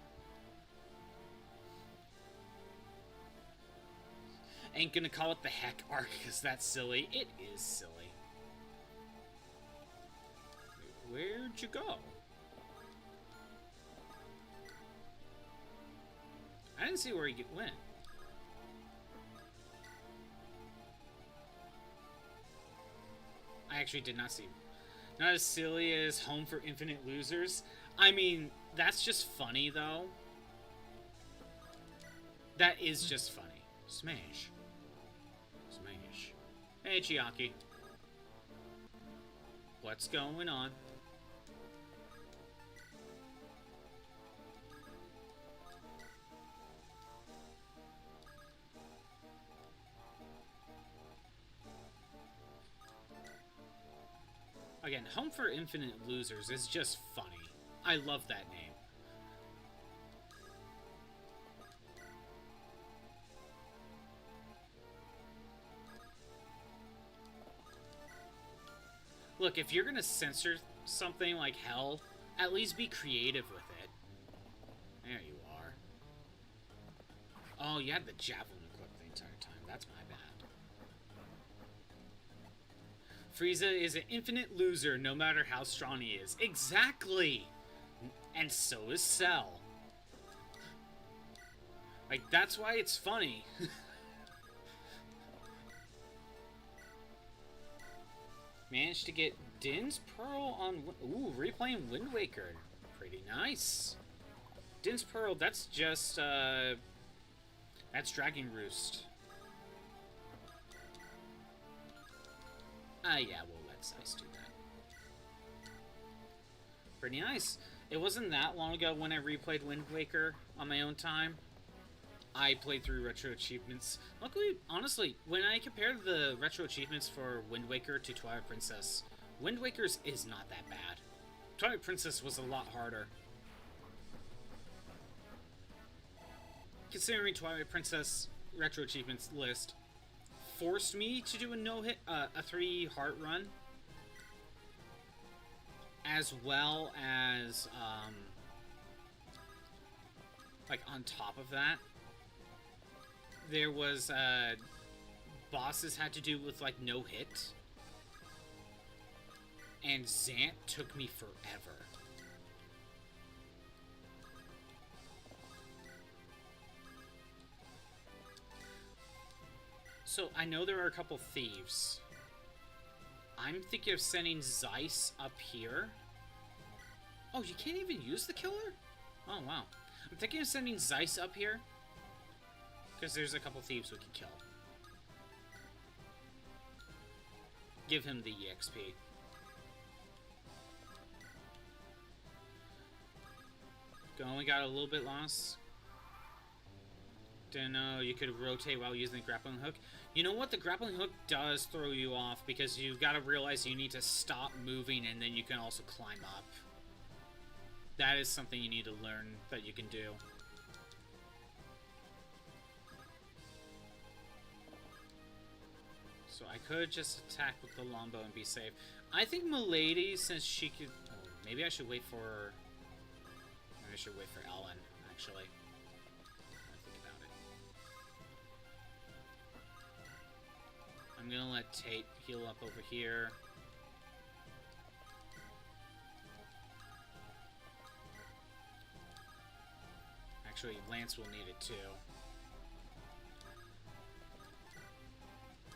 Ain't gonna call it the heck arc, because that's silly. It is silly. Where'd you go? I didn't see where he went. I actually did not see. Not as silly as Home for Infinite Losers. I mean, that's just funny, though. That is just funny. Smash. Smash. Hey, Chiaki. What's going on? Again, Home for Infinite Losers is just funny. I love that name. Look, if you're gonna censor something like hell, at least be creative with it. There you are. Oh, you had the javelin equipped the entire time. That's my bad. Frieza is an infinite loser no matter how strong he is. Exactly! And so is Cell. Like, that's why it's funny. Managed to get Din's Pearl on... Ooh, replaying Wind Waker. Pretty nice. Din's Pearl, that's just, that's Dragon Roost. Yeah, we'll let Zeiss do that. Pretty nice. It wasn't that long ago when I replayed Wind Waker on my own time. I played through retro achievements. Luckily, honestly, when I compared the retro achievements for Wind Waker to Twilight Princess, Wind Waker's is not that bad. Twilight Princess was a lot harder. Considering Twilight Princess retro achievements list forced me to do a 3 heart run, as well as like on top of that, there was bosses had to do with like no hit, and Zant took me forever. So I know there are a couple thieves. I'm thinking of sending Zeiss up here. Oh, you can't even use the killer? Oh, wow. I'm thinking of sending Zeiss up here, because there's a couple thieves we can kill. Give him the EXP. Only got a little bit lost. Didn't know you could rotate while using the grappling hook. You know what? The grappling hook does throw you off because you gotta realize you need to stop moving and then you can also climb up. That is something you need to learn that you can do. So I could just attack with the longbow and be safe. I think Milady, since she could... Oh, maybe I should wait for... Maybe I should wait for Ellen, actually. I'm gonna let Tate heal up over here. Actually, Lance will need it too.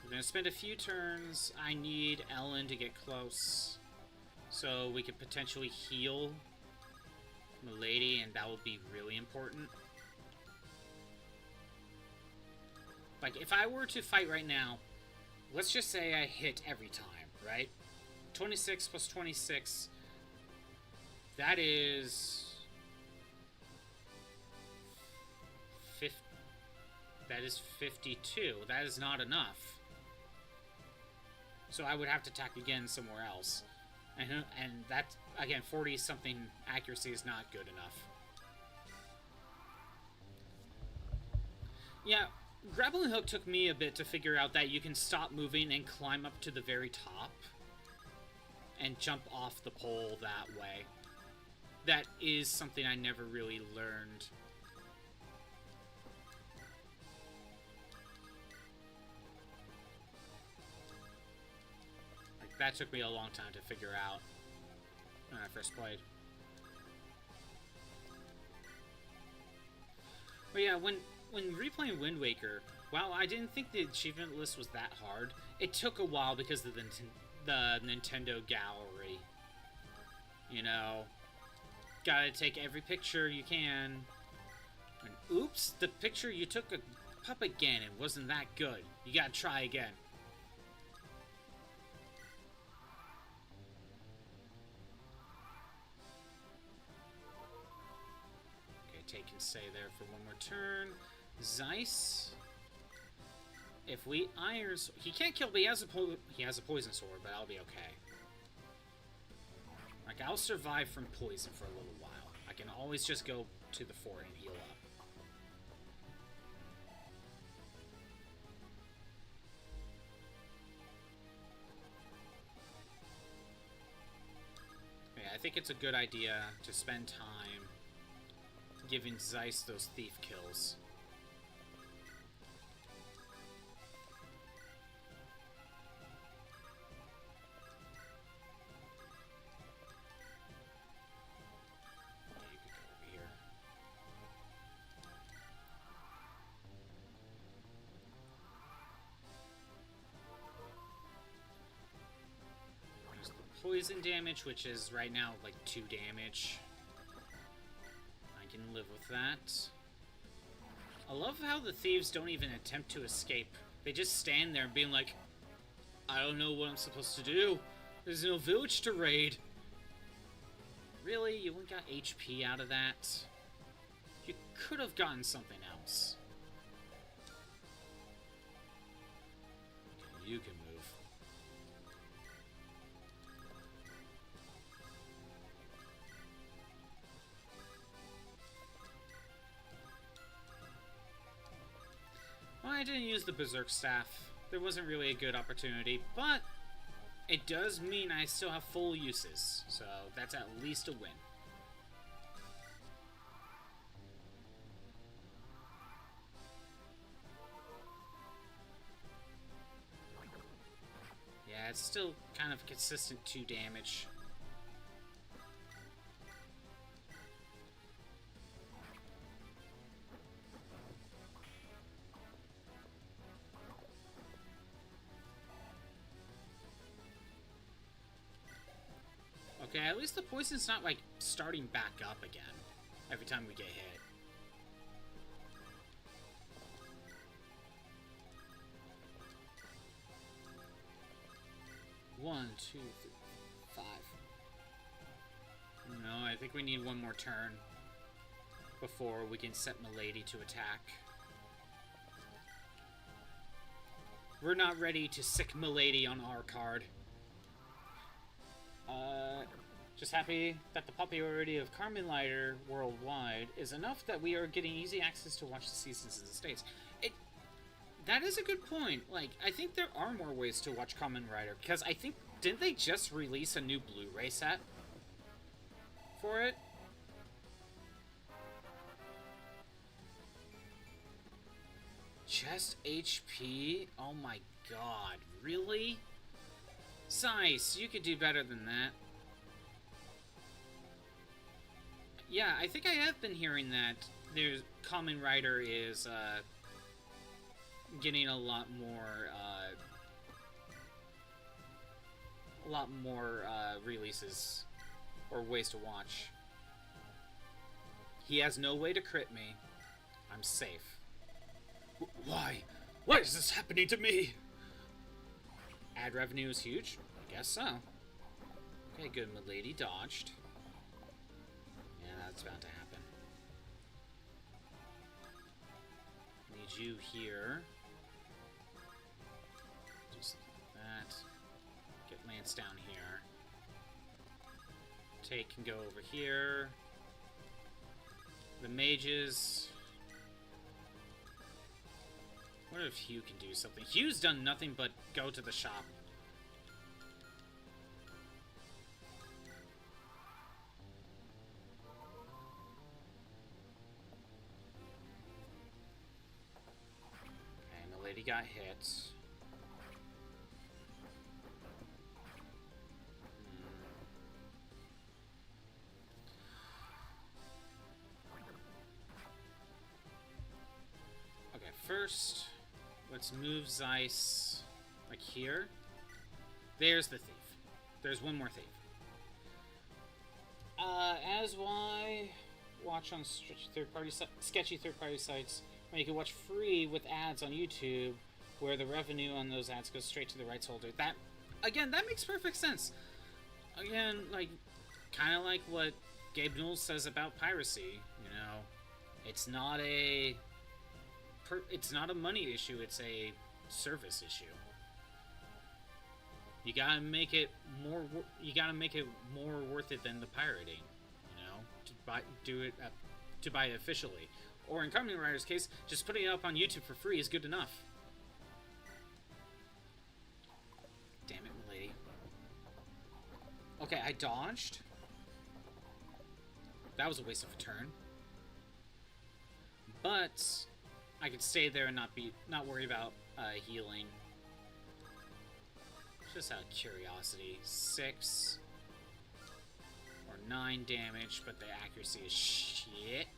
We're gonna spend a few turns. I need Ellen to get close, so we could potentially heal Milady, and that will be really important. Like, if I were to fight right now, let's just say I hit every time, right? 26 plus 26. That is... That is 52. That is not enough. So I would have to attack again somewhere else. And that, again, 40-something accuracy is not good enough. Yeah. Grappling hook took me a bit to figure out that you can stop moving and climb up to the very top and jump off the pole that way. That is something I never really learned. Like, that took me a long time to figure out when I first played. But yeah, when replaying Wind Waker, while I didn't think the achievement list was that hard, it took a while because of the Nintendo gallery. You know, gotta take every picture you can. And oops, the picture you took up again and wasn't that good. You gotta try again. Okay, Tate can stay there for one more turn. Zeiss, if we iron, he can't kill, but he has a poison sword, but I'll be okay. Like, I'll survive from poison for a little while. I can always just go to the fort and heal up. Yeah, I think it's a good idea to spend time giving Zeiss those thief kills. Poison damage, which is right now like 2 damage. I can live with that. I love how the thieves don't even attempt to escape. They just stand there being like, I don't know what I'm supposed to do. There's no village to raid. Really? You only got HP out of that? You could have gotten something else. Okay, you can move. Well, I didn't use the Berserk Staff. There wasn't really a good opportunity, but it does mean I still have full uses, so that's at least a win. Yeah, it's still kind of consistent 2 damage. Okay, at least the poison's not, like, starting back up again every time we get hit. One, two, three, 5. No, I think we need one more turn before we can set Milady to attack. We're not ready to sick Milady on our card. Just happy that the popularity of Kamen Rider worldwide is enough that we are getting easy access to watch the seasons in the States. That is a good point. Like, I think there are more ways to watch Kamen Rider, because I think, didn't they just release a new Blu-ray set for it? Just HP? Oh my god, really? Sice, you could do better than that. Yeah, I think I have been hearing that there's Kamen Rider is getting a lot more releases or ways to watch. He has no way to crit me. I'm safe. Why? Why is this happening to me? Ad revenue is huge? I guess so. Okay, good. Milady dodged. Yeah, that's bound to happen. Need you here. Do something like that. Get Lance down here. Take can go over here. The mages. I wonder if Hugh can do something. Hugh's done nothing but go to the shop. Okay, Milady got hit. Okay, first, let's move Zeiss like here. There's the thief. There's one more thief. As why watch on sketchy third-party sites when you can watch free with ads on YouTube, where the revenue on those ads goes straight to the rights holder. That, again, that makes perfect sense. Again, like, kind of like what Gabe Newell says about piracy. You know, it's not a money issue. It's a service issue. You gotta make it more. You gotta make it more worth it than the pirating. You know, to buy it officially, or in Kamen Rider's case, just putting it up on YouTube for free is good enough. Damn it, milady. Okay, I dodged. That was a waste of a turn. But I could stay there and not worry about healing. Just out of curiosity. 6 or 9 damage, but the accuracy is shit.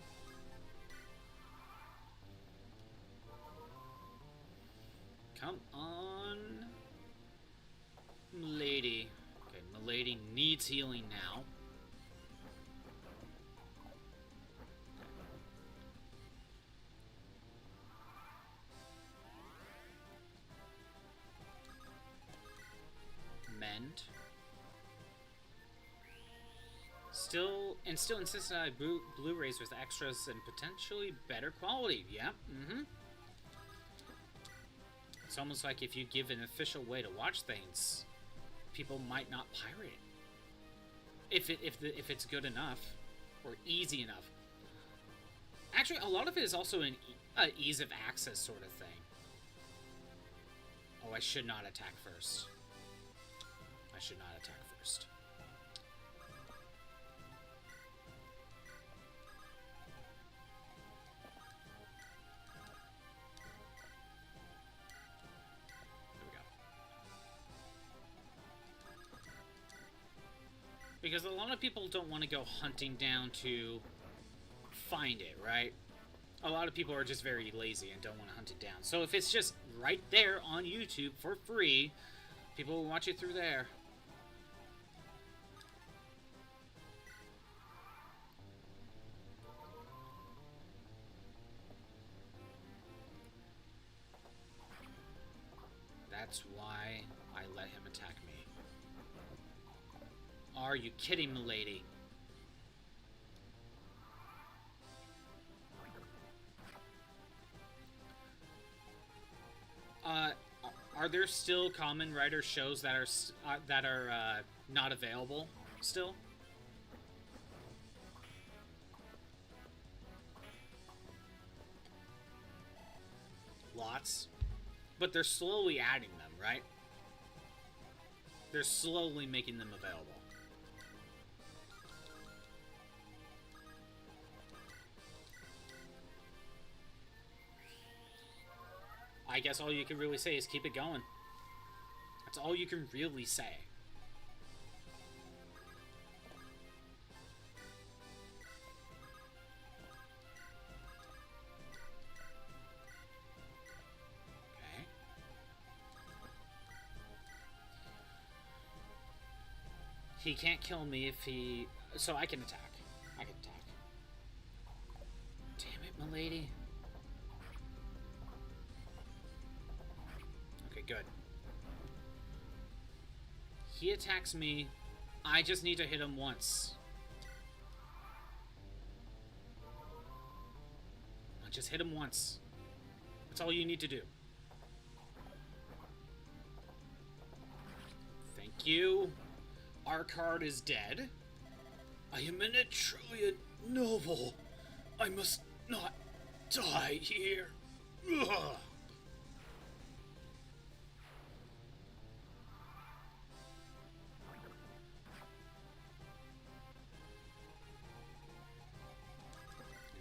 Come on, Milady. Okay, Milady needs healing now. Mend. Still insisted on Blu-rays with extras and potentially better quality. Yep. It's almost like if you give an official way to watch things, people might not pirate it. If it's good enough or easy enough. Actually, a lot of it is also an ease of access sort of thing. Oh, I should not attack first. I should not attack first. Because a lot of people don't want to go hunting down to find it, right? A lot of people are just very lazy and don't want to hunt it down. So if it's just right there on YouTube for free, people will watch it through there. That's why I let him attack me. Are you kidding, milady? Are there still Kamen Rider shows that are not available still? Lots, but they're slowly adding them, right? They're slowly making them available. I guess all you can really say is keep it going. That's all you can really say. Okay. He can't kill me if he... So I can attack. I can attack. Damn it, milady. Good. He attacks me. I just need to hit him once. I just hit him once. That's all you need to do. Thank you. Our card is dead. I am an Etrulian noble. I must not die here. Ugh.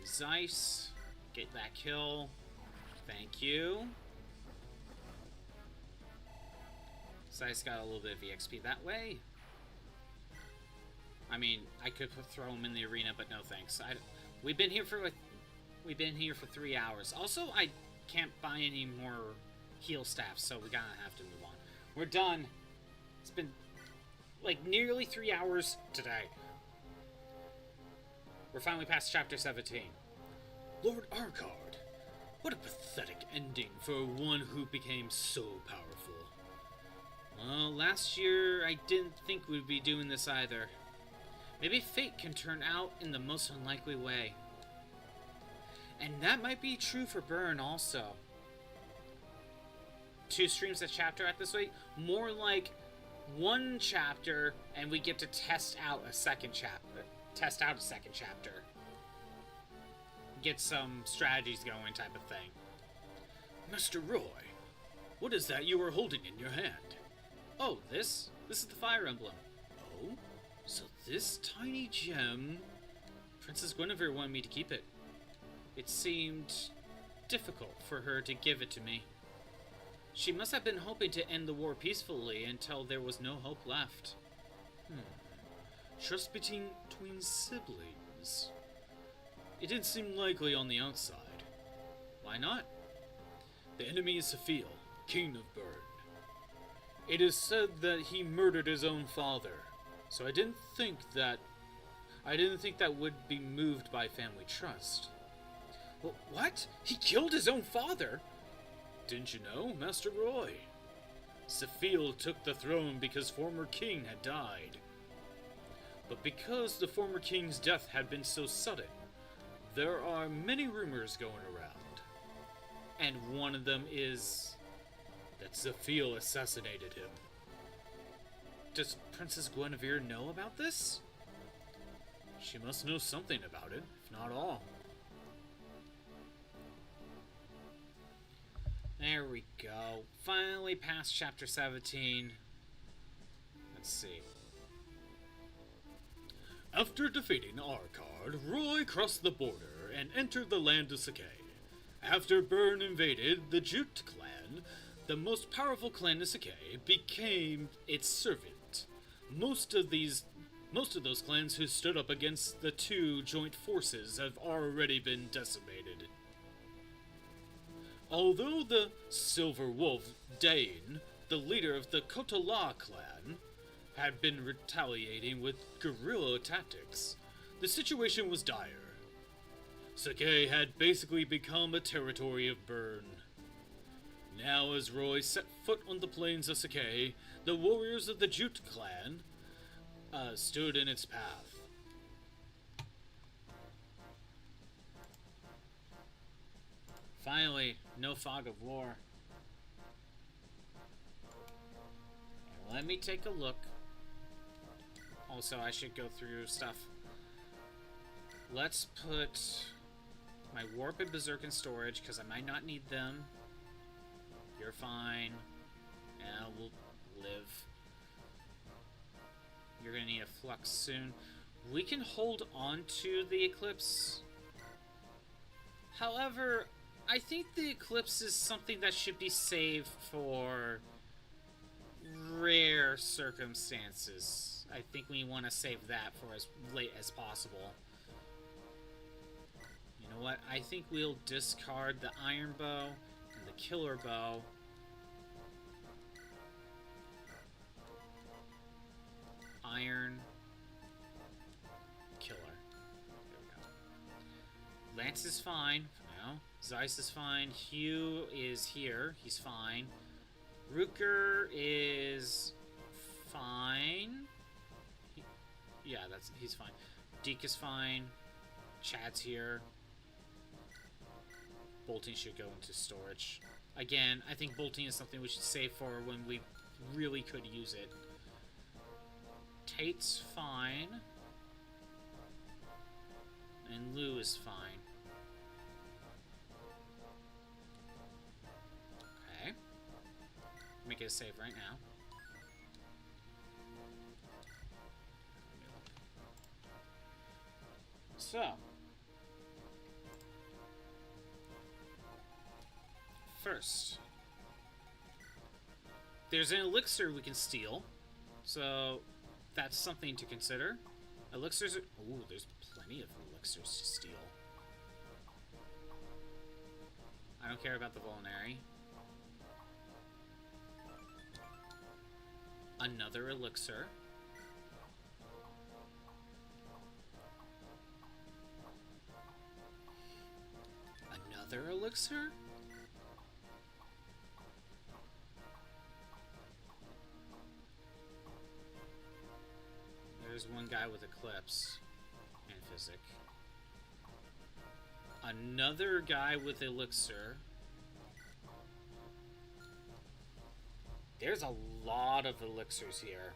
Zeiss, get that kill. Thank you. Zeiss got a little bit of EXP that way. I mean, I could throw him in the arena, but no thanks. We've been here for 3 hours. Also, I can't buy any more heal staffs, so we gotta have to move on. We're done. It's been like nearly 3 hours today. We're finally past chapter 17. Lord Arkard, what a pathetic ending for one who became so powerful. Well, last year I didn't think we'd be doing this either. Maybe fate can turn out in the most unlikely way. And that might be true for Burn also. 2 streams a chapter at this rate? More like 1 chapter and we get to test out a second chapter. Get some strategies going type of thing. Mr. Roy, what is that you are holding in your hand? Oh, this is the Fire Emblem. Oh, so this tiny gem... Princess Guinevere wanted me to keep it. It seemed difficult for her to give it to me. She must have been hoping to end the war peacefully until there was no hope left. Trust between siblings. It didn't seem likely on the outside. Why not? The enemy is Sephiel, king of Burn. It is said that he murdered his own father, so I didn't think that would be moved by family trust. Well, what? He killed his own father? Didn't you know, Master Roy? Sephiel took the throne because former king had died. But because the former king's death had been so sudden, there are many rumors going around. And one of them is that Zephiel assassinated him. Does Princess Guinevere know about this? She must know something about it, if not all. There we go. Finally past chapter 17. Let's see. After defeating Arkard, Roy crossed the border and entered the land of Sakai. After Byrne invaded the Jute clan, the most powerful clan of Sakai became its servant. Most of those clans who stood up against the two joint forces have already been decimated. Although the Silver Wolf, Dane, the leader of the Kotala clan, had been retaliating with guerrilla tactics, the situation was dire. Sakai had basically become a territory of Byrne. Now as Roy set foot on the plains of Sakai, the warriors of the Jute clan stood in its path. Finally, no fog of war. Let me take a look. Also, I should go through stuff. Let's put my Warp and Berserk in storage, because I might not need them. You're fine. Yeah, we'll live. You're gonna need a Flux soon. We can hold on to the Eclipse. However, I think the Eclipse is something that should be saved for rare circumstances. I think we want to save that for as late as possible. You know what? I think we'll discard the Iron Bow and the Killer Bow. Iron. Killer. There we go. Lance is fine for now. Zeiss is fine. Hugh is here. He's fine. Rooker is fine. Yeah, he's fine. Deke is fine. Chad's here. Bolting should go into storage. Again, I think bolting is something we should save for when we really could use it. Tate's fine. And Lou is fine. Okay. Make it a save right now. So. First. There's an elixir we can steal. So, that's something to consider. Elixirs are... Ooh, there's plenty of elixirs to steal. I don't care about the Vulnerary. Another elixir. Another elixir? There's one guy with Eclipse and Physic. Another guy with Elixir. There's a lot of elixirs here.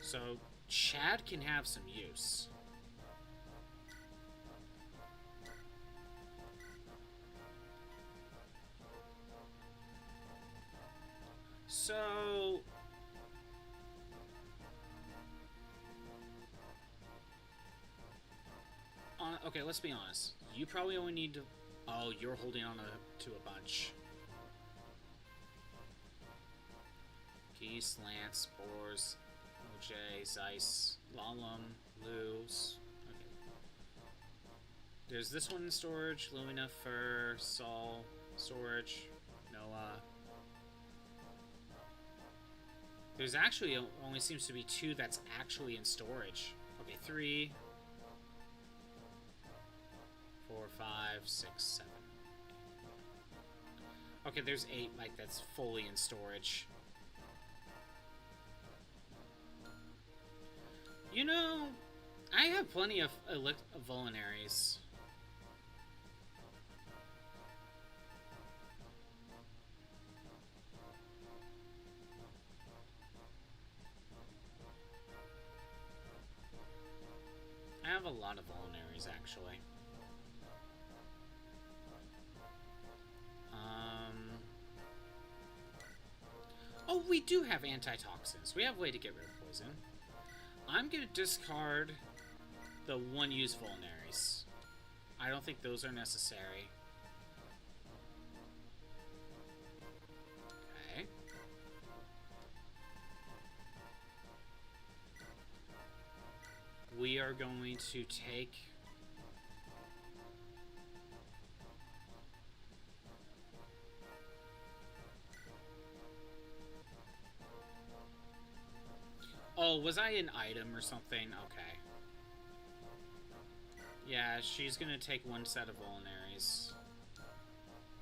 So, Chad can have some use. So... okay, let's be honest. You probably only need to... Oh, you're holding on to a bunch. Geese, Lance, Spores, OJ, Zeiss, Lalum, Luz. Okay. There's this one in storage. Lumina, Fur, Sol, storage, Noah. There's actually only seems to be 2 that's actually in storage. Okay, 3, 4, 5, 6, 7. Okay, there's 8 like that's fully in storage. You know, I have plenty of vulneraries. I have a lot of vulneraries, actually. Oh, we do have antitoxins. We have a way to get rid of poison. I'm going to discard the one-use vulneraries. I don't think those are necessary. Okay. We are going to take... Oh, was I an item or something? Okay. Yeah, she's gonna take one set of vulneraries.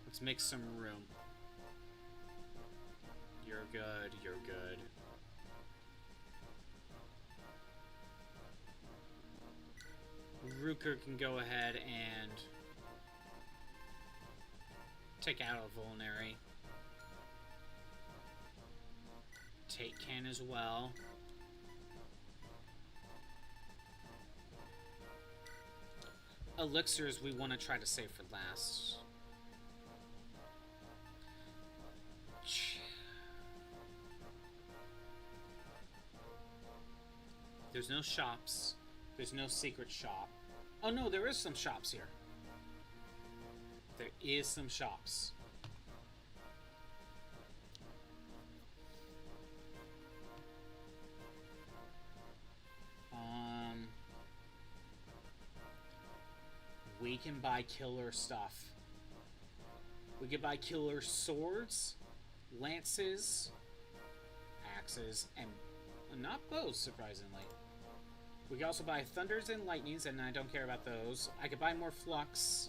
Let's make some room. You're good, you're good. Ruker can go ahead and take out a vulnerary. Tate can as well. Elixirs we want to try to save for last. There's no shops. There's no secret shop. Oh no, there is some shops here. There is some shops. We can buy killer stuff. We can buy killer swords, lances, axes, and not bows, surprisingly. We can also buy thunders and lightnings, and I don't care about those. I could buy more flux.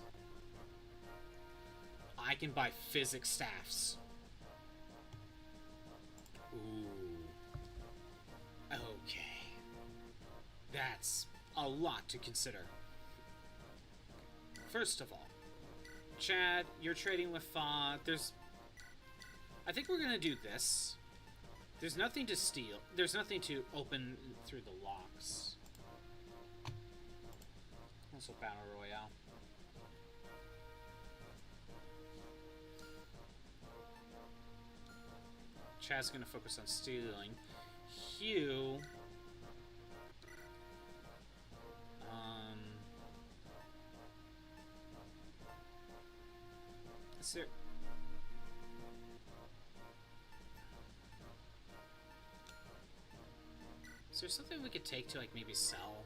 I can buy physic staffs. Ooh. Okay. That's a lot to consider. First of all, Chad, you're trading with Fa. I think we're gonna do this. There's nothing to steal. There's nothing to open through the locks. Also Battle Royale. Chad's gonna focus on stealing. Hugh... Is there something we could take to, like, maybe sell?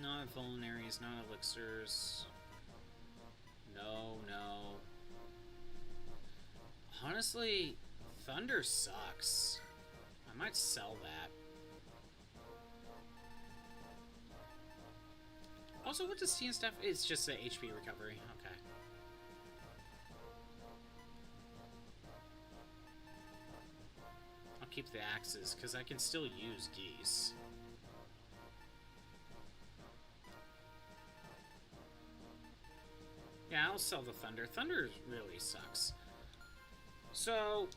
Not vulneraries, not elixirs. No. Honestly, thunder sucks. I might sell that. Also, what does T and stuff? It's just a HP recovery. Okay. I'll keep the axes, because I can still use geese. Yeah, I'll sell the thunder. Thunder really sucks. So...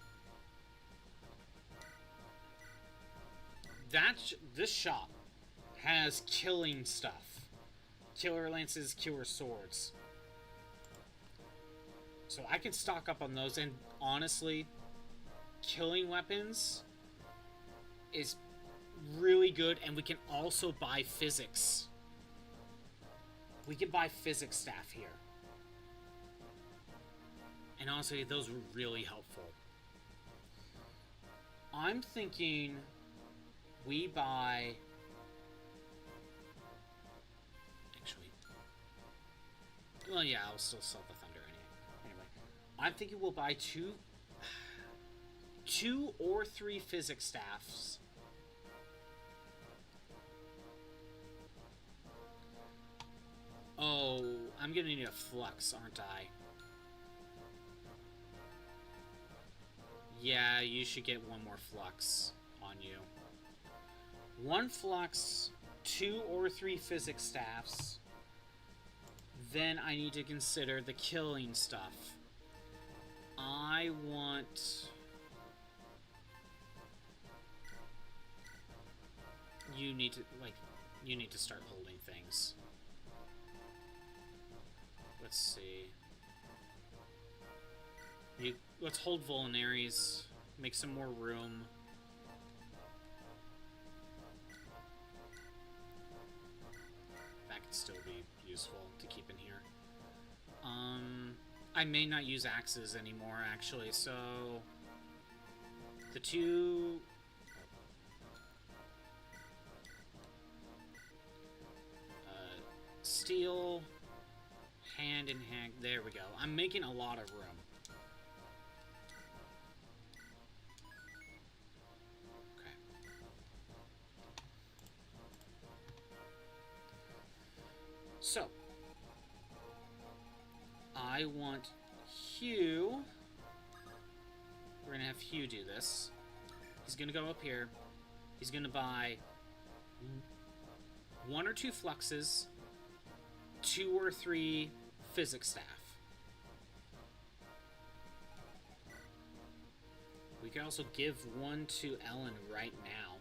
this shop has killing stuff. Killer lances, killer swords. So I can stock up on those, and honestly, killing weapons is really good, and we can also buy physics. We can buy physics staff here. And honestly, those were really helpful. I'm thinking we buy... Well, yeah, I'll still sell the thunder anyway. I'm thinking we'll buy two or three physics staffs. Oh, I'm gonna need a flux, aren't I? Yeah, you should get one more flux on you. One flux, 2 or 3 physics staffs. Then I need to consider the killing stuff. I want... You need to start holding things. Let's see. Let's hold Vulneraries. Make some more room. That could still be useful to keep in here. I may not use axes anymore, actually, so... The two... Steel... Hand in hand. There we go. I'm making a lot of room. Okay. So... I want Hugh. We're gonna have Hugh do this. He's gonna go up here. He's gonna buy 1 or 2 fluxes, 2 or 3 physics staff. We can also give 1 to Ellen right now.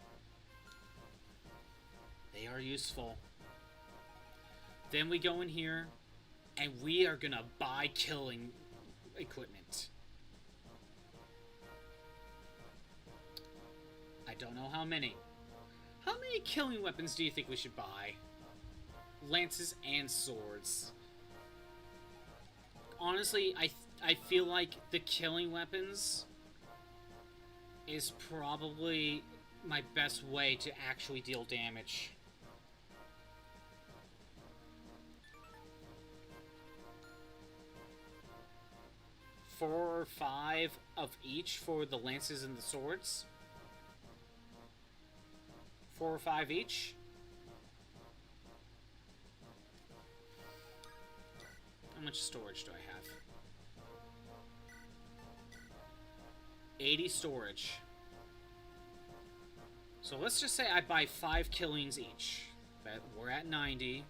They are useful. Then we go in here. And we are gonna buy killing equipment. I don't know how many. How many killing weapons do you think we should buy? Lances and swords. Honestly, I feel like the killing weapons is probably my best way to actually deal damage. Four or 5 of each for the lances and the swords. 4 or 5 each. How much storage do I have? 80 storage. So let's just say I buy 5 killings each. We're at 90.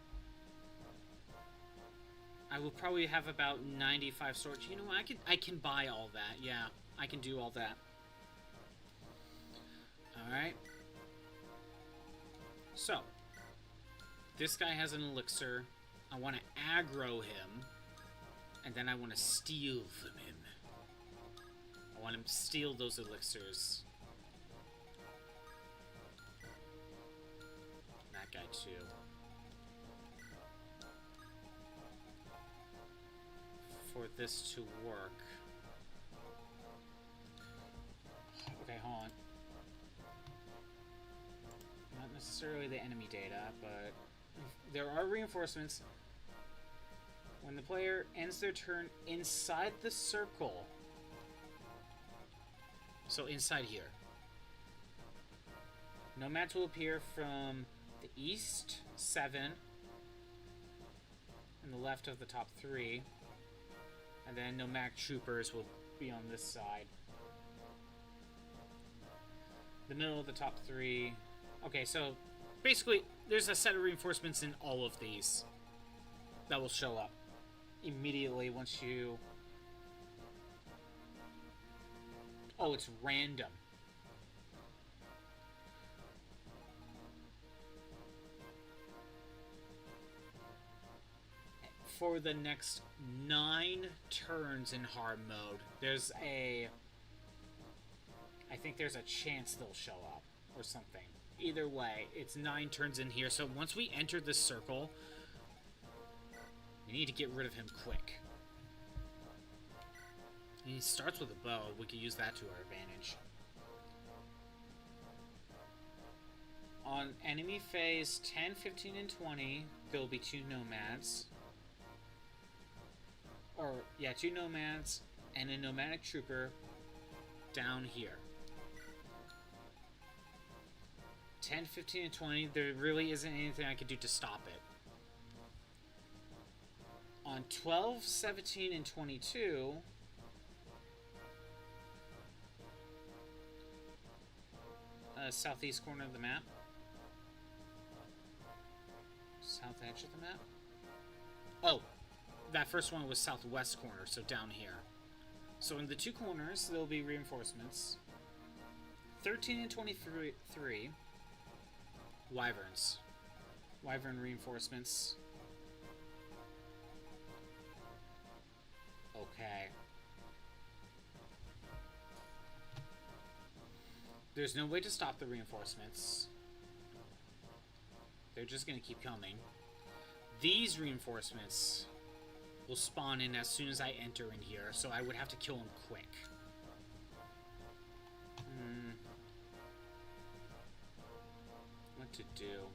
I will probably have about 95 storage. You know what? I can buy all that. Yeah, I can do all that. Alright. So, this guy has an elixir. I want to aggro him. And then I want to steal from him. I want him to steal those elixirs. That guy too. For this to work. Okay, hold on. Not necessarily the enemy data, but there are reinforcements. When the player ends their turn inside the circle, so inside here, nomads will appear from the east 7 and the left of the top 3. And then nomadic troopers will be on this side. The middle of the top 3. Okay, so basically there's a set of reinforcements in all of these that will show up immediately once you... Oh, it's random. For the next 9 turns in hard mode, there's a... I think there's a chance they'll show up, or something. Either way, it's 9 turns in here, so once we enter this circle, we need to get rid of him quick. And he starts with a bow, we can use that to our advantage. On enemy phase 10, 15, and 20, there will be 2 nomads. Or, yeah, 2 nomads and a nomadic trooper down here. 10, 15, and 20, there really isn't anything I can do to stop it. On 12, 17, and 22, southeast corner of the map. South edge of the map? Oh, that first one was southwest corner, so down here. So in the two corners, there'll be reinforcements. 13 and 23, wyverns. Wyvern reinforcements. Okay. There's no way to stop the reinforcements. They're just gonna keep coming. These reinforcements will spawn in as soon as I enter in here, so I would have to kill them quick. What to do?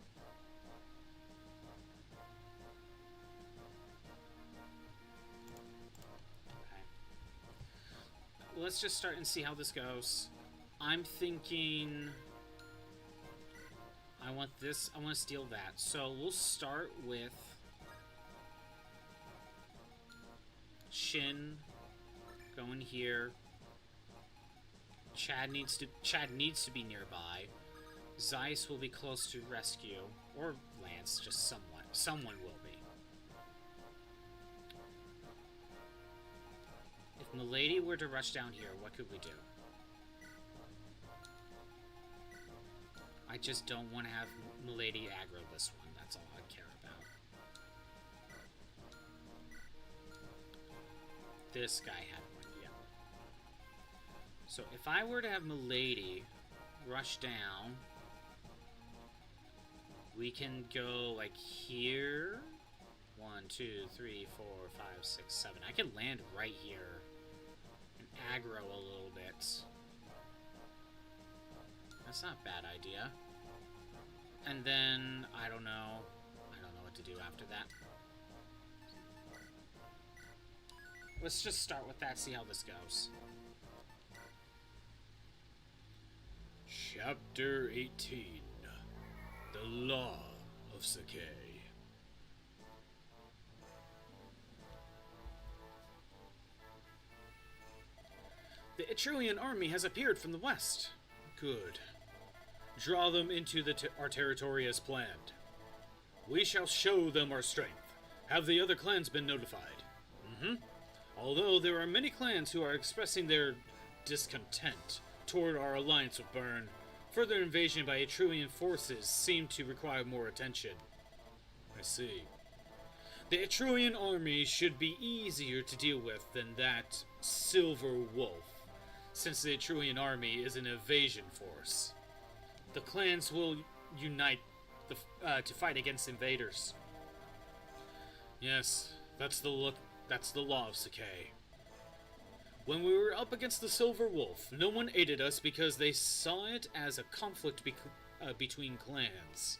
Okay. Let's just start and see how this goes. I'm thinking I want this, I want to steal that. So we'll start with Shin going here. Chad needs to be nearby. Zeiss will be close to rescue, or Lance, just somewhat. Someone will be. If Milady were to rush down here, what could we do? I just don't want to have Milady aggro this one. That's all I care about. This guy had one, yeah. So if I were to have Milady rush down, we can go like here. 1, 2, 3, 4, 5, 6, 7. I can land right here and aggro a little bit. That's not a bad idea. And then, I don't know what to do after that. Let's just start with that, see how this goes. Chapter 18. The Law of Sakai. The Etrurian army has appeared from the west. Good. Draw them into our territory as planned. We shall show them our strength. Have the other clans been notified? Although there are many clans who are expressing their discontent toward our alliance with Byrne, further invasion by Etrurian forces seem to require more attention. I see. The Etrurian army should be easier to deal with than that Silver Wolf, since the Etrurian army is an evasion force. The clans will unite to fight against invaders. Yes, that's the law of Sakai. When we were up against the Silver Wolf, no one aided us because they saw it as a conflict between clans.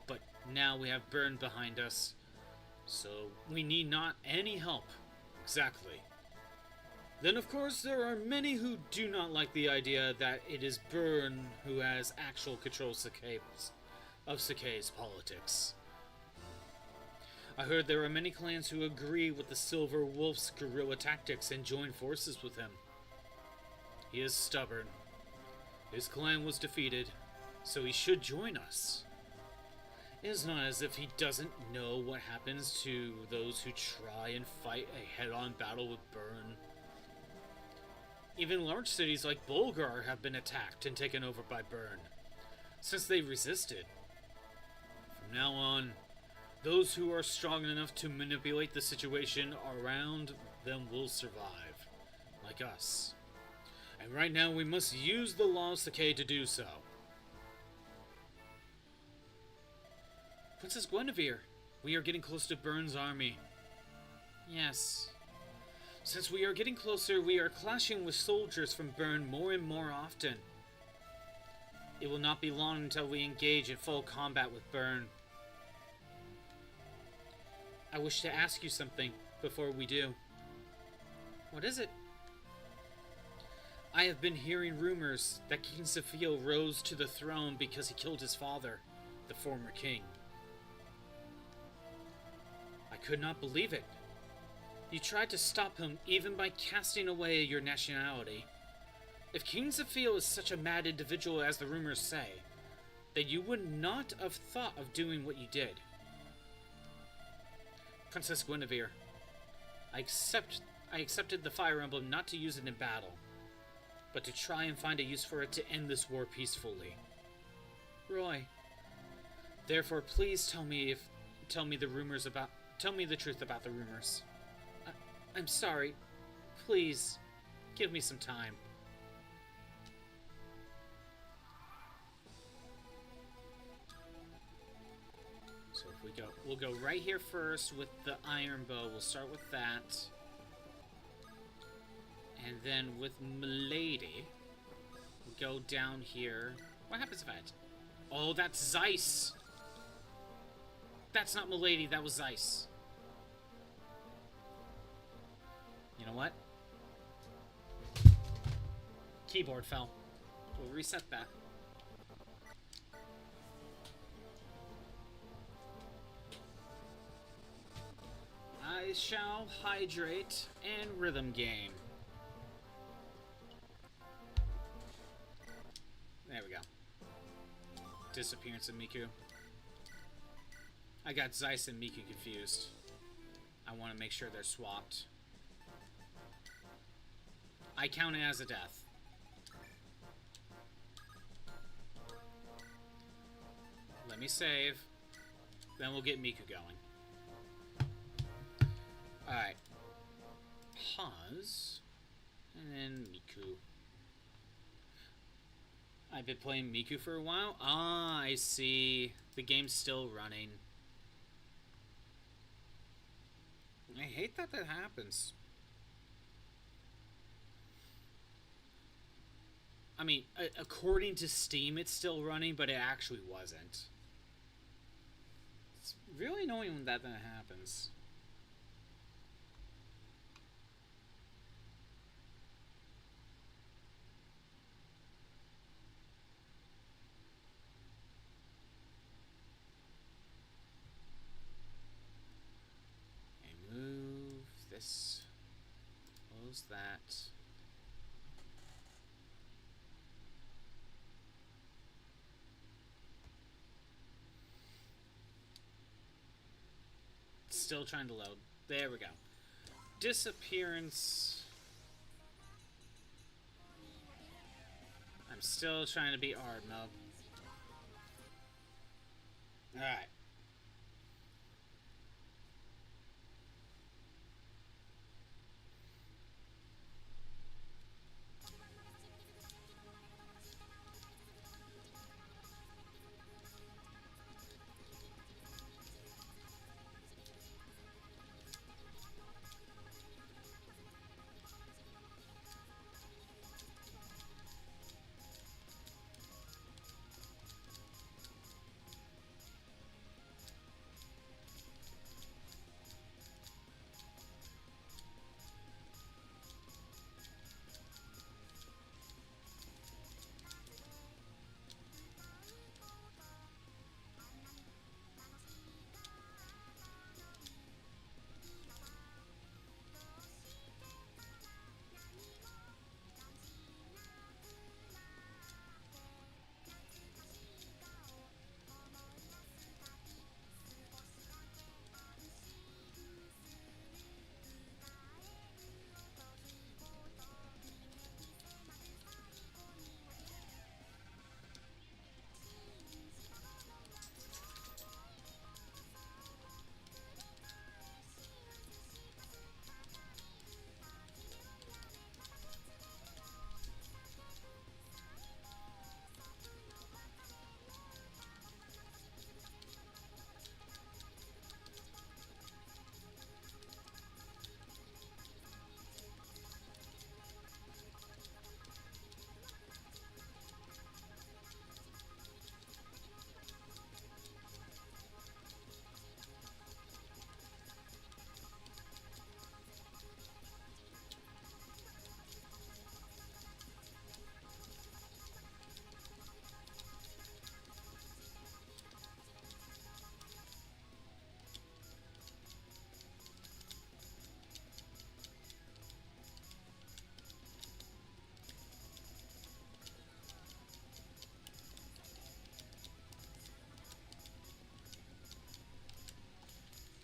But now we have Byrne behind us, so we need not any help. Exactly. Then, of course, there are many who do not like the idea that it is Byrne who has actual control of Sakai's politics. I heard there are many clans who agree with the Silver Wolf's guerrilla tactics and join forces with him. He is stubborn. His clan was defeated, so he should join us. It is not as if he doesn't know what happens to those who try and fight a head-on battle with Byrne. Even large cities like Bulgar have been attacked and taken over by Byrne, since they resisted. From now on, those who are strong enough to manipulate the situation around them will survive, like us. And right now we must use the law of Sakai to do so. Princess Guinevere, we are getting close to Byrne's army. Yes. Since we are getting closer, we are clashing with soldiers from Byrne more and more often. It will not be long until we engage in full combat with Byrne. I wish to ask you something before we do. What is it? I have been hearing rumors that King Sophia rose to the throne because he killed his father, the former king. I could not believe it. You tried to stop him even by casting away your nationality. If King Zephyr is such a mad individual as the rumors say, then you would not have thought of doing what you did. Princess Guinevere, I accepted the Fire Emblem not to use it in battle, but to try and find a use for it to end this war peacefully. Roy, therefore, please tell me the truth about the rumors. I'm sorry. Please, give me some time. So if we'll go right here first with the iron bow. We'll start with that. And then with Milady, we'll go down here. What happens if I... Oh, that's Zeiss! That's not Milady, that was Zeiss. You know what? Keyboard fell. We'll reset that. I shall hydrate and rhythm game. There we go. Disappearance of Miku. I got Zeiss and Miku confused. I want to make sure they're swapped. I count it as a death. Let me save. Then we'll get Miku going. Alright. Pause. And then Miku. I've been playing Miku for a while. Ah, I see. The game's still running. I hate that that happens. I mean, according to Steam, it's still running, but it actually wasn't. It's really annoying when that happens. Okay, move this. Close that. Still trying to load. There we go. Disappearance. I'm still trying to beat hard mode. Alright.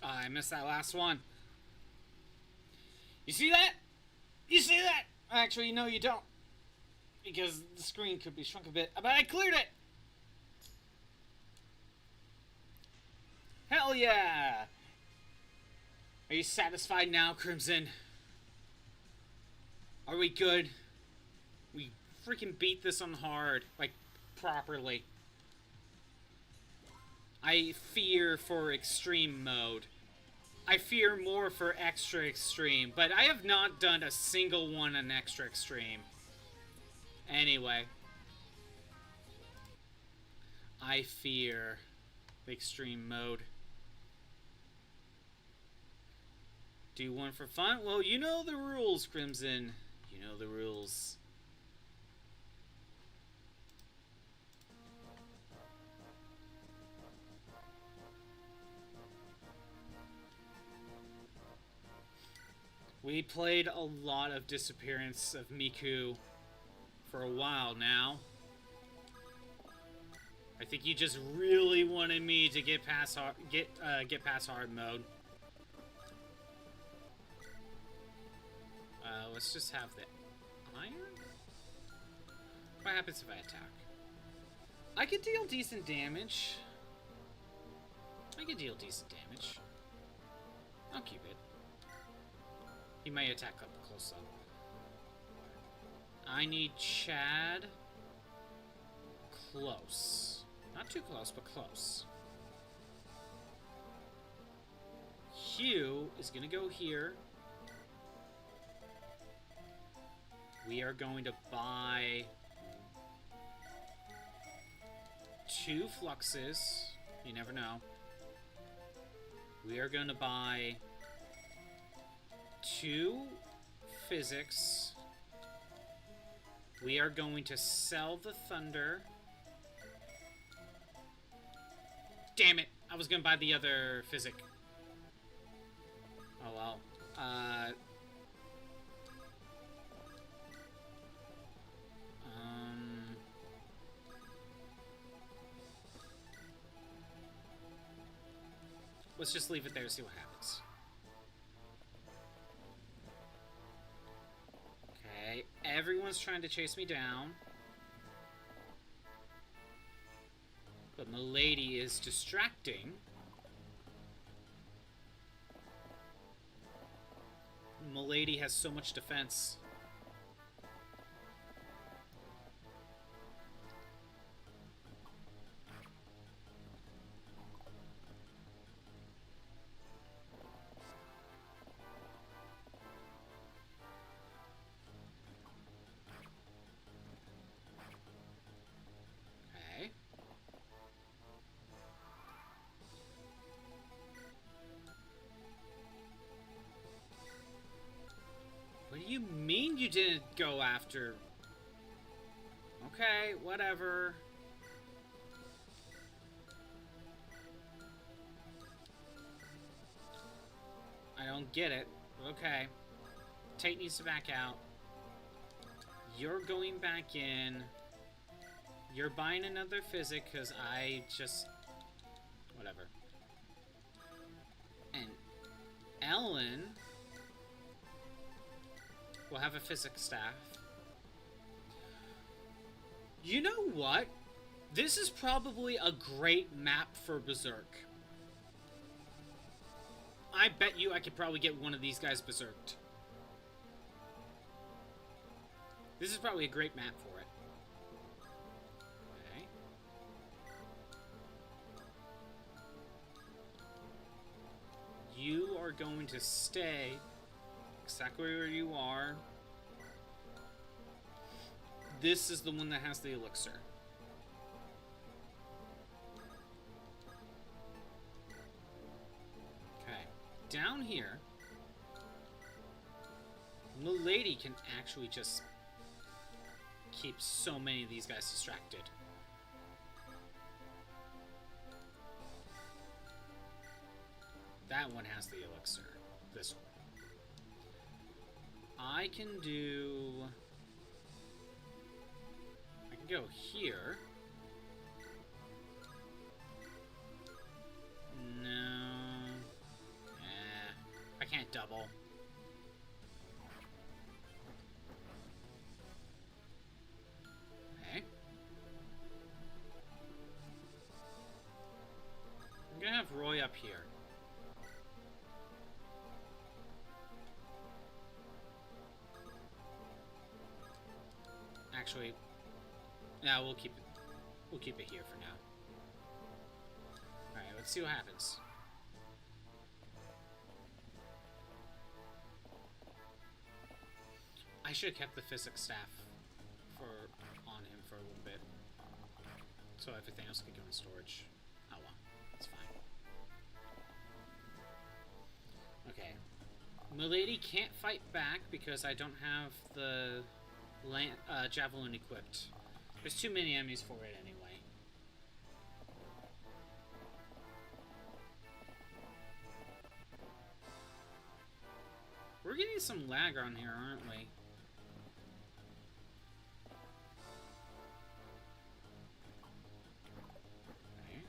I missed that last one. You see that? You see that? Actually, no, you don't. Because the screen could be shrunk a bit. But I cleared it! Hell yeah! Are you satisfied now, Crimson? Are we good? We freaking beat this on hard. Like, properly. I fear for extreme mode. I fear more for extra extreme. But I have not done a single one on extra extreme. Anyway. I fear the extreme mode. Do one for fun? Well, you know the rules, Crimson. You know the rules. We played a lot of Disappearance of Miku for a while now. I think you just really wanted me to get past hard mode. Let's just have the iron. What happens if I attack? I could deal decent damage. I'll keep it. He may attack up close up. I need Chad close. Not too close, but close. Hugh is gonna go here. We are going to buy 2 fluxes. You never know. We are going to buy 2 physics. We are going to sell the thunder. Damn it! I was going to buy the other physic. Oh well. Let's just leave it there and see what happens. Okay, everyone's trying to chase me down. But Milady is distracting. Milady has so much defense. What do you mean you didn't go after? Okay, whatever. I don't get it. Okay. Tate needs to back out. You're going back in. You're buying another physic because I just... Whatever. And Ellen will have a physics staff. You know what? This is probably a great map for Berserk. I bet you I could probably get one of these guys berserked. This is probably a great map for it. Okay. You are going to stay exactly where you are. This is the one that has the elixir. Okay. Down here, Milady can actually just keep so many of these guys distracted. That one has the elixir. This one. I can go here. No. can't double. Okay. I'm gonna have Roy up here. Actually, yeah, we'll keep it. We'll keep it here for now. All right, let's see what happens. I should have kept the physics staff on him for a little bit, so everything else could go in storage. Oh well, it's fine. Okay, Milady can't fight back because I don't have the javelin equipped. There's too many enemies for it anyway. We're getting some lag on here, aren't we? Okay.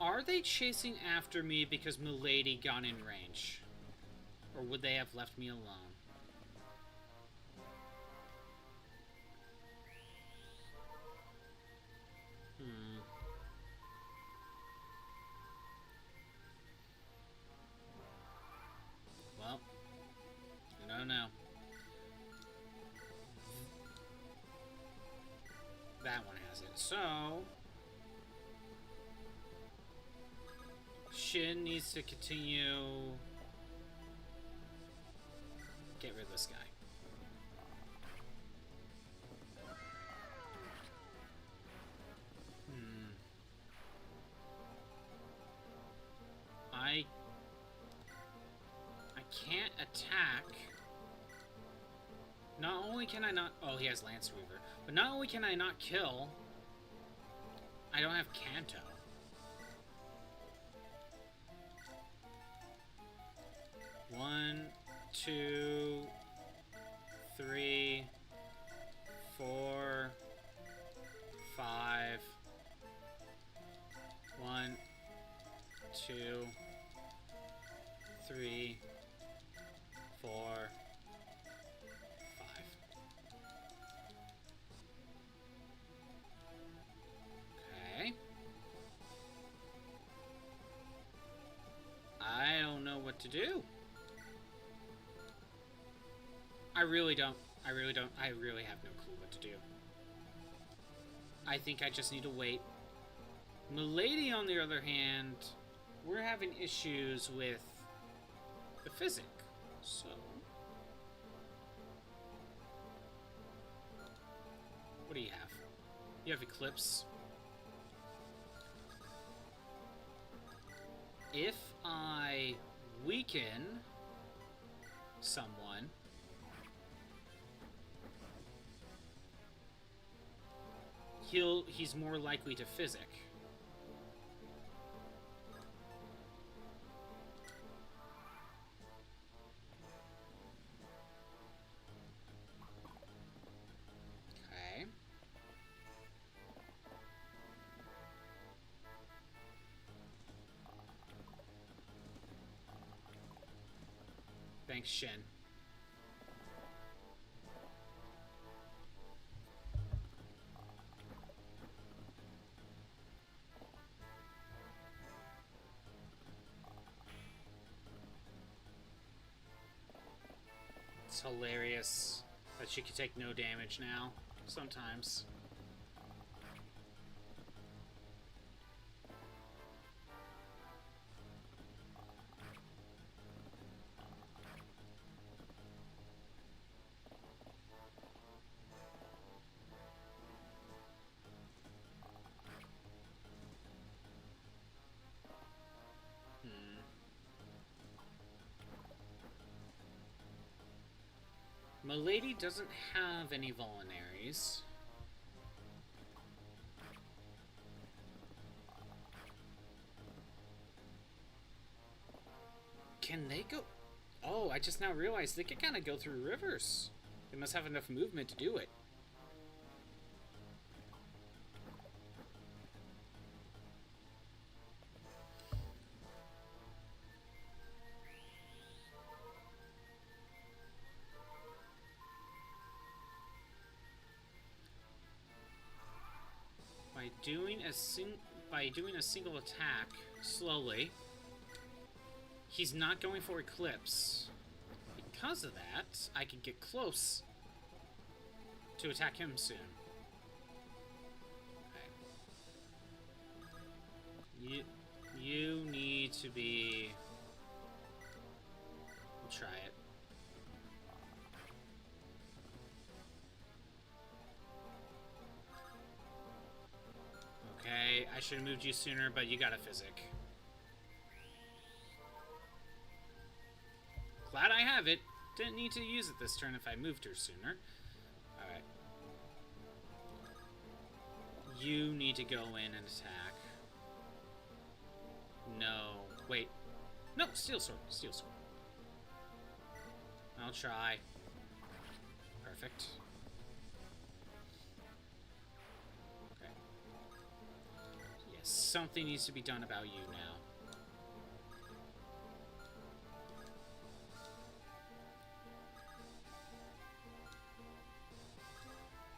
Are they chasing after me because Milady got in range? Or would they have left me alone? Well, I don't know. That one has it. So, Shin needs to continue. Get rid of this guy. I can't attack. Not only can I not... Oh, he has Lance Weaver. But not only can I not kill, I don't have Kanto. One, two, three, four, five. One, two, three, four, five. Okay. I don't know what to do. I really don't. I really have no clue what to do. I think I just need to wait. Milady, on the other hand, we're having issues with the physic, so... What do you have? You have Eclipse. If I weaken someone... he's more likely to physic. Okay. Thanks, Shin. It's hilarious that she can take no damage now, sometimes. Milady doesn't have any vulneraries. Can they go? Oh, I just now realized they can kind of go through rivers. They must have enough movement to do it. doing a single attack slowly, he's not going for Eclipse. Because of that, I can get close to attack him soon. Okay. You need to be... We'll try it. Okay, I should have moved you sooner, but you got a physic. Glad I have it. Didn't need to use it this turn if I moved her sooner. Alright. You need to go in and attack. No. Wait. No, steel sword. Steel sword. I'll try. Perfect. Okay. Yes, something needs to be done about you now.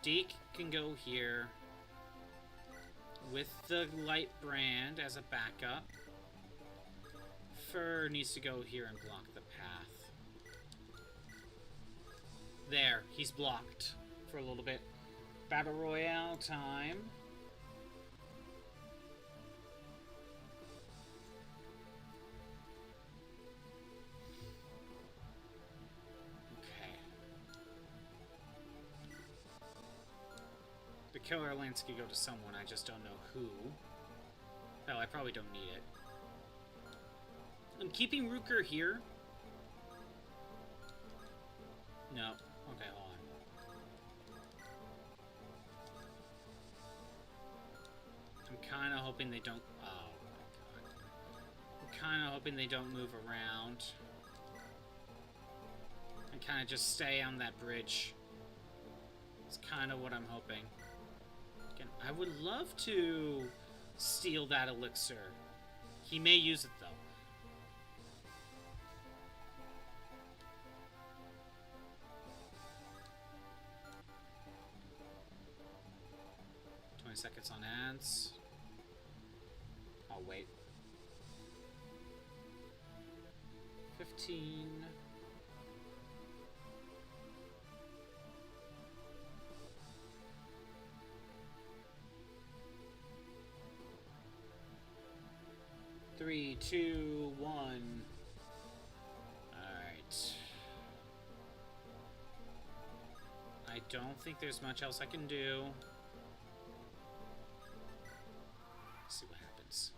Deke can go here with the light brand as a backup. Fur needs to go here and block the path. There, he's blocked for a little bit. Battle Royale time. The killer lance could go to someone, I just don't know who. Hell, I probably don't need it. I'm keeping Ruker here. No. Okay, hold on. I'm kind of hoping they don't... Oh, my God. I'm kind of hoping they don't move around. And kind of just stay on that bridge. It's kind of what I'm hoping. I would love to steal that elixir. He may use it, though. Seconds on ads. I'll wait. 15. Three, two, one. Alright. I don't think there's much else I can do. See what happens.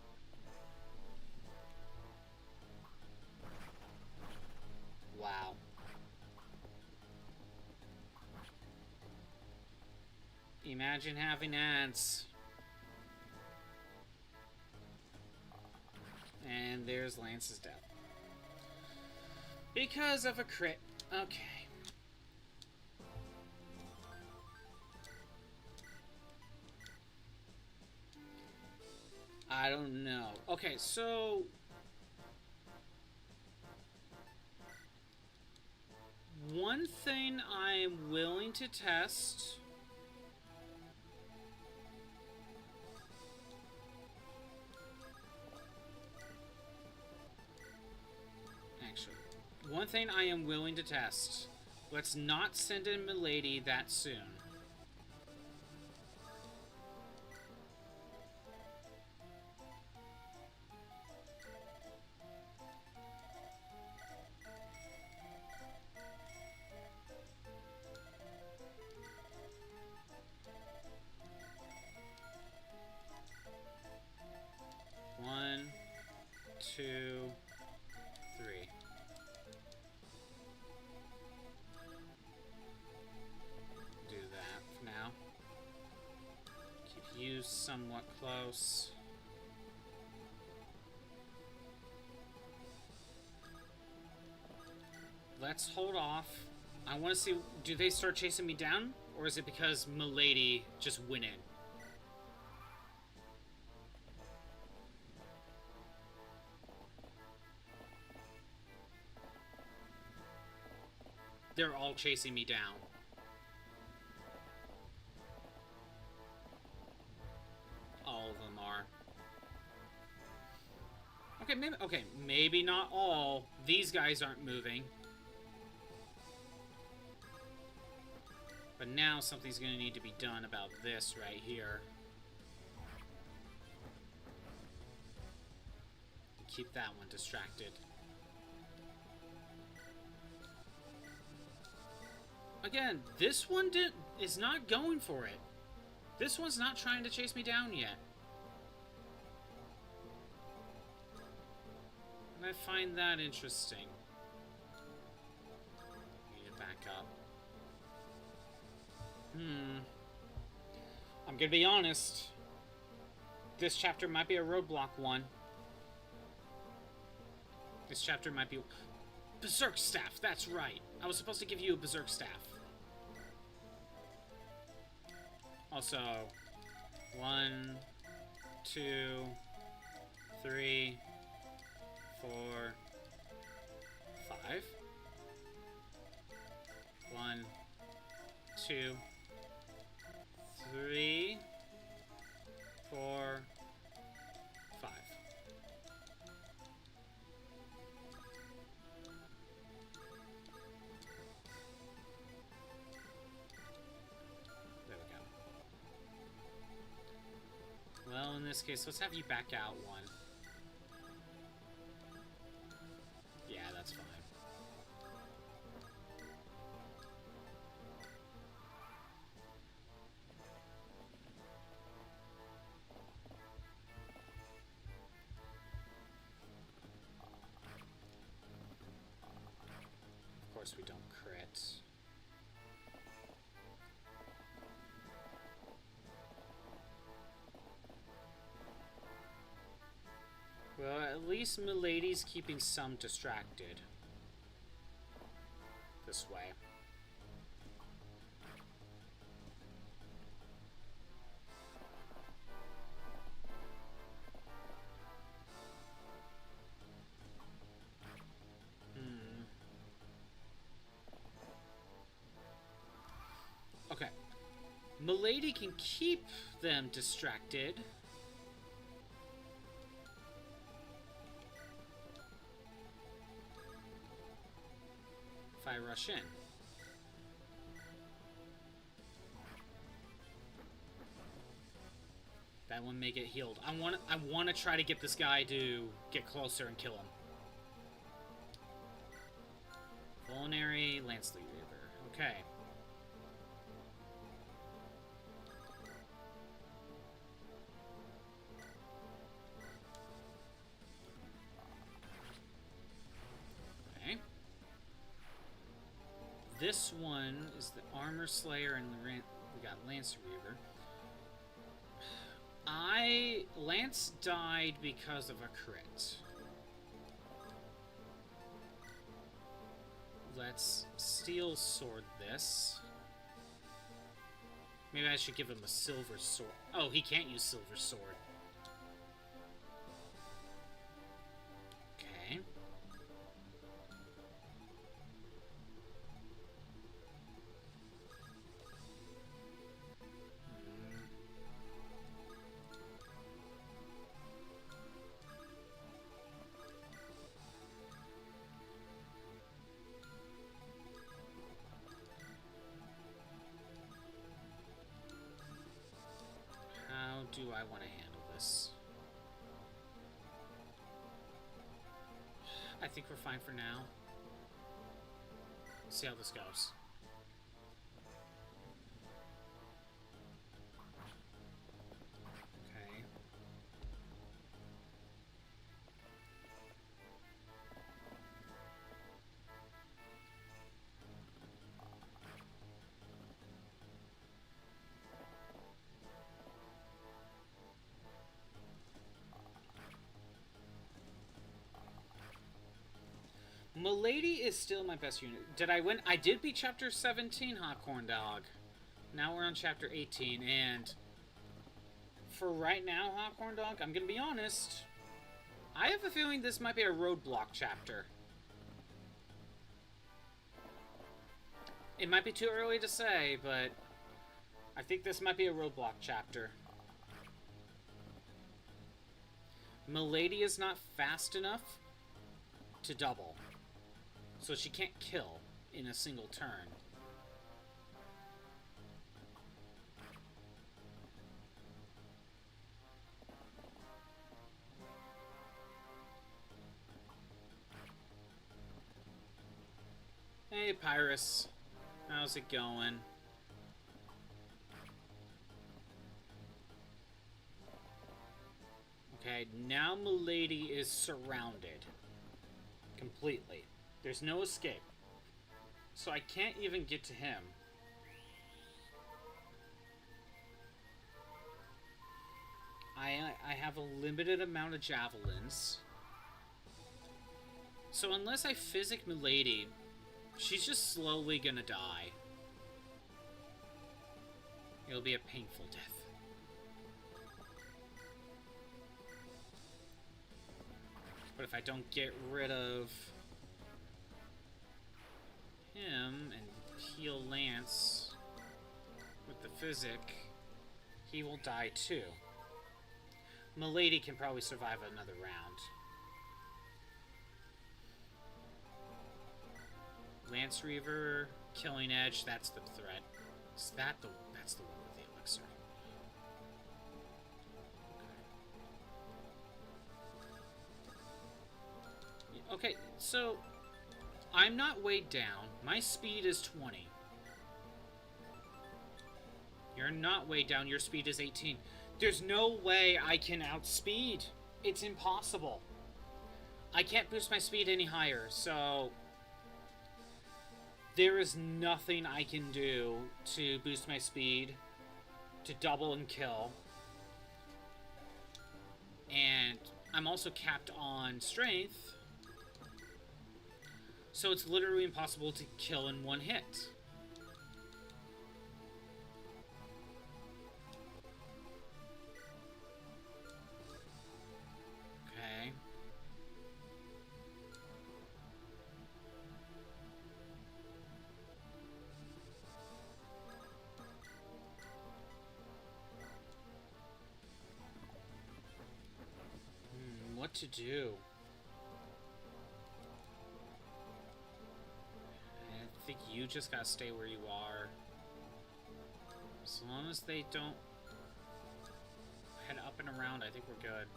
Wow. Imagine having ants. And there's Lance's death. Because of a crit. Okay. I don't know. Okay, so... One thing I'm willing to test... Actually, one thing I am willing to test. Let's not send in Milady that soon. One, two, three. Do that for now. Keep you somewhat close. Let's hold off. I want to see, do they start chasing me down? Or is it because Milady just went in? They're all chasing me down. all of them are. Okay, maybe not all. These guys aren't moving. But now something's going to need to be done about this right here. To keep that one distracted. Again, this one is not going for it. This one's not trying to chase me down yet. And I find that interesting. Need to back up. I'm gonna be honest. This chapter might be a roadblock one. This chapter might be... Berserk Staff, that's right. I was supposed to give you a Berserk Staff. Also, 1, 2, 3, 4, 5. 1, 2, 3, 4, 5. There we go. Well, in this case, let's have you back out one. Yeah, that's fine. Of course we don't crit. Well, at least Milady's keeping some distracted. This way. Okay. Milady can keep them distracted. If I rush in. That one may get healed. I want to try to get this guy to get closer and kill him. Culinary Lance Reaver. Okay. This one is the Armor Slayer, and we got Lance Reaver. Lance died because of a crit. Let's Steel Sword this. Maybe I should give him a Silver Sword. Oh, he can't use Silver Sword. Okay. Do I want to handle this? I think we're fine for now. See how this goes. Okay. Milady is still my best unit. Did I win? I did beat Chapter 17, Hot Corn Dog. Now we're on Chapter 18, and for right now, Hot Corn Dog, I'm gonna be honest, I have a feeling this might be a roadblock chapter. It might be too early to say, but I think this might be a roadblock chapter. Milady is not fast enough to double. So she can't kill in a single turn. Hey, Pyrus. How's it going? Okay, now Milady is surrounded. Completely. There's no escape. So I can't even get to him. I have a limited amount of javelins. So unless I physic Milady, she's just slowly gonna die. It'll be a painful death. But if I don't get rid of him and heal Lance with the physic, he will die too. Milady can probably survive another round. Lance Reaver, Killing Edge, that's the threat. That's the one with the elixir. Okay, so I'm not weighed down. My speed is 20. You're not weighed down. Your speed is 18. There's no way I can outspeed. It's impossible. I can't boost my speed any higher, so there is nothing I can do to boost my speed, to double and kill. And I'm also capped on strength, so it's literally impossible to kill in one hit. Okay. What to do? I think you just gotta stay where you are. As long as they don't head up and around, I think we're good.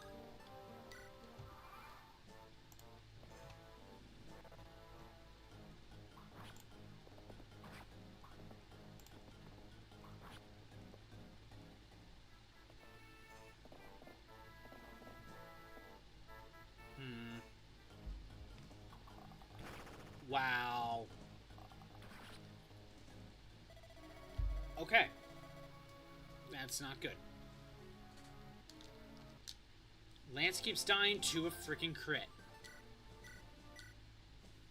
Wow. Okay. That's not good. Lance keeps dying to a freaking crit.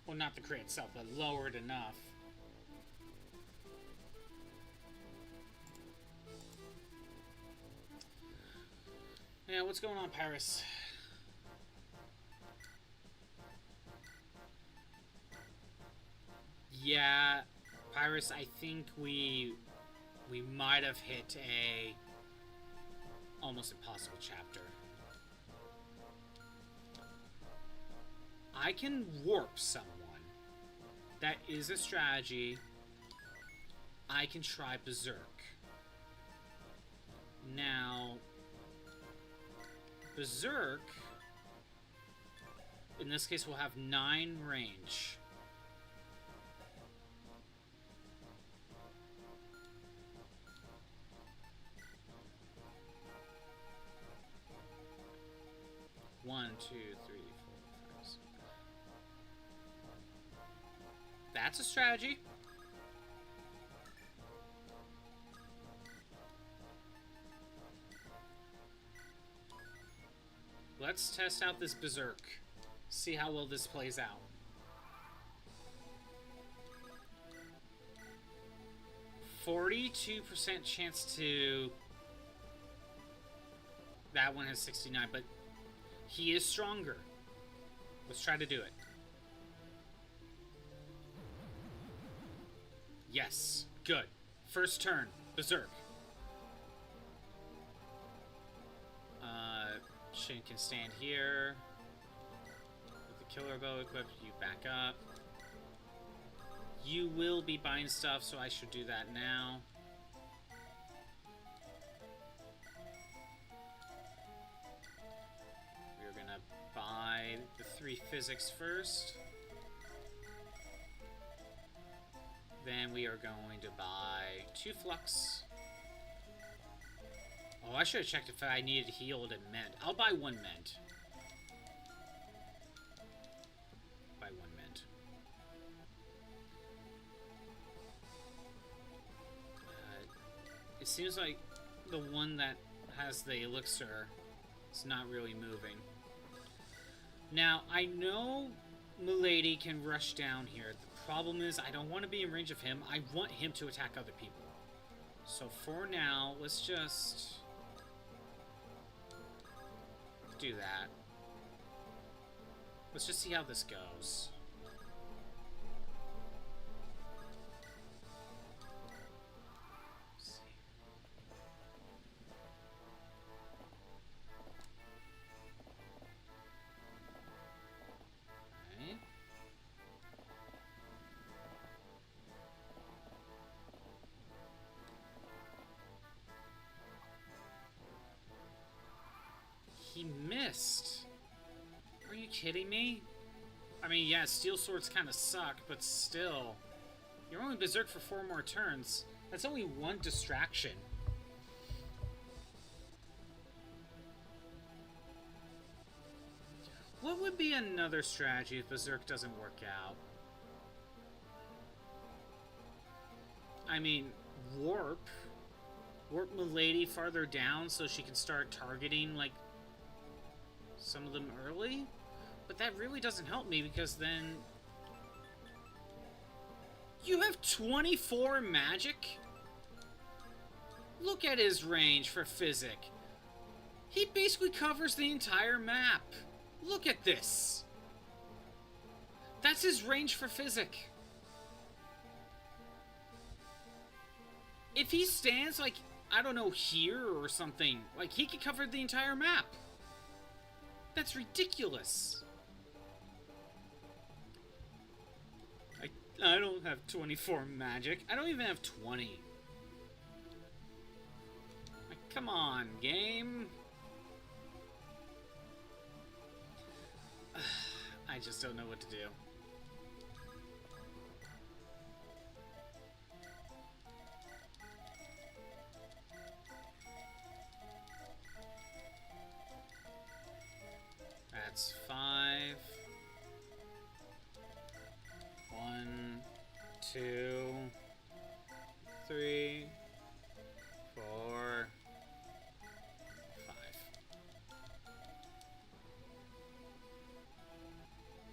Well, not the crit itself, but lowered enough. Yeah, what's going on, Pyrus? Yeah, Pyrus, I think we might have hit a almost impossible chapter. I can warp someone. That is a strategy. I can try Berserk. Now, Berserk, in this case, will have 9 range. One, two, three, four, five, six. That's a strategy. Let's test out this Berserk. See how well this plays out. %42% chance to... That one has 69, but he is stronger. Let's try to do it. Yes. Good. First turn. Berserk. Shin can stand here. With the killer bow equipped, you back up. You will be buying stuff, so I should do that now. We're gonna buy the 3 physics first. Then we are going to buy 2 flux. Oh, I should have checked if I needed healed and mend. I'll buy 1 mend. Buy 1 mend. It seems like the one that has the elixir is not really moving. Now, I know Milady can rush down here. The problem is I don't want to be in range of him. I want him to attack other people. So for now, let's just do that. Let's just see how this goes. He missed. Are you kidding me? I mean, yeah, steel swords kind of suck, but still. You're only berserk for 4 more turns. That's only 1 distraction. What would be another strategy if berserk doesn't work out? I mean, warp. Warp Milady farther down so she can start targeting, like, some of them early, but that really doesn't help me because then you have 24 magic. Look at his range for physic. He basically covers the entire map. Look at this. That's his range for physic. If he stands like, I don't know, here or something, like he could cover the entire map. That's ridiculous. I don't have 24 magic. I don't even have 20. Like, come on, game. I just don't know what to do. That's 5. 1, 2, 3, 4, 5.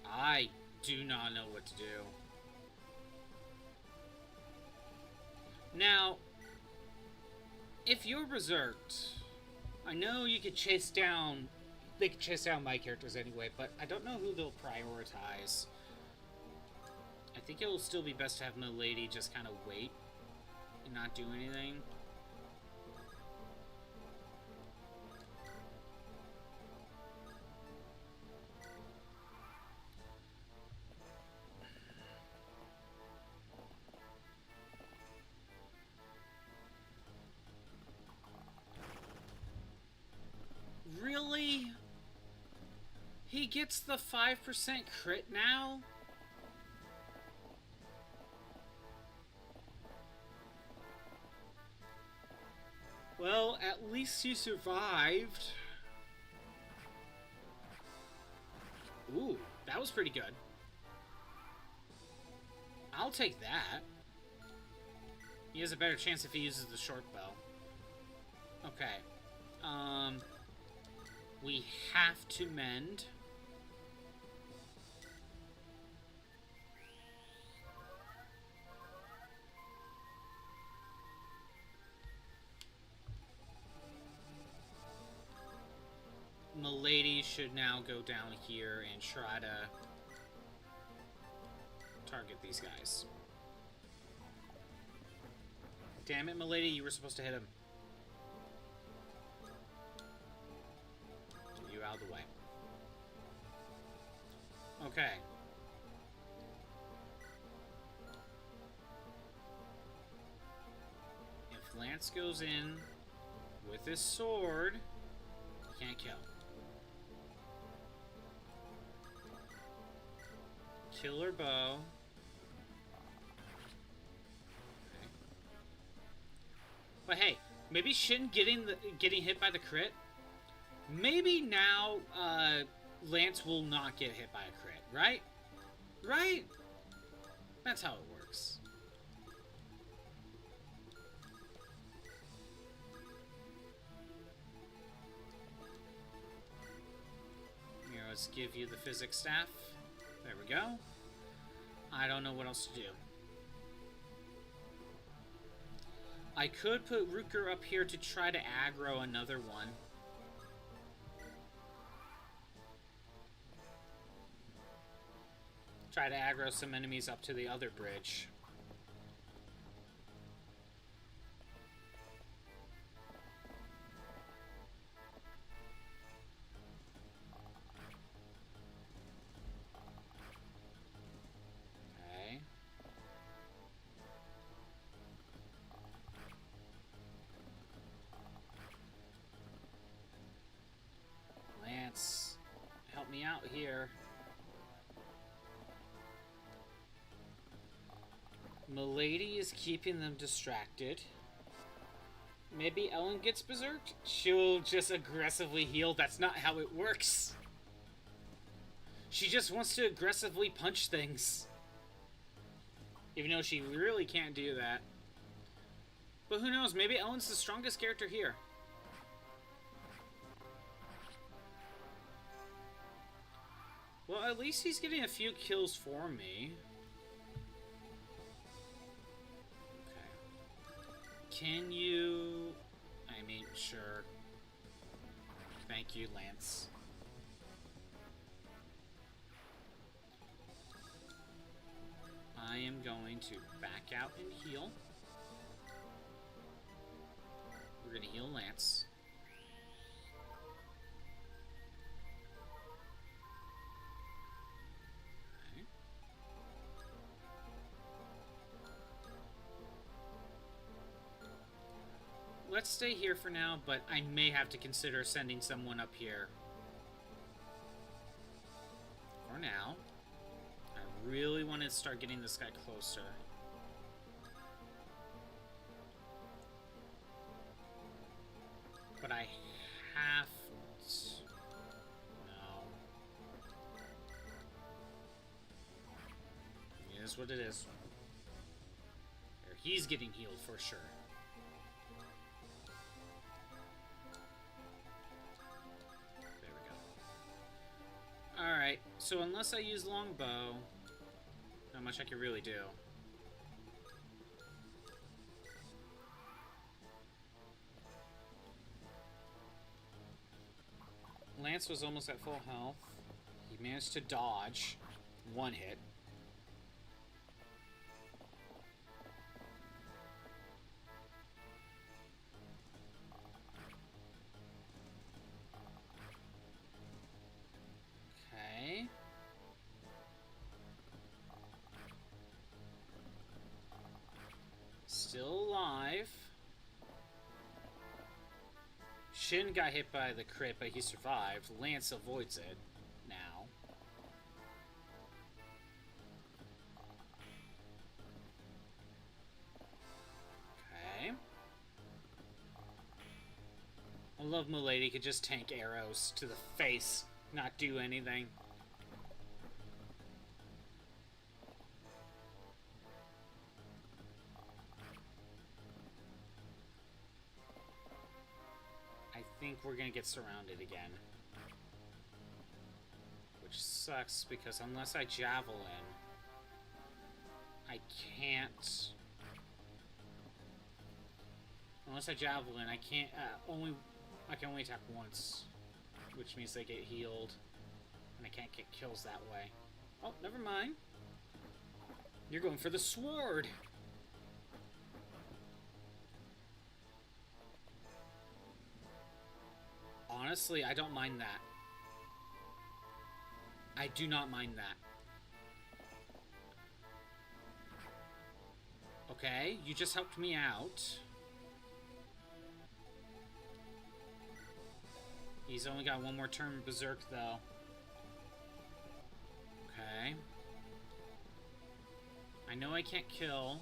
I do not know what to do. Now, if you're berserked, I know you could chase down. They can chase down my characters anyway, but I don't know who they'll prioritize. I think it will still be best to have Milady just kind of wait and not do anything. Really? He gets the 5% crit now? Well, at least he survived. Ooh, that was pretty good. I'll take that. He has a better chance if he uses the short bow. Okay. We have to mend. Milady should now go down here and try to target these guys. Damn it, Milady, you were supposed to hit him. Get you out of the way. Okay. If Lance goes in with his sword, he can't kill. Killer bow. Okay. But hey, maybe Shin getting hit by the crit. Maybe now Lance will not get hit by a crit, right? Right? That's how it works. Here, let's give you the physics staff. There we go. I don't know what else to do. I could put Ruker up here to try to aggro another one. Try to aggro some enemies up to the other bridge. Okay. Lance, help me out here. Milady is keeping them distracted. Maybe Ellen gets berserked? She'll just aggressively heal. That's not how it works. She just wants to aggressively punch things. Even though she really can't do that. But who knows? Maybe Ellen's the strongest character here. Well, at least he's getting a few kills for me. Can you... I mean, sure. Thank you, Lance. I am going to back out and heal. We're going to heal Lance. Let's stay here for now, but I may have to consider sending someone up here. For now. I really want to start getting this guy closer. But I have to... No. It is what it is. There, he's getting healed for sure. Alright, so unless I use longbow, not much I can really do. Lance was almost at full health. He managed to dodge one hit. Still alive. Shin got hit by the crit, but he survived. Lance avoids it now. Okay. I love Milady could just tank arrows to the face, not do anything. I think we're gonna get surrounded again. Which sucks because unless I javelin, I can't... Unless I javelin, I can't... I can only attack once. Which means they get healed. And I can't get kills that way. Oh, never mind. You're going for the sword! Honestly, I don't mind that. I do not mind that. Okay, you just helped me out. He's only got one more turn Berserk, though. Okay. I know I can't kill.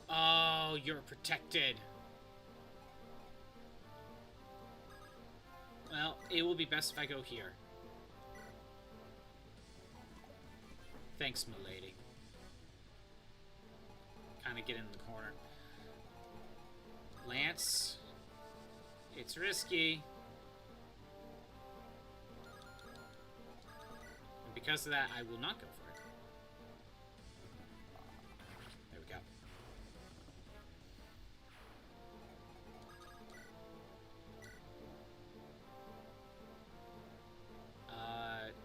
Oh, you're protected. Well, it will be best if I go here. Thanks, milady. Kind of get in the corner. Lance. It's risky. And because of that, I will not go for it. There we go.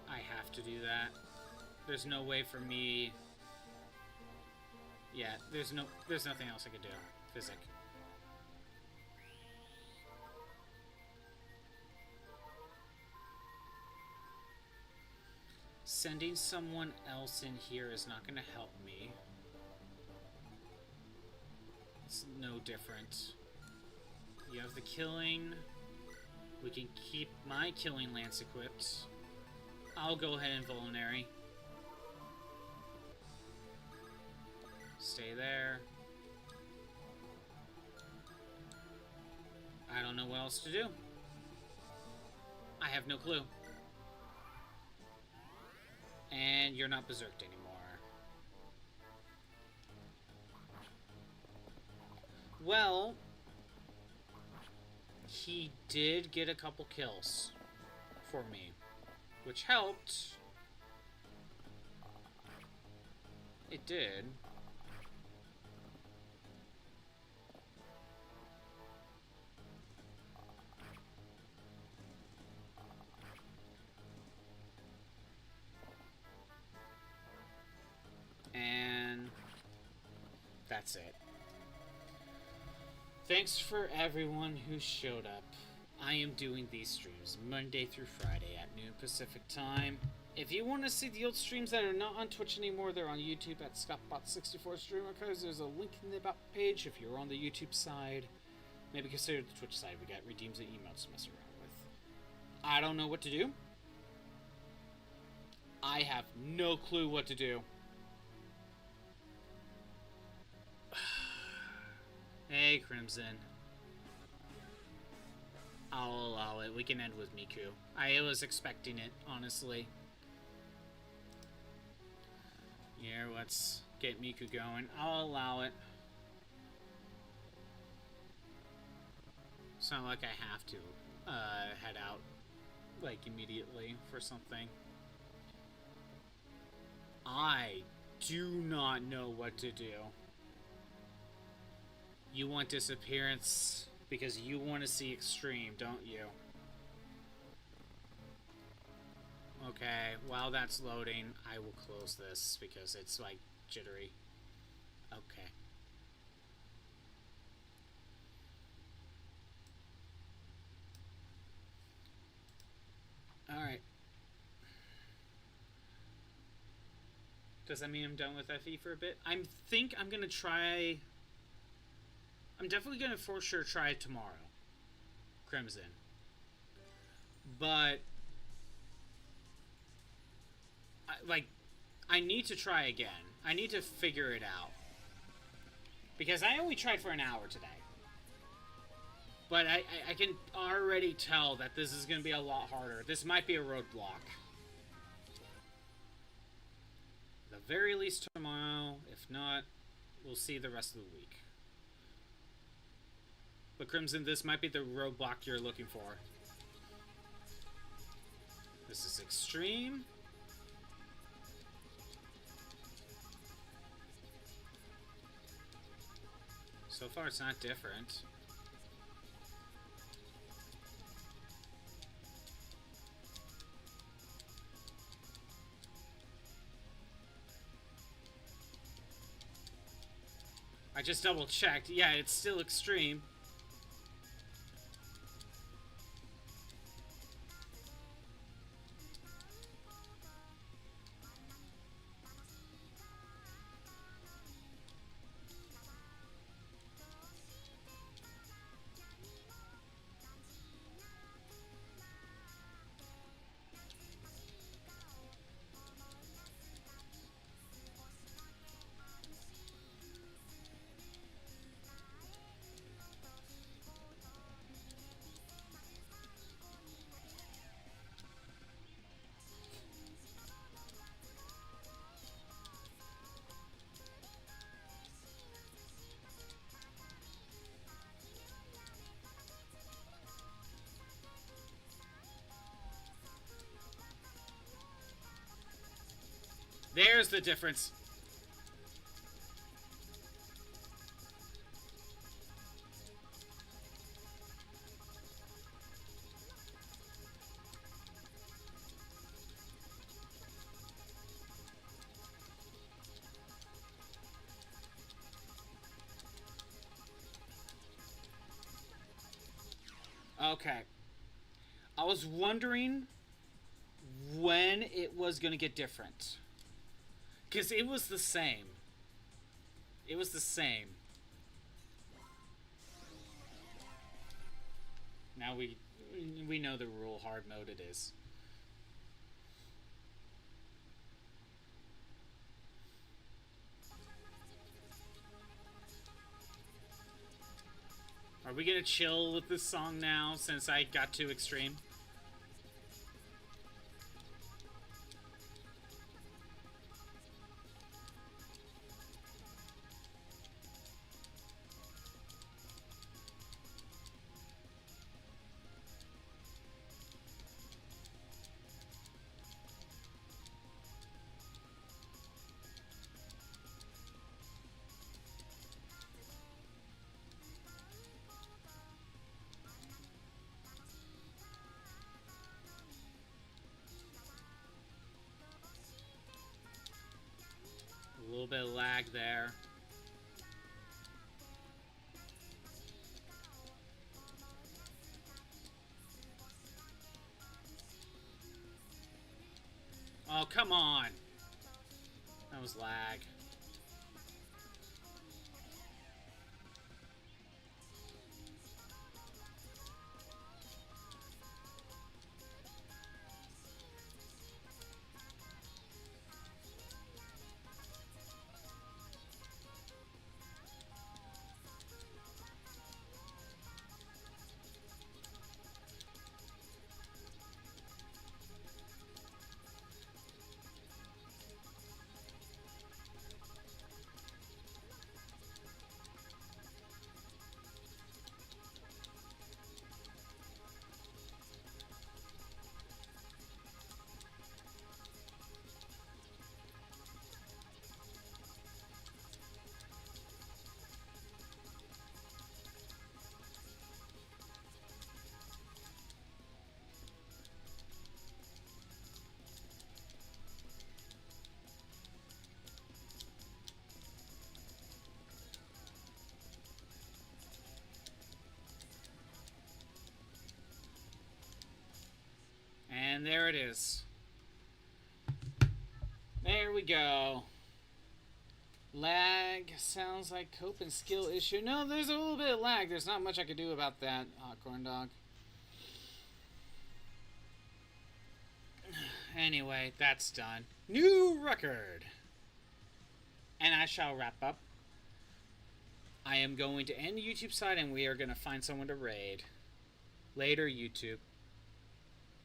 I have to do that. There's no way for me. Yeah, there's nothing else I could do. Physic. Sending someone else in here is not going to help me. It's no different. You have the killing. We can keep my killing lance equipped. I'll go ahead and vulnerary. Stay there. I don't know what else to do. I have no clue. And you're not berserked anymore. Well, he did get a couple kills for me, which helped. It did. And that's it. Thanks for everyone who showed up. I am doing these streams Monday through Friday at noon Pacific time. If you want to see the old streams that are not on Twitch anymore, they're on YouTube at ScottBot64 Streamer Cards. There's a link in the About page if you're on the YouTube side. Maybe consider the Twitch side. We got redeems and emails to mess around with. I don't know what to do. I have no clue what to do. Hey, Crimson. I'll allow it. We can end with Miku. I was expecting it, honestly. Here, let's get Miku going. I'll allow it. It's not like I have to head out, like, immediately for something. I do not know what to do. You want Disappearance because you want to see Extreme, don't you? Okay, while that's loading, I will close this because it's, like, jittery. Okay. Alright. Does that mean I'm done with FE for a bit? I think I'm gonna try... I'm definitely gonna for sure try it tomorrow. Crimson. But... I need to try again. I need to figure it out. Because I only tried for an hour today. But I can already tell that this is going to be a lot harder. This might be a roadblock. At the very least tomorrow. If not, we'll see the rest of the week. But Crimson, this might be the roadblock you're looking for. This is extreme. So far, it's not different. I just double checked. Yeah, it's still extreme. There's the difference. Okay. I was wondering when it was going to get different. Because it was the same. It was the same. Now we know the rule hard mode it is. Are we gonna chill with this song now since I got too extreme? A little bit of lag there. Oh, come on. That was lag. And there it is. There we go. Lag sounds like cope and skill issue. No, there's a little bit of lag. There's not much I could do about that, corn dog. Anyway, that's done. New record. And I shall wrap up. I am going to end the YouTube side and we are going to find someone to raid. Later, YouTube.